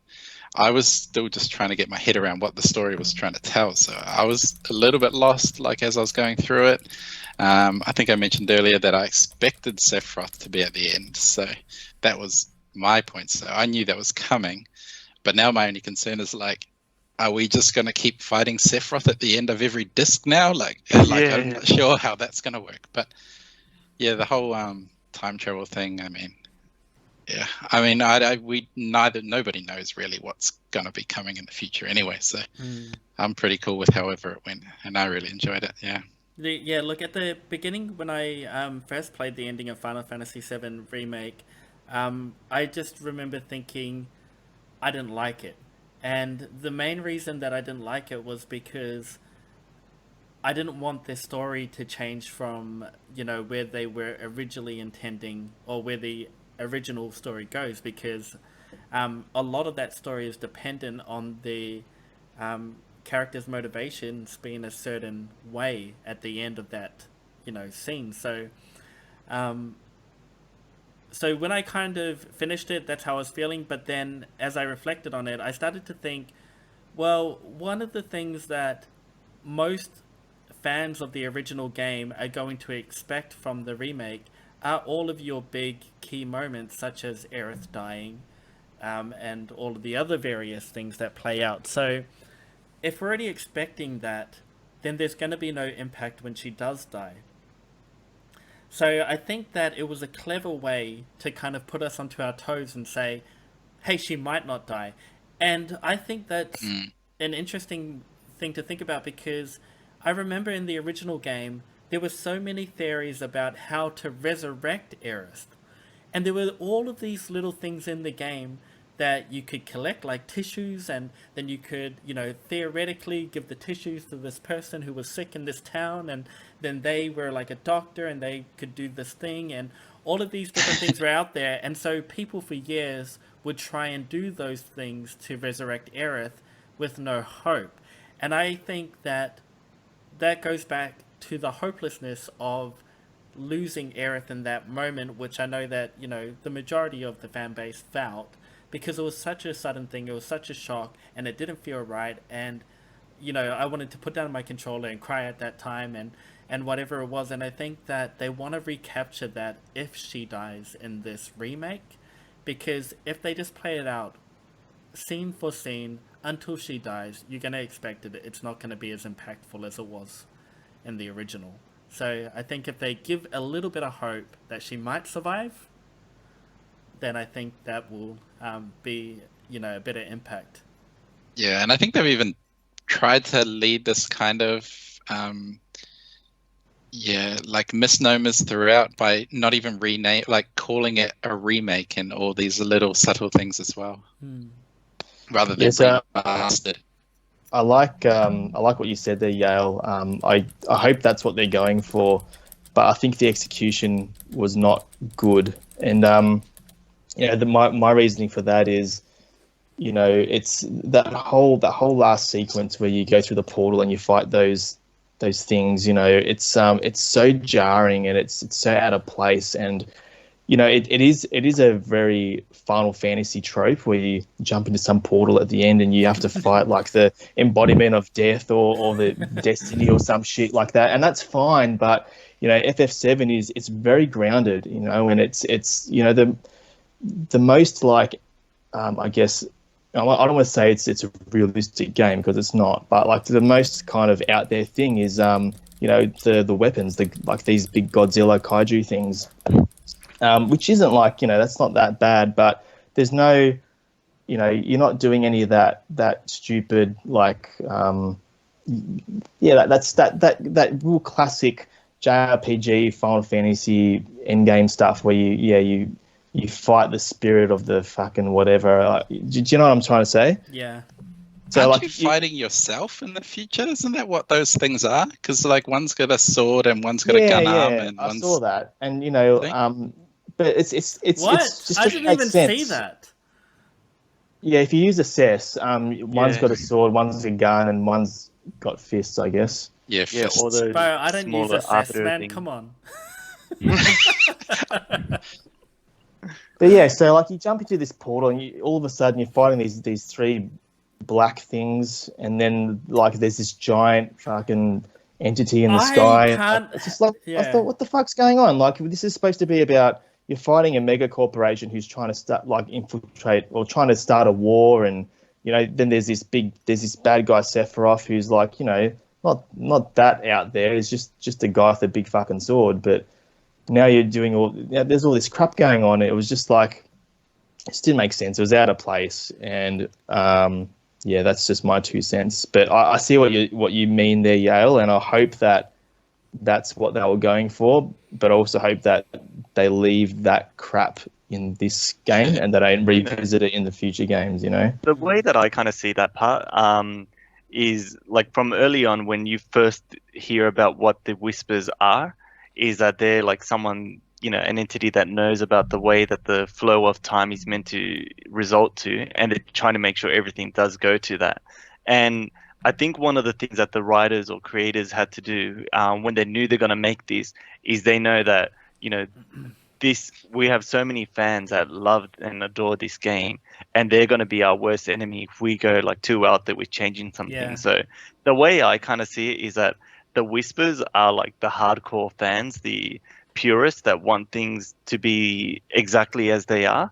I was still just trying to get my head around what the story was trying to tell. So I was a little bit lost, like as I was going through it. I think I mentioned earlier that I expected Sephiroth to be at the end. So that was my point. So I knew that was coming. But now my only concern is like, are we just going to keep fighting Sephiroth at the end of every disc now? Like I'm not sure how that's going to work. But yeah, the whole time travel thing, I mean, yeah, I mean, nobody knows really what's going to be coming in the future anyway. So I'm pretty cool with however it went, and I really enjoyed it. Yeah. Yeah, look, at the beginning when I first played the ending of Final Fantasy VII Remake, I just remember thinking I didn't like it. And the main reason that I didn't like it was because I didn't want the story to change from, where they were originally intending, or where the original story goes, because a lot of that story is dependent on the character's motivations being a certain way at the end of that, scene. So when I kind of finished it, that's how I was feeling. But then as I reflected on it, I started to think, well, one of the things that most fans of the original game are going to expect from the remake are all of your big key moments, such as Aerith dying, and all of the other various things that play out. So if we're already expecting that, then there's going to be no impact when she does die. So I think that it was a clever way to kind of put us onto our toes and say, hey, she might not die. And I think that's an interesting thing to think about, because I remember in the original game, there were so many theories about how to resurrect Aerith. And there were all of these little things in the game that you could collect, like tissues, and then you could, theoretically give the tissues to this person who was sick in this town, and then they were like a doctor and they could do this thing, and all of these different things were out there. And so people for years would try and do those things to resurrect Aerith with no hope. And I think that goes back to the hopelessness of losing Aerith in that moment, which I know that, the majority of the fan base felt, because it was such a sudden thing, it was such a shock, and it didn't feel right. And, I wanted to put down my controller and cry at that time, and whatever it was. And I think that they want to recapture that if she dies in this remake, because if they just play it out scene for scene until she dies, you're going to expect it. It's not going to be as impactful as it was in the original. So I think if they give a little bit of hope that she might survive, then I think that will be, a better impact. Yeah, and I think they've even tried to lead this kind of, like misnomers throughout by not even calling it a remake, and all these little subtle things as well, rather than remastered. I like what you said there, Yale. I hope that's what they're going for, but I think the execution was not good. And my reasoning for that is, it's that whole last sequence where you go through the portal and you fight those things. It's so jarring, and it's so out of place. And it is a very Final Fantasy trope where you jump into some portal at the end and you have to fight like the embodiment of death or the destiny or some shit like that. And that's fine, but FF7 it's very grounded, and it's the most, like, I guess, I don't want to say it's a realistic game, because it's not, but like the most kind of out there thing is the weapons, like these big Godzilla kaiju things. Which isn't like, that's not that bad, but there's no, you're not doing any of that stupid, like, that's that real classic JRPG Final Fantasy endgame stuff where you fight the spirit of the fucking whatever. Do you know what I'm trying to say? Yeah. So, aren't you fighting yourself in the future? Isn't that what those things are? Because like one's got a sword and one's got a gun arm, and I saw that, and but it's what? just I didn't even see that. Yeah, if you use assess, one's Yeah. got a sword, one's a gun, and one's got fists, I guess. Yeah, Yeah, or fists. the Bro, I don't use smaller assess, arbiter man. thing. Come on. But yeah, so like you jump into this portal, and all of a sudden you're fighting these three black things, and then like there's this giant fucking entity in the sky. And can't. it's just like I Yeah. thought, what the fuck's going on? Like this is supposed to be about you're fighting a mega corporation who's trying to start like infiltrate or trying to start a war, and then there's this bad guy Sephiroth who's like not that out there. He's just a guy with a big fucking sword, but now you're doing there's all this crap going on. It was just like it just didn't make sense. It was out of place, and yeah, that's just my 2 cents. But I see what you mean there, Yale, and I hope that that's what they were going for. But I also hope that they leave that crap in this game and that I revisit it in the future games. The way that I kind of see that part is like from early on when you first hear about what the whispers are, is that they're like someone, an entity that knows about the way that the flow of time is meant to result to, and they're trying to make sure everything does go to that. And I think one of the things that the writers or creators had to do when they knew they're going to make this is they know that, we have so many fans that love and adore this game, and they're going to be our worst enemy if we go like too out there with changing something. Yeah. So the way I kind of see it is that the whispers are like the hardcore fans, the purists that want things to be exactly as they are.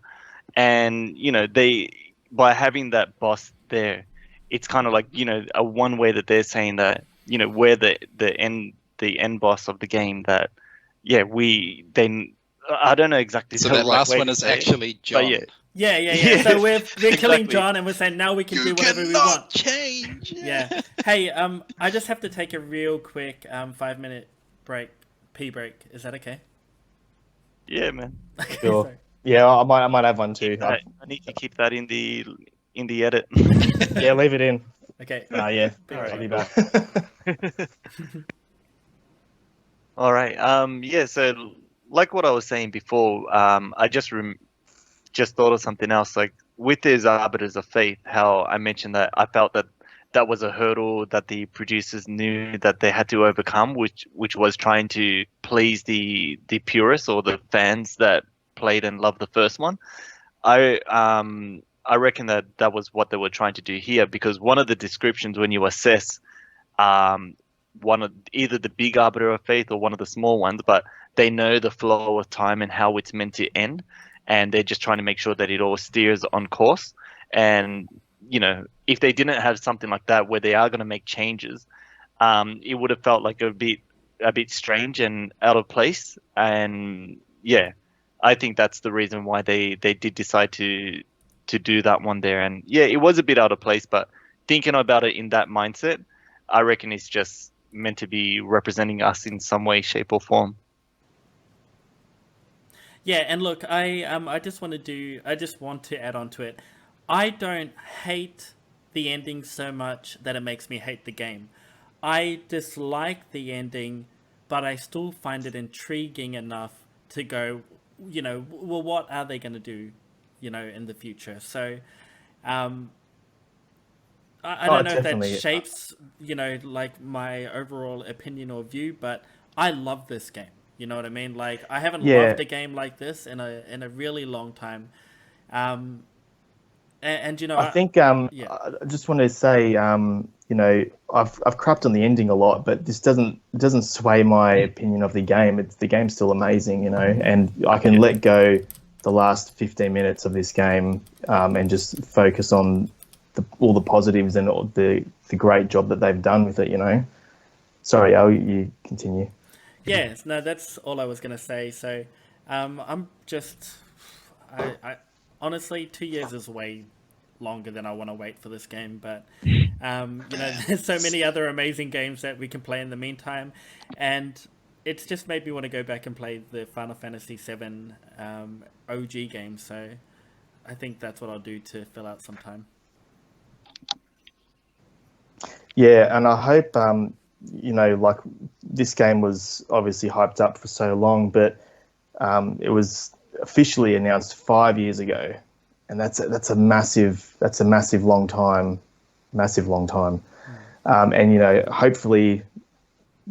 And, they, by having that boss there, it's kind of like, a one way that they're saying that, we're the end boss of the game that, yeah, I don't know exactly. So the that right last way one to is say it, actually but John. yeah. Yeah. So we're killing Exactly. John, and we're saying now we can do whatever we cannot want. change. Yeah. Hey, I just have to take a real quick 5-minute break. Pee break. Is that okay? Yeah, man. Okay, Sure. sorry. Yeah, I might have one too. I need to keep that in the edit. Yeah, leave it in. Okay. Yeah, Alright, I'll be cool. back. All right. Yeah. So, like what I was saying before, I just thought of something else. Like with these arbiters of faith, how I mentioned that I felt that was a hurdle that the producers knew that they had to overcome, which was trying to please the purists or the fans that played and loved the first one. I reckon that was what they were trying to do here, because one of the descriptions when you assess one of either the big arbiter of faith or one of the small ones, but they know the flow of time and how it's meant to end, and they're just trying to make sure that it all steers on course. And if they didn't have something like that where they are going to make changes, it would have felt like a bit strange and out of place. And yeah, I think that's the reason why they did decide to do that one there. And yeah, it was a bit out of place, but thinking about it in that mindset, I reckon it's just meant to be representing us in some way, shape, or form. Yeah, and look, I just want to add on to it. I don't hate the ending so much that it makes me hate the game. I dislike the ending, but I still find it intriguing enough to go, well, what are they going to do, in the future? So, I don't know if that definitely. shapes, like my overall opinion or view, but I love this game. You know what I mean? Like, I haven't loved a game like this in a really long time. And I think yeah. I just want to say I've crapped on the ending a lot, but this doesn't sway my opinion of the game. The game's still amazing, and I can let go the last 15 minutes of this game and just focus on all the positives and all the great job that they've done with it. Sorry, Al, you continue. Yes, no, that's all I was going to say. So I'm just I honestly, 2 years is way longer than I want to wait for this game, but there's so many other amazing games that we can play in the meantime, and it's just made me want to go back and play the Final Fantasy VII OG game. So I think that's what I'll do to fill out some time. Yeah, and I hope like this game was obviously hyped up for so long, but it was officially announced 5 years ago, and that's a massive long time, and hopefully,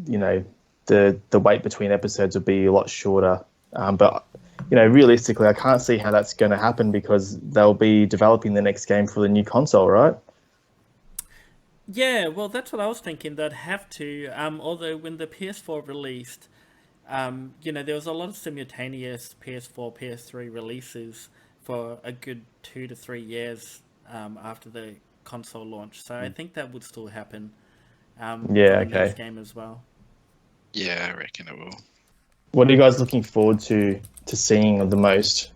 the wait between episodes will be a lot shorter, but realistically, I can't see how that's going to happen because they'll be developing the next game for the new console, right? Yeah, well, that's what I was thinking. They'd have to. Although when the PS4 released, there was a lot of simultaneous PS4, PS3 releases for a good 2 to 3 years after the console launch. So I think that would still happen Yeah, for the next okay. game as well. Yeah, I reckon it will. What are you guys looking forward to seeing the most?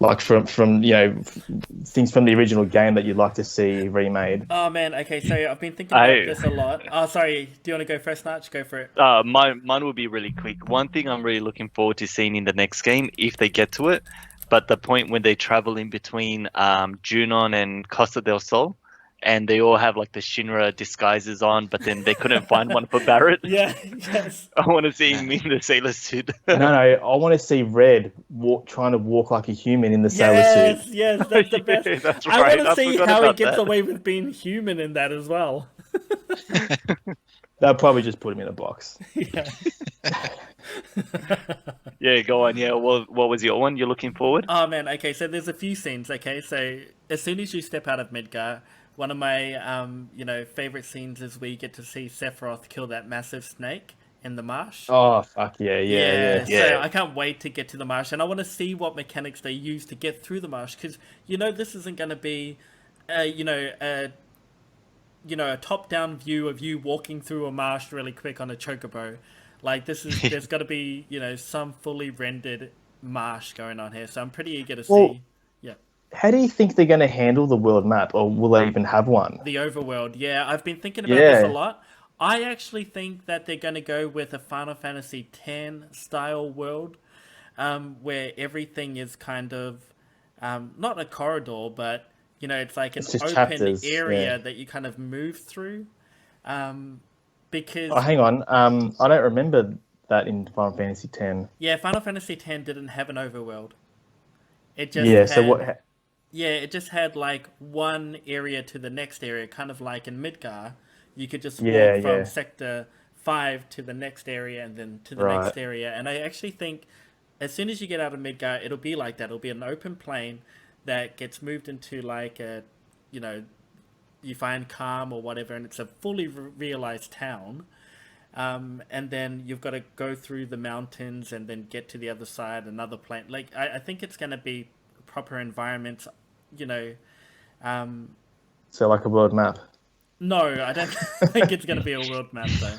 Like from things from the original game that you'd like to see remade. Oh man, okay, so I've been thinking about I this a lot. Oh, sorry, do you want to go first, Natch? Go for it. mine will be really quick. One thing I'm really looking forward to seeing in the next game, if they get to it, but the point when they travel in between Junon and Costa del Sol, and they all have like the Shinra disguises on, but then they couldn't find one for Barrett. Yeah, yes. I want to see him in the sailor suit. No, I want to see Red trying to walk like a human in the sailor Yes, suit. yes, that's the best. Yeah, that's I right. want to I see forgot how he about gets that. away with being human in that as well. They'll probably just put him in a box. Yeah. Yeah, go on. Yeah, what was your one? You're looking forward? Oh man, okay, so there's a few scenes, okay? So as soon as you step out of Midgar, one of my favorite scenes is where you get to see Sephiroth kill that massive snake in the marsh. Oh fuck yeah. So Yeah. I can't wait to get to the marsh, and I want to see what mechanics they use to get through the marsh, because this isn't going to be, a top-down view of you walking through a marsh really quick on a chocobo. Like there's got to be some fully rendered marsh going on here, so I'm pretty eager to Well, see. Yeah, How do you think they're going to handle the world map, or will they even have one? the overworld. Yeah, I've been thinking about this a Yeah. lot. I actually think that they're going to go with a Final Fantasy X style world, where everything is kind of not a corridor, but it's like an It's just open chapters, area yeah. that you kind of move through. Because Oh, hang on. I don't remember that in Final Fantasy X. yeah, Final Fantasy X didn't have an overworld. It just Yeah. So had what? yeah, it just had like one area to the next area, kind of like in Midgar. You could just Yeah, walk from yeah. sector 5 to the next area and then to the Right. next area. And I actually think as soon as you get out of Midgar, it'll be like that. It'll be an open plain that gets moved into like you find calm or whatever, and it's a fully realized town. And then you've got to go through the mountains and then get to the other side, another plain. Like I think it's going to be proper environments, you know. So like a world map. No, I don't think it's going to be a world map though.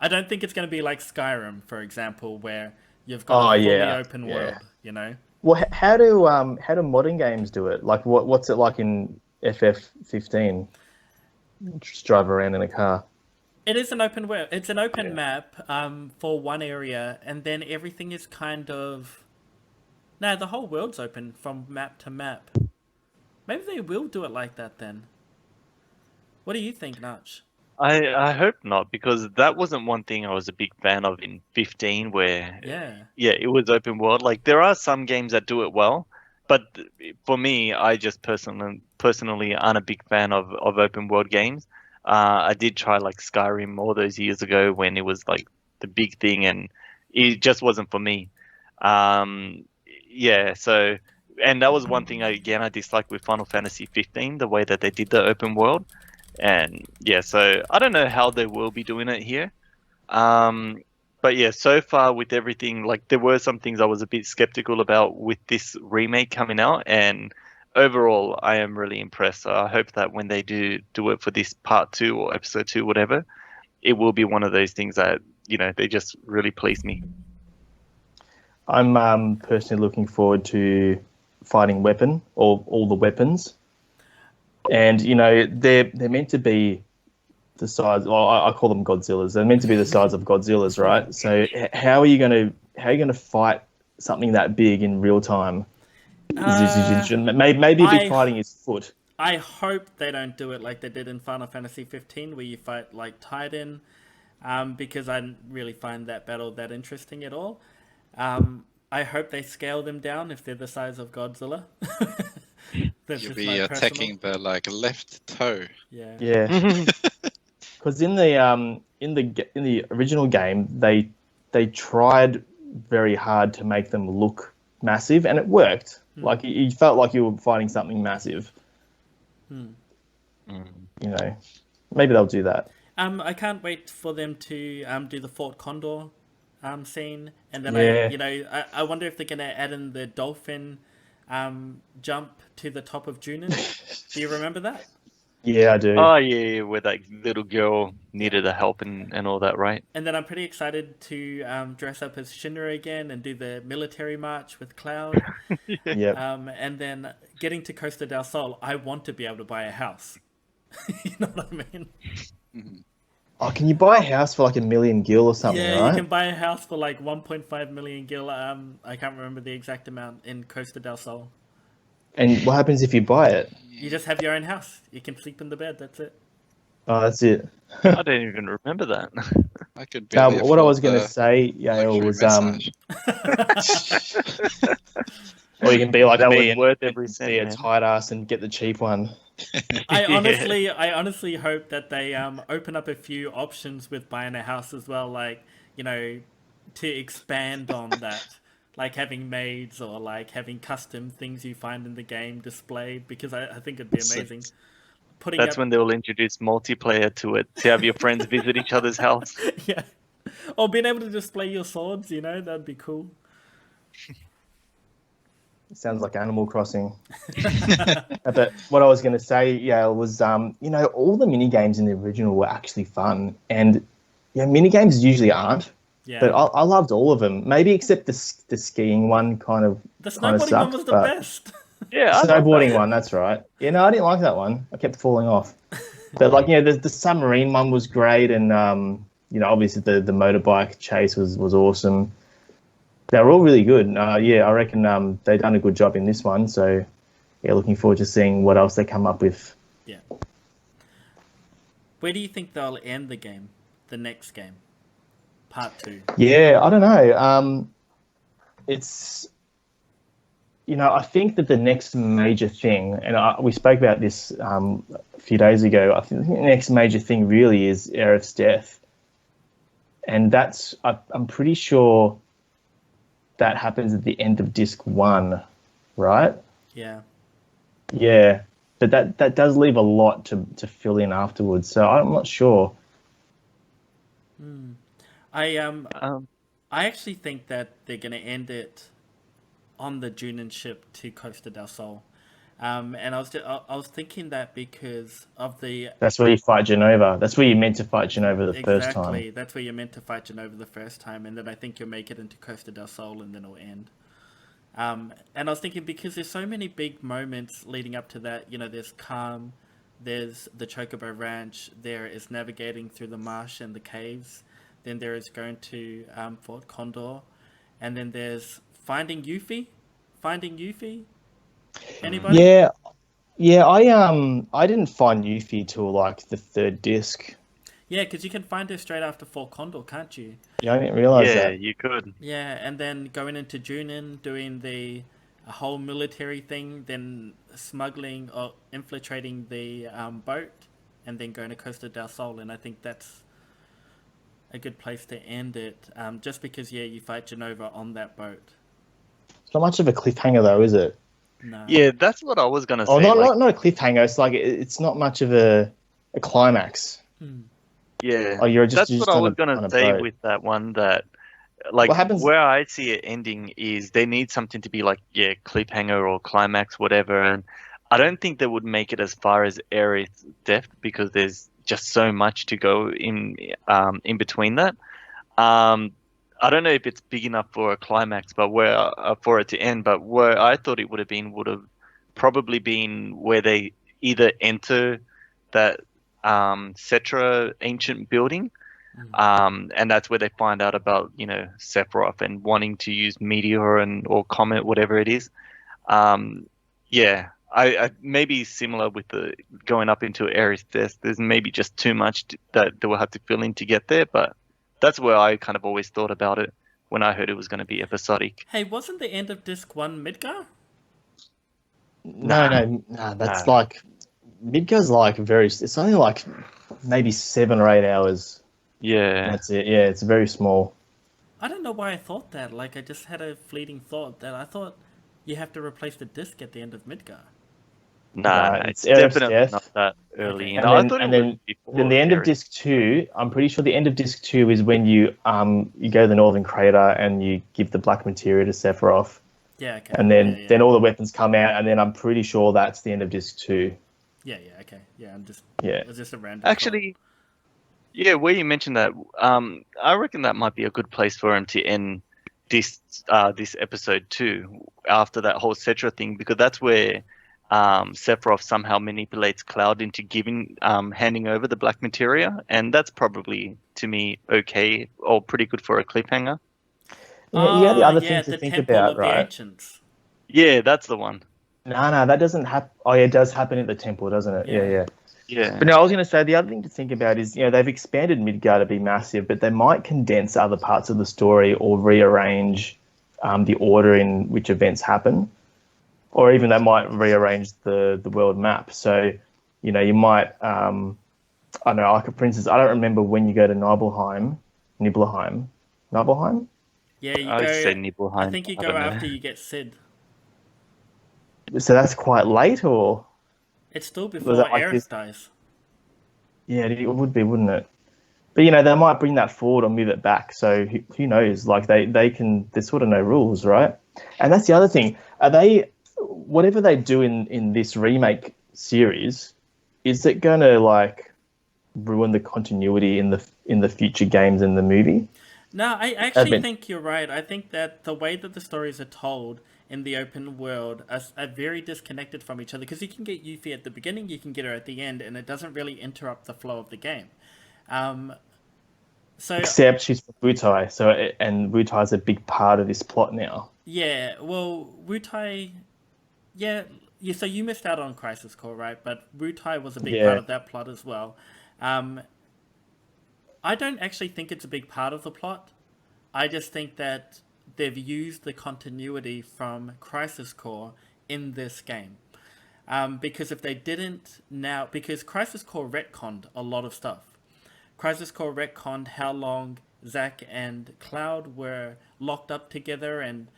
I don't think it's going to be like Skyrim, for example, where you've got Oh a fully yeah. open Yeah. world. You know. Well, how do modern games do it? Like what's it like in FF15? Just drive around in a car. It is an open world. It's an open map for one area, and then everything is kind of. No, the whole world's open from map to map. Maybe they will do it like that then. What do you think, Notch? I hope not, because that wasn't one thing I was a big fan of in 15, where Yeah. it was open world. Like there are some games that do it well, but for me, I just personally aren't a big fan of open world games. I did try like Skyrim all those years ago when it was like the big thing, and it just wasn't for me. Um, so and that was one thing I disliked with Final Fantasy 15, the way that they did the open world. And so I don't know how they will be doing it here. But yeah, so far with everything, like there were some things I was a bit skeptical about with this remake coming out, and overall I am really impressed. So I hope that when they do it for this part 2 or episode 2, whatever, it will be one of those things that, they just really please me. I'm personally looking forward to fighting weapon or all the weapons, and they're meant to be the size. Well, I call them Godzillas. They're meant to be the size of Godzillas, right? So how are you going to fight something that big in real time? Maybe a big fighting is foot. I hope they don't do it like they did in Final Fantasy 15, where you fight like Titan, because I didn't really find that battle that interesting at all. I hope they scale them down if they're the size of Godzilla. That's You'll just be my attacking personal... the left toe. Yeah. Yeah, because in the original game, they tried very hard to make them look massive, and it worked. Like you felt like you were fighting something massive. You know, maybe they'll do that. I can't wait for them to do the Fort Condor scene, and then Yeah. I wonder if they're gonna add in the dolphin jump to the top of Junin. Do you remember that? Yeah, I do. Oh yeah, where that little girl needed a help and all that, right? And then I'm pretty excited to dress up as Shinra again and do the military march with Cloud. Yep. And then getting to Costa del Sol, I want to be able to buy a house. You know what I mean? Oh, can you buy a house for like 1 million gil or something, Yeah, right? you can buy a house for like 1.5 million gil. I can't remember the exact amount in Costa del Sol. And what happens if you buy it? You just have your own house. You can sleep in the bed. That's it. Oh, that's it. I don't even remember that. I could Now, barely what I afford was going to the say, Yael, luxury was massage. or you can be like That me was and worth every be cent, a man. tight ass and get the cheap one. I honestly hope that they open up a few options with buying a house as well, like, to expand on that, like having maids or like having custom things you find in the game displayed, because I think it'd be amazing. Putting That's up, when they'll introduce multiplayer to it, to have your friends visit each other's house. yeah, or being able to display your swords, that'd be cool. Sounds like Animal Crossing. But what I was going to say, was all the mini games in the original were actually fun, and mini games usually aren't. Yeah, But I loved all of them, maybe except the skiing one kind of the sucked. snowboarding one was the but best. Yeah, I love snowboarding that. one, that's right. Yeah, no, I didn't like that one. I kept falling off. But like the submarine one was great, and obviously the motorbike chase was awesome. They were all really good. I reckon they done a good job in this one. So yeah, looking forward to seeing what else they come up with. Yeah. Where do you think they'll end the game? The next game, part 2. Yeah, I don't know. It's I think that the next major thing, and we spoke about this a few days ago. I think the next major thing really is Aerith's death, and I'm pretty sure that happens at the end of disc 1, right? Yeah. Yeah, but that does leave a lot to fill in afterwards. So I'm not sure. I actually think that they're going to end it on the Junin ship to Costa del Sol, and I was thinking that because of the... That's where you fight Genova. That's where you meant to fight Genova the first time. Exactly, that's where you're meant to fight Genova the first time, and then I think you'll make it into Costa del Sol, and then it'll end. And I was thinking, because there's so many big moments leading up to that, there's Calm, there's the Chocobo Ranch, there is navigating through the marsh and the caves, then there is going to Fort Condor, and then there's finding Yuffie. Anybody? Yeah. I didn't find Yuffie till like the 3rd disc. Yeah, because you can find her straight after Fort Condor, can't you? Yeah, I didn't realize Yeah, that. you could. Yeah, and then going into Junin, doing the whole military thing, then smuggling or infiltrating the boat, and then going to Costa del Sol, and I think that's a good place to end it, just because, you fight Genova on that boat. It's not much of a cliffhanger though, is it? No. Yeah, that's what I was gonna say. Oh, not a cliffhanger. It's like it's not much of a climax. Yeah, Oh, that's what I was on gonna a say boat. with that one. That like What happens- where I see it ending is they need something to be like cliffhanger or climax, whatever. And I don't think they would make it as far as Aerith's death because there's just so much to go in between that. I don't know if it's big enough for a climax, but where for it to end. But where I thought it would have probably been where they either enter that Cetra ancient building, and that's where they find out about Sephiroth and wanting to use meteor or comet, whatever it is. I maybe similar with the going up into Aerith's death. There's maybe just too much that they will have to fill in to get there, but that's where I kind of always thought about it when I heard it was going to be episodic. Hey, wasn't the end of disc 1 Midgar? No. That's like Midgar's like it's only like maybe 7 or 8 hours. Yeah. That's it. Yeah, it's very small. I don't know why I thought that. Like, I just had a fleeting thought that I thought you have to replace the disc at the end of Midgar. No, It's it's Aerith's definitely death. not that early. Okay. In. And I then thought it and was then before. then the end of Aerith. disc 2. I'm pretty sure the end of disc 2 is when you go to the Northern Crater and you give the black materia to Sephiroth. Yeah, okay. And then yeah. then all the weapons come out, and then I'm pretty sure that's the end of disc 2. Yeah, okay. Yeah, Yeah. It's just a random Actually, yeah, where you mentioned that, I reckon that might be a good place for him to end this episode too, after that whole Cetra thing, because that's where Sephiroth somehow manipulates Cloud into handing over the black materia, and that's probably, to me, okay or pretty good for a cliffhanger. Yeah, the other thing to the think Temple about, of the right? Ancients. Yeah, that's the one. No, that doesn't happen. Oh, yeah, it does happen at the temple, doesn't it? Yeah. Yeah. But no, I was going to say the other thing to think about is, they've expanded Midgar to be massive, but they might condense other parts of the story or rearrange the order in which events happen, or even they might rearrange the world map. So, you might, I don't know, like for instance, I don't remember when you go to Nibelheim. Yeah, you I would go. say Nibelheim. I think you go don't know. after you get Sid. So that's quite late, or? It's still Was before that like Aerith this? dies. Yeah, it would be, wouldn't it? But they might bring that forward or move it back. So who knows? Like there's sort of no rules, right? And that's the other thing. Whatever they do in this remake series, is it going to like ruin the continuity in the future games in the movie? No, I actually think you're right. I think that the way that the stories are told in the open world are very disconnected from each other, because you can get Yuffie at the beginning, you can get her at the end, and it doesn't really interrupt the flow of the game. Except she's from Wutai, and Wutai's a big part of this plot now. Yeah, well, Wutai, yeah. So you missed out on Crisis Core, right? But Wutai was a big part of that plot as well. I don't actually think it's a big part of the plot. I just think that they've used the continuity from Crisis Core in this game. Because if they didn't now... Because Crisis Core retconned a lot of stuff. Crisis Core retconned how long Zack and Cloud were locked up together, and,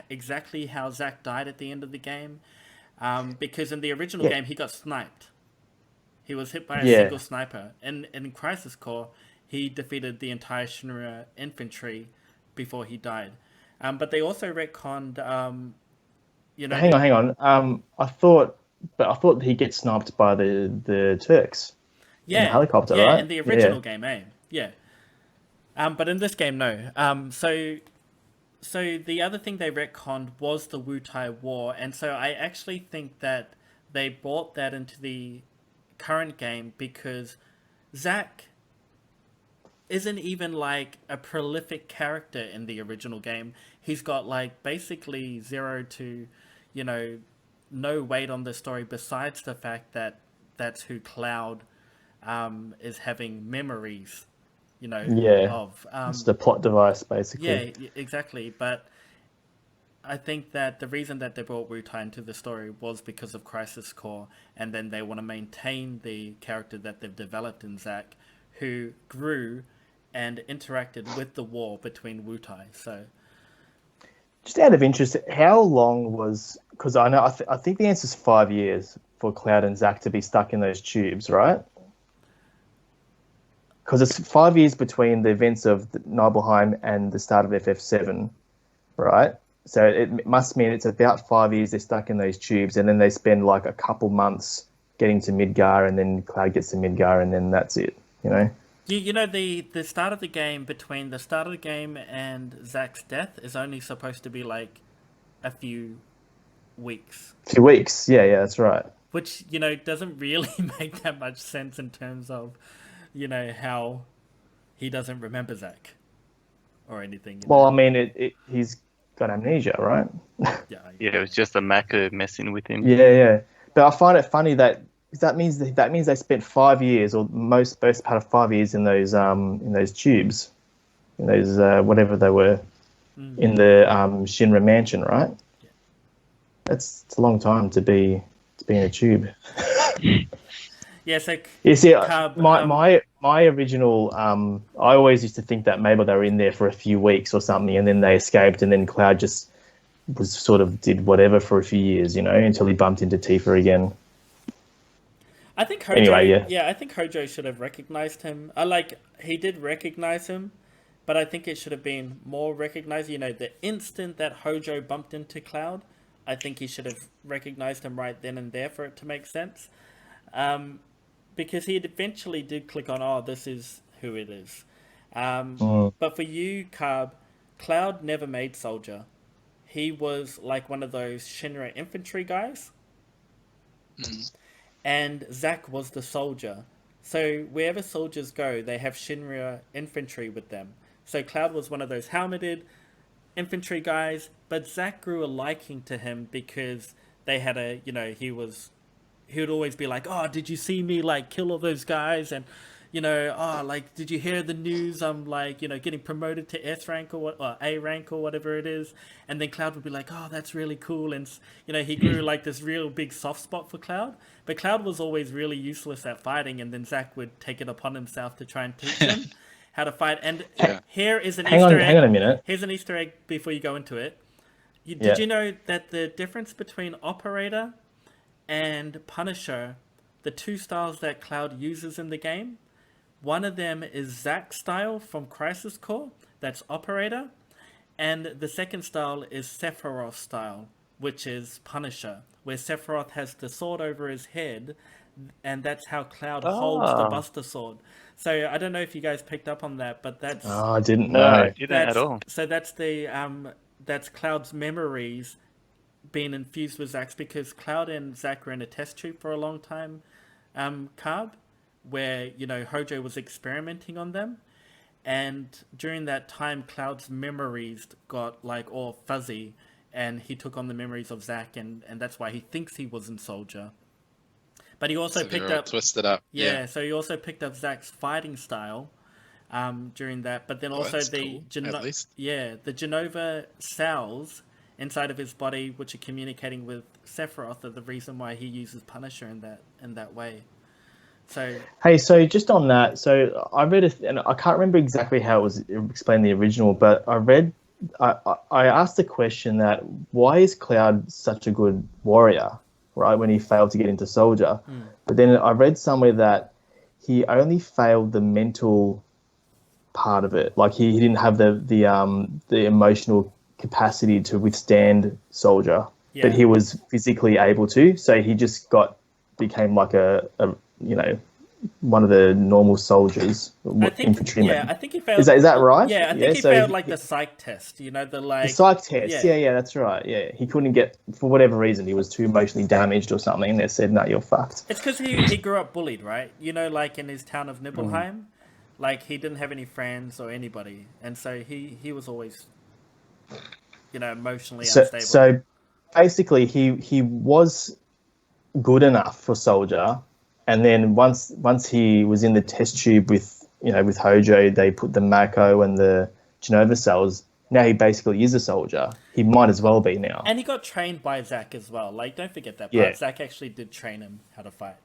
exactly how Zack died at the end of the game. Because in the original game, he got sniped. He was hit by a single sniper. And in Crisis Core, he defeated the entire Shinra infantry before he died. But they also retconned, Hang on. I thought he gets sniped by the Turks. Yeah, in the helicopter, yeah, right? in the original game, yeah. But in this game, no. So the other thing they retconned was the Wutai War, and so I actually think that they brought that into the current game because Zack isn't even like a prolific character in the original game. He's got like basically 0 to, no weight on the story besides the fact that that's who Cloud is having memories, of. It's the plot device, basically. Yeah, exactly. But I think that the reason that they brought Wutai into the story was because of Crisis Core, and then they want to maintain the character that they've developed in Zack, who grew and interacted with the war between Wutai. So, just out of interest, how long was... Because I know I think the answer is 5 years for Cloud and Zack to be stuck in those tubes, right? Because it's 5 years between the events of Nibelheim and the start of FF7, right? So it must mean it's about 5 years they're stuck in those tubes, and then they spend like a couple months getting to Midgar, and then Cloud gets to Midgar, and then that's it, the start of the game, between the start of the game and Zack's death, is only supposed to be like a few weeks. A few weeks, yeah, that's right. Which, doesn't really make that much sense in terms of, how he doesn't remember Zack or anything. Well, I mean, he's got amnesia, right? Yeah, it was just a Mako messing with him. Yeah. But I find it funny that means they spent 5 years, or most part of 5 years, in those tubes, in those whatever they were, in the Shinra mansion, right? It's a long time to be in a tube. Yeah, so You see, Cub, my original, I always used to think that maybe they were in there for a few weeks or something, and then they escaped, and then Cloud just was sort of did whatever for a few years, until he bumped into Tifa again. I think Hojo, Anyway, yeah. I think Hojo should have recognized him. He did recognize him, but I think it should have been more recognized. The instant that Hojo bumped into Cloud, I think he should have recognized him right then and there for it to make sense. Because he eventually did click on, oh, this is who it is. But for you, Carb, Cloud never made Soldier. He was like one of those Shinra infantry guys. And Zack was the soldier. So wherever soldiers go, they have Shinra infantry with them. So Cloud was one of those helmeted infantry guys, but Zack grew a liking to him because they had he would always be like, oh, did you see me kill all those guys? And did you hear the news? I'm getting promoted to S rank or A rank or whatever it is. And then Cloud would be like, oh, that's really cool. And he grew this real big soft spot for Cloud. But Cloud was always really useless at fighting, and then Zack would take it upon himself to try and teach him how to fight. And here is an Easter egg. Hang on a minute. Here's an Easter egg before you go into it. Did you know that the difference between Operator and Punisher, the two styles that Cloud uses in the game, one of them is Zack's style from Crisis Core, that's Operator, and the second style is Sephiroth's style, which is Punisher, where Sephiroth has the sword over his head, and that's how Cloud holds the Buster Sword. So I don't know if you guys picked up on that, but that's... Oh, I didn't know. No, I didn't at all. So that's that's Cloud's memories being infused with Zack's, because Cloud and Zack were in a test tube for a long time, Carb, where Hojo was experimenting on them, and during that time Cloud's memories got all fuzzy, and he took on the memories of Zack, and that's why he thinks he wasn't Soldier. But he also picked up twisted up. Yeah, so he also picked up Zack's fighting style during that, but then also the the Genova cells inside of his body, which are communicating with Sephiroth, are the reason why he uses Punisher in that way. So just on that, so I read and I can't remember exactly how it was explained in the original, but I asked the question that why is Cloud such a good warrior, right, when he failed to get into Soldier? But then I read somewhere that he only failed the mental part of it. He didn't have the emotional capacity to withstand Soldier, but he was physically able to. So he just became like a one of the normal soldiers, infantrymen. Yeah, I think he failed. Is that right? Yeah, I think he failed the psych test. The psych test. Yeah, that's right. Yeah, he couldn't get, for whatever reason, he was too emotionally damaged or something, and they said, "No, you're fucked." It's because he grew up bullied, right? In his town of Nibelheim, he didn't have any friends or anybody, and so he was always, emotionally unstable. So basically, he was good enough for Soldier. And then once he was in the test tube with Hojo, they put the Mako and the Genova cells. Now he basically is a soldier. He might as well be now. And he got trained by Zack as well. Don't forget that part. Yeah. Zack actually did train him how to fight.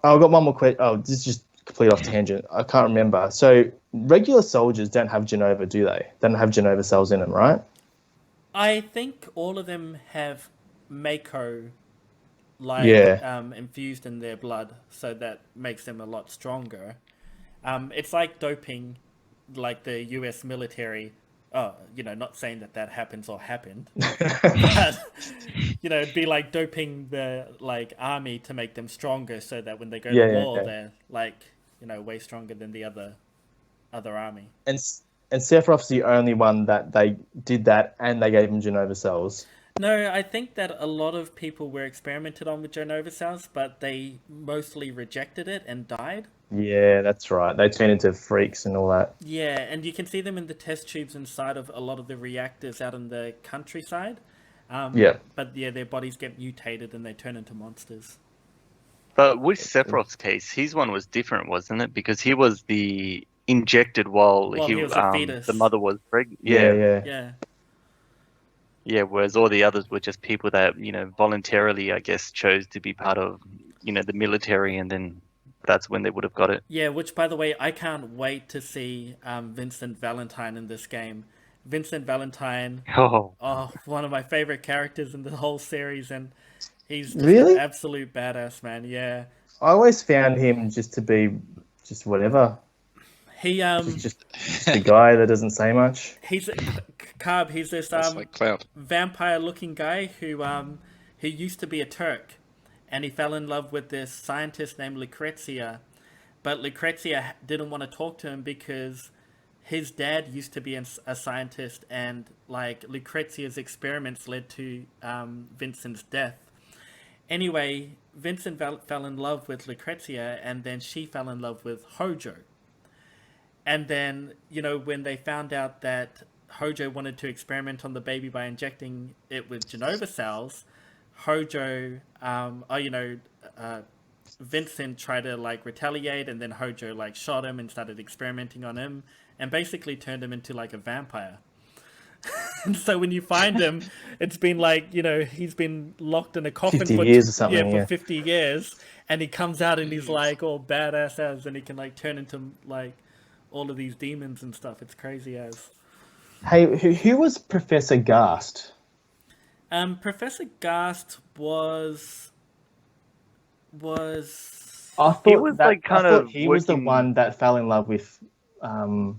Oh, I've got one more question. Oh, this is just complete off tangent. I can't remember. So regular soldiers don't have Genova, do they? They don't have Genova cells in them, right? I think all of them have Mako infused in their blood, so that makes them a lot stronger. It's like doping, the US military. Not saying that happens or happened, but it'd be like doping the army to make them stronger, so that when they go to war, they're way stronger than the other army. And Sephiroth's the only one that they did that, and they gave him Genova cells. No, I think that a lot of people were experimented on with Genova cells, but they mostly rejected it and died. Yeah, that's right. They turn into freaks and all that. Yeah, and you can see them in the test tubes inside of a lot of the reactors out in the countryside. But their bodies get mutated and they turn into monsters. But with Sephiroth's case, his one was different, wasn't it? Because he was the injected while he was a fetus. The mother was pregnant. Yeah. Yeah, whereas all the others were just people that, voluntarily, I guess, chose to be part of, the military, and then that's when they would have got it. Yeah, which by the way, I can't wait to see Vincent Valentine in this game. Vincent Valentine, Oh, oh, one of my favorite characters in the whole series, and he's just an Really? absolute badass, man. Yeah, I always found him just to be just whatever, he just a guy that doesn't say much. he's Carb. He's this That's like Cloud. vampire-looking guy who used to be a Turk, and he fell in love with this scientist named Lucrezia, but Lucrezia didn't want to talk to him because his dad used to be a scientist, and like Lucrezia's experiments led to Vincent's death. Anyway, Vincent fell in love with Lucrezia, and then she fell in love with Hojo. And then, when they found out that Hojo wanted to experiment on the baby by injecting it with Genova cells, Hojo, Vincent tried to like retaliate, and then Hojo like shot him and started experimenting on him, and basically turned him into like a vampire. And so when you find him, it's been like, he's been locked in a coffin 50 for years or something, for yeah. 50 years, and he comes out and he's like all badass as, and he can like turn into like all of these demons and stuff. It's crazy as. Hey, who was Professor Gast? Professor Gast was I thought he was that, like kind I thought of he was the working- one that fell in love with. Oh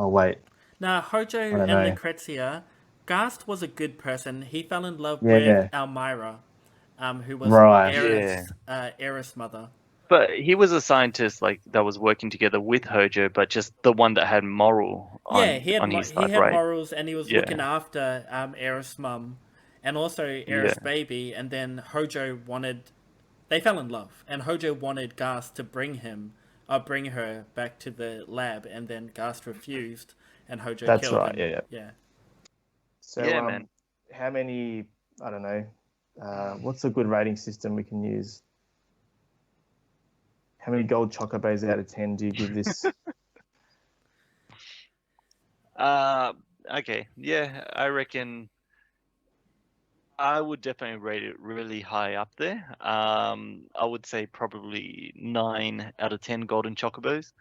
wait, now Hojo don't and know. Lucrezia. Gast was a good person. He fell in love Yeah, with yeah. Elmira, who was Right. Eris' mother. But he was a scientist like that was working together with Hojo, but just the one that had moral Yeah, he had on his he side, had right? morals, and he was Yeah. looking after Eris' mum, and also Eris' Yeah. baby. And then Hojo they fell in love, and Hojo wanted Gast to bring her back to the lab, and then Gast refused, and Hojo That's killed right. him. Yeah. Yeah. So Yeah, man. how many? I don't know. What's a good rating system we can use? How many gold chocobos out of 10 do you give this? Okay. Yeah, I reckon I would definitely rate it really high up there. I would say probably 9 out of 10 golden chocobos.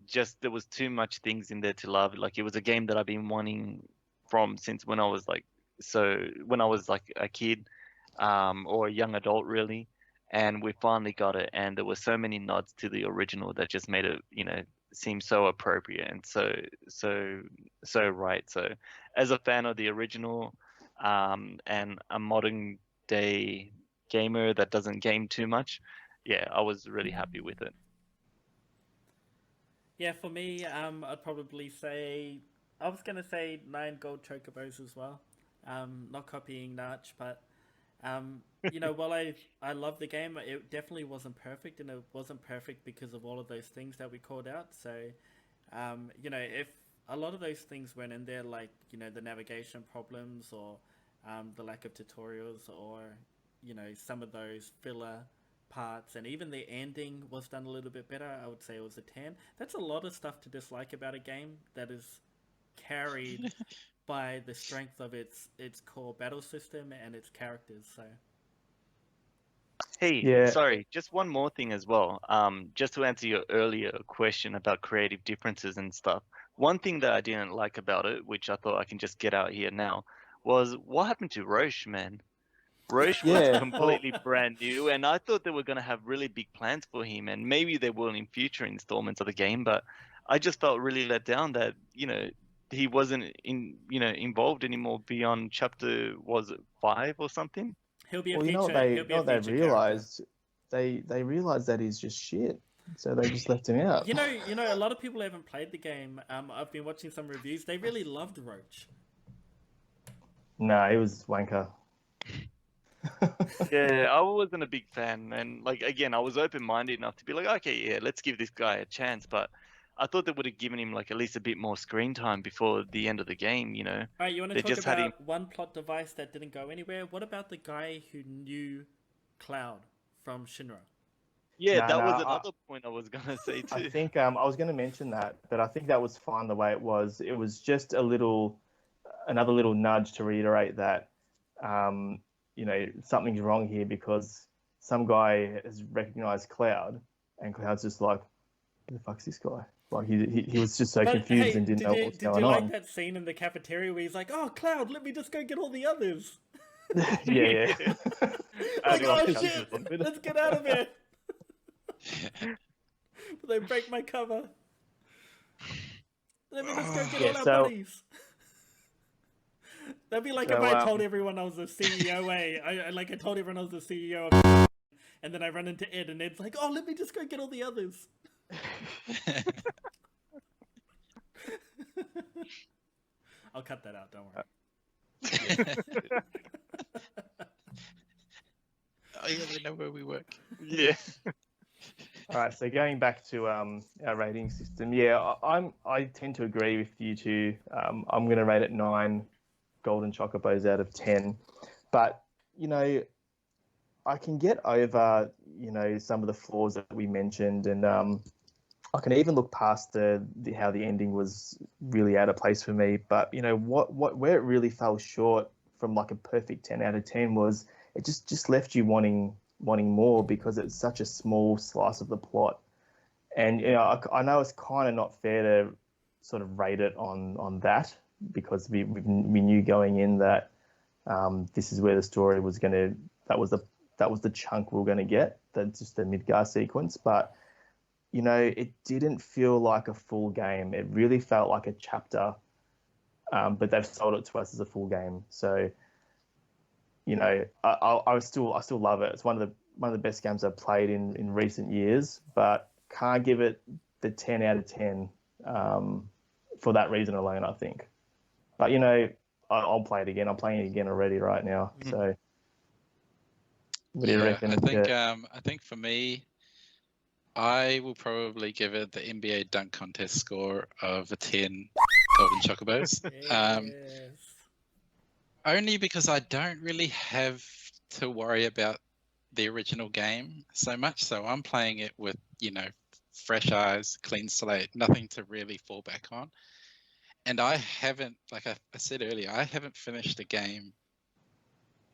Just there was too much things in there to love. Like it was a game that I've been wanting from since when I was like a kid, or a young adult really, and we finally got it. And there were so many nods to the original that just made it, seem so appropriate and so right. So as a fan of the original, and a modern day gamer that doesn't game too much, yeah, I was really happy with it. Yeah, for me, I'd probably say I was gonna say 9 gold chocobos as well. Not copying Nach, but while I love the game, it definitely wasn't perfect, and it wasn't perfect because of all of those things that we called out. So, if a lot of those things weren't in there, like the navigation problems, or the lack of tutorials, or some of those filler parts, and even the ending was done a little bit better, I would say it was a 10. That's a lot of stuff to dislike about a game that is carried by the strength of its core battle system and its characters. So Hey, Yeah. sorry, just one more thing as well. Just to answer your earlier question about creative differences and stuff. One thing that I didn't like about it, which I thought I can just get out here now, was what happened to Roche, man? Roche was Yeah. completely brand new, and I thought they were going to have really big plans for him, and maybe they will in future installments of the game, but I just felt really let down that, he wasn't involved anymore beyond chapter, was it 5 or something? he'll be a Well, you know what feature. they He'll be a feature character. realized? They realized that he's just shit, so they just left him out. A lot of people haven't played the game. I've been watching some reviews. They really loved Roach. No, he was wanker. Yeah, I wasn't a big fan, and like again, I was open-minded enough to be like, okay, yeah, let's give this guy a chance, but I thought they would have given him like at least a bit more screen time before the end of the game, All right, you want to They talk just had him- about one plot device that didn't go anywhere? What about the guy who knew Cloud from Shinra? Yeah, No, that no, was another point I was gonna say too. I think I was going to mention that, but I think that was fine the way it was. It was just a little another little nudge to reiterate that, something's wrong here because some guy has recognized Cloud, and Cloud's just like, who the fuck's this guy? Like he was just so But confused hey, and didn't know what was did going you like on. that scene in the cafeteria where he's like, "Oh, Cloud, let me just go get all the others." Yeah. Like, oh Like, shit, let's get out of here. But they break my cover. Let me just go get Yeah, all our so- buddies. That'd be like So, if I told everyone I was the CEO. I told everyone I was the CEO, and then I run into Ed, and Ed's like, "Oh, let me just go get all the others." I'll cut that out. Don't worry. Oh yeah, they know where we work. Yeah. All right, so going back to our rating system, I tend to agree with you two. I'm going to rate it 9 golden chocobos out of 10, but I can get over some of the flaws that we mentioned, and I can even look past how the ending was really out of place for me. But where it really fell short from like a perfect 10 out of 10 was it just left you wanting more because it's such a small slice of the plot. And I know it's kind of not fair to sort of rate it on that because we knew going in that this is where the story was going to, that was the chunk we were going to get, just the Midgar sequence. But it didn't feel like a full game. It really felt like a chapter, but they've sold it to us as a full game. So I still love it. It's one of the best games I've played in recent years, but can't give it the 10 out of 10 for that reason alone, I think. But I'll play it again. I'm playing it again already right now. So what do you reckon? I think for me, I will probably give it the NBA dunk contest score of a 10 golden chocobos. Yes. Only because I don't really have to worry about the original game so much. So I'm playing it with, fresh eyes, clean slate, nothing to really fall back on. And I haven't, like I said earlier, I haven't finished a game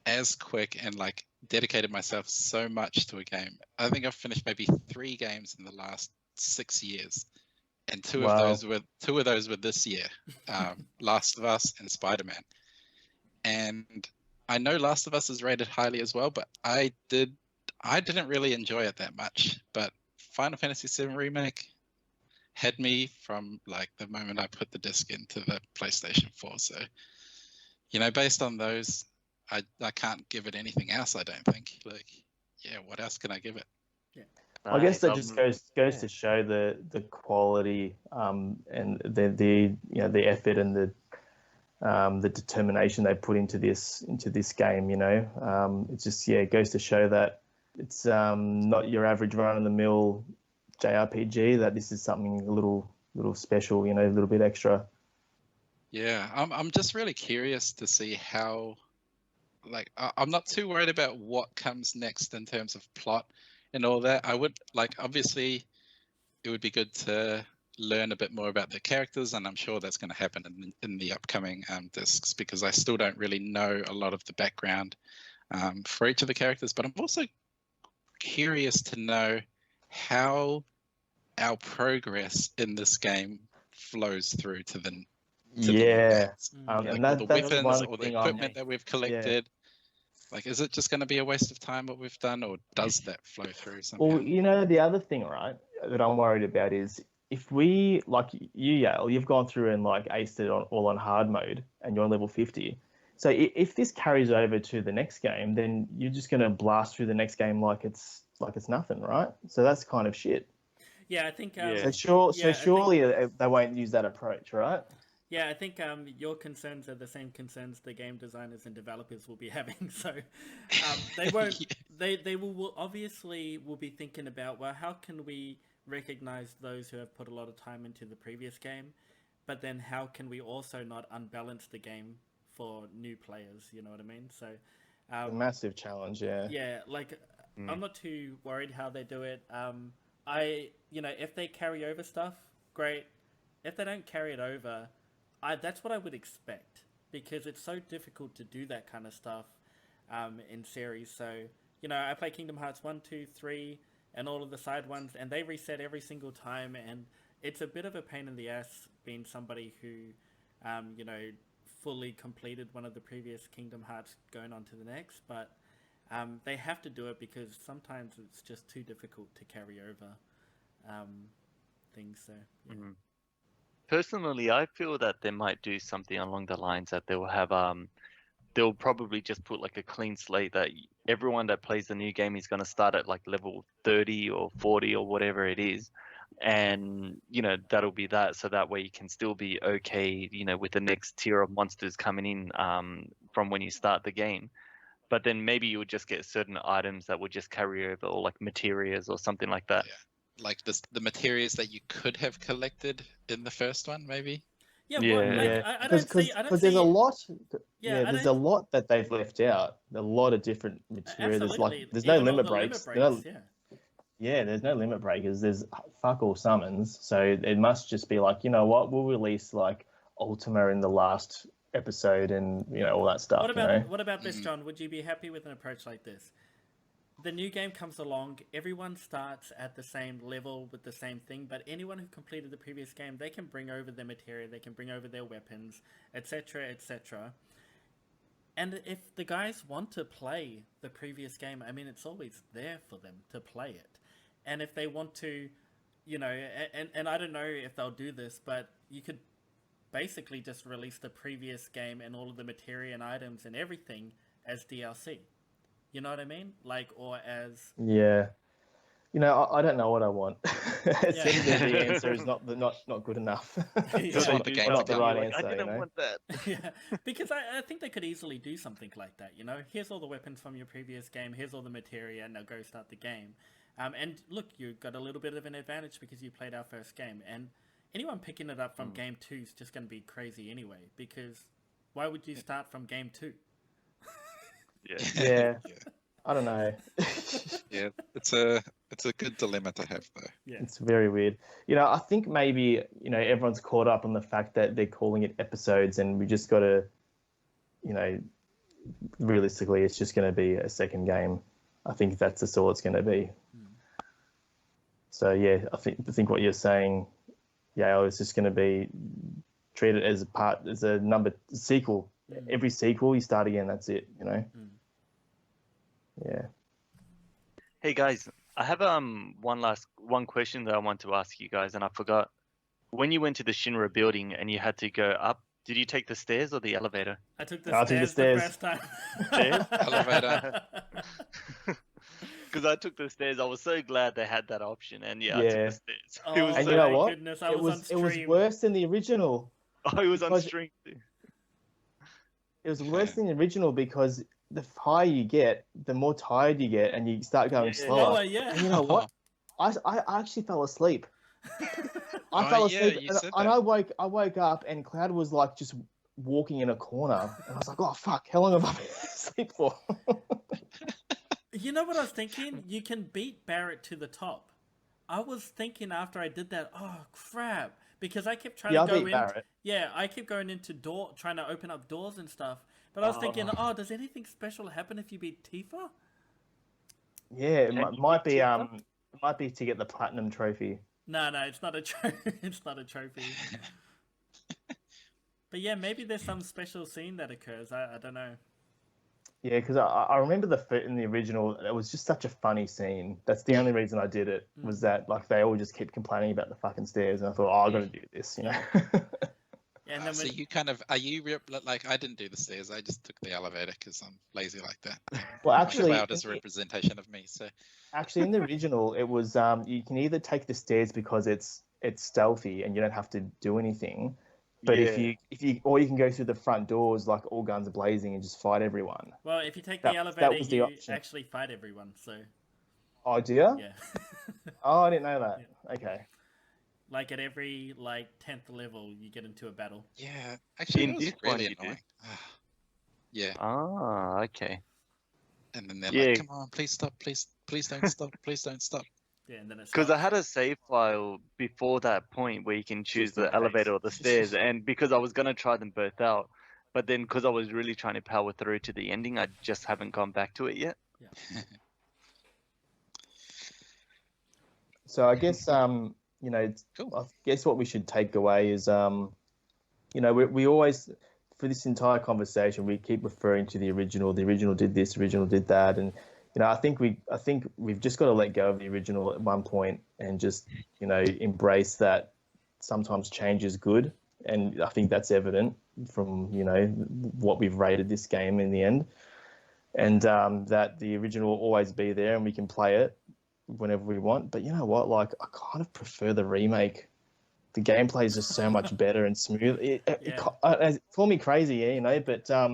as quick and like dedicated myself so much to a game. I think I've finished maybe 3 games in the last 6 years. And two of those were this year, Last of Us and Spider-Man. And I know Last of Us is rated highly as well, but I didn't really enjoy it that much. But Final Fantasy VII Remake had me from like the moment I put the disc into the PlayStation 4. So, based on those, I can't give it anything else. I don't think. What else can I give it? Yeah. I guess that just goes to show the quality and the effort and the determination they put into this game. It just it goes to show that it's not your average run of the mill JRPG. That this is something a little special. A little bit extra. Yeah, I'm just really curious to see how. I'm not too worried about what comes next in terms of plot and all that. I would obviously it would be good to learn a bit more about the characters, and I'm sure that's going to happen in the upcoming discs because I still don't really know a lot of the background for each of the characters. But I'm also curious to know how our progress in this game flows through to the and all the weapons one or the thing equipment that we've collected. Like, is it just going to be a waste of time what we've done, or does that flow through somehow? Well, the other thing, right, that I'm worried about is if we, like you, Yale, you've gone through and like aced it all on hard mode, and you're on level 50. So if this carries over to the next game, then you're just going to blast through the next game like it's nothing, right? So that's kind of shit. Yeah, I think. Surely they won't use that approach, right? Yeah, I think your concerns are the same concerns the game designers and developers will be having. So they won't. They will obviously will be thinking about, well, how can we recognize those who have put a lot of time into the previous game, but then how can we also not unbalance the game for new players? You know what I mean? So a massive challenge, yeah. Yeah, I'm not too worried how they do it. If they carry over stuff, great. If they don't carry it over, that's what I would expect, because it's so difficult to do that kind of stuff in series. So, you know, I play Kingdom Hearts 1, 2, 3, and all of the side ones, and they reset every single time, and it's a bit of a pain in the ass being somebody who, you know, fully completed one of the previous Kingdom Hearts going on to the next, but they have to do it because sometimes it's just too difficult to carry over things. So, yeah. Personally, I feel that they might do something along the lines that they'll have they'll probably just put like a clean slate that everyone that plays the new game is going to start at like level 30 or 40 or whatever it is, and you know that'll be that, so that way you can still be okay, you know, with the next tier of monsters coming in from when you start the game. But then maybe you would just get certain items that would just carry over, or like materials or something like that. Yeah. Like the materials that you could have collected in the first one, maybe. Yeah, Yeah. well, like, Yeah, I don't see. because there's a lot. Yeah, I there's a don't- lot that they've left out. A lot of different material. Absolutely. There's no Even all limit the breaks. yeah. There's no limit breakers. There's fuck all summons. So it must just be like, you know what, we'll release like Ultima in the last episode and, you know, all that stuff. What about this, John? Would you be happy with an approach like this? The new game comes along, everyone starts at the same level with the same thing, but anyone who completed the previous game, they can bring over their materia, they can bring over their weapons, etc., etc. And if the guys want to play the previous game, I mean, it's always there for them to play it. And if they want to, you know, and I don't know if they'll do this, but you could basically just release the previous game and all of the materia and items and everything as DLC. You know what I mean? Like, or as... Yeah. You know, I don't know what I want. It Yeah. seems that the answer is not good enough. Yeah. want the game not to the come. right Like, answer. I didn't want that. Yeah, because I think they could easily do something like that, you know? Here's all the weapons from your previous game, here's all the materia, now go start the game. And look, you got a little bit of an advantage because you played our first game, and anyone picking it up from game 2 is just going to be crazy anyway, because why would you start from game 2? Yeah. I don't know. Yeah, it's a good dilemma to have though. Yeah. It's very weird. You know, I think maybe, you know, everyone's caught up on the fact that they're calling it episodes, and we just got to, you know, realistically, it's just going to be a second game. I think that's all it's going to be. So yeah, I think what you're saying, it's just going to be treated as a number sequel. Every sequel, you start again. That's it. You know. Yeah. Hey guys, I have one question that I want to ask you guys, and I forgot. When you went to the Shinra building and you had to go up, did you take the stairs or the elevator? I took the stairs the first time. Stairs? Elevator. Because I took the stairs. I was so glad they had that option, and I took Yeah. the stairs. Oh, It was And so, you know my what? goodness, I It was on was stream. worse than the original. it was on because- stream. It was worse than the original because the higher you get, the more tired you get, and you start going slower. Oh, yeah. And you know what? I actually fell asleep. I fell yeah, asleep, you and said I that. woke up, and Cloud was like just walking in a corner, and I was like, "Oh fuck! How long have I been asleep for?" You know what I was thinking? You can beat Barrett to the top. I was thinking after I did that, oh crap, because I kept trying Yeah, to I go beat in. Barrett. Yeah, I kept going into trying to open up doors and stuff. But I was thinking, does anything special happen if you beat Tifa? Yeah, it Can you might beat be Tifa? it might be to get the platinum trophy. No, it's not a trophy. It's not a trophy. But yeah, maybe there's some special scene that occurs. I don't know. Yeah, because I remember in the original, it was just such a funny scene. That's the only reason I did it, was that like they all just kept complaining about the fucking stairs, and I thought, I got to do this, you know. Yeah, and then So you like, I didn't do the stairs. I just took the elevator because I'm lazy like that. Well, actually, Cloud is a representation of me. So in the original, it was you can either take the stairs because it's stealthy and you don't have to do anything, but if you or you can go through the front doors like all guns blazing and just fight everyone. well, if you take that- the that elevator, was the you option. actually fight everyone. So Oh, do you? yeah, Oh, I didn't know that. Okay. like at every 10th level, you get into a battle. yeah, actually, In it was this one really you do. annoying. Yeah, Ah, okay. and then they're Yeah. like, "Come on, please stop, please don't stop, please don't stop." Yeah, and then it's Because I had a save file before that point where you can choose Just in the case. elevator or the stairs, and because I was gonna try them both out, But then, because I was really trying to power through to the ending, I just haven't gone back to it yet. Yeah. So I guess you know, Cool. I guess what we should take away is you know, we always, for this entire conversation, we keep referring to the original. The original did this, the original did that, and you know, I think we've just got to let go of the original at one point and just, you know, embrace that sometimes change is good. And I think that's evident from, you know, what we've rated this game in the end, and that the original will always be there and we can play it whenever we want. But you know what? Like, I kind of prefer the remake. The gameplay is just so much better and smooth. It call me crazy, yeah, you know, but I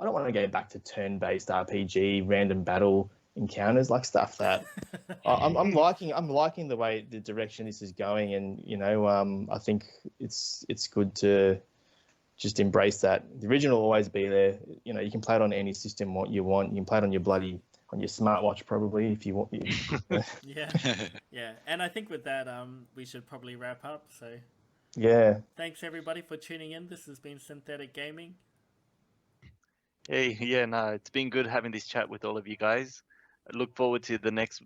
don't want to go back to turn-based RPG, random battle encounters, like stuff that I'm liking the way the direction this is going, and you know, I think it's good to just embrace that. The original will always be there. You know, you can play it on any system what you want. You can play it on your smartwatch probably if you want. Yeah. And I think with that, we should probably wrap up. So Yeah. thanks everybody for tuning in. This has been Synthetic Gaming. Hey, yeah, no, it's been good having this chat with all of you guys. I look forward to the next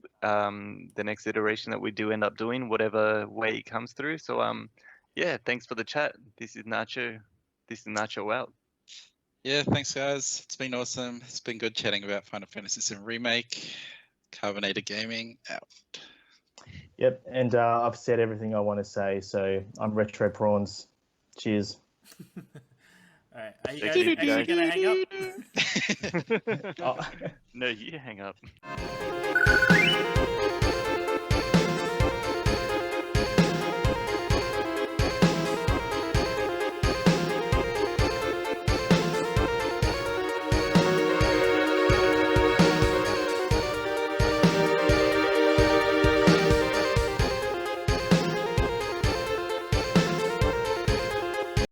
iteration that we do end up doing, whatever way it comes through. So yeah, thanks for the chat. This is Nacho. Out. Yeah, thanks guys. It's been awesome. It's been good chatting about Final Fantasy VII Remake. Carbonated Gaming out. Yep, and I've said everything I want to say, so I'm Retro Prawns. Cheers. All right, are you guys gonna hang up? No, you hang up.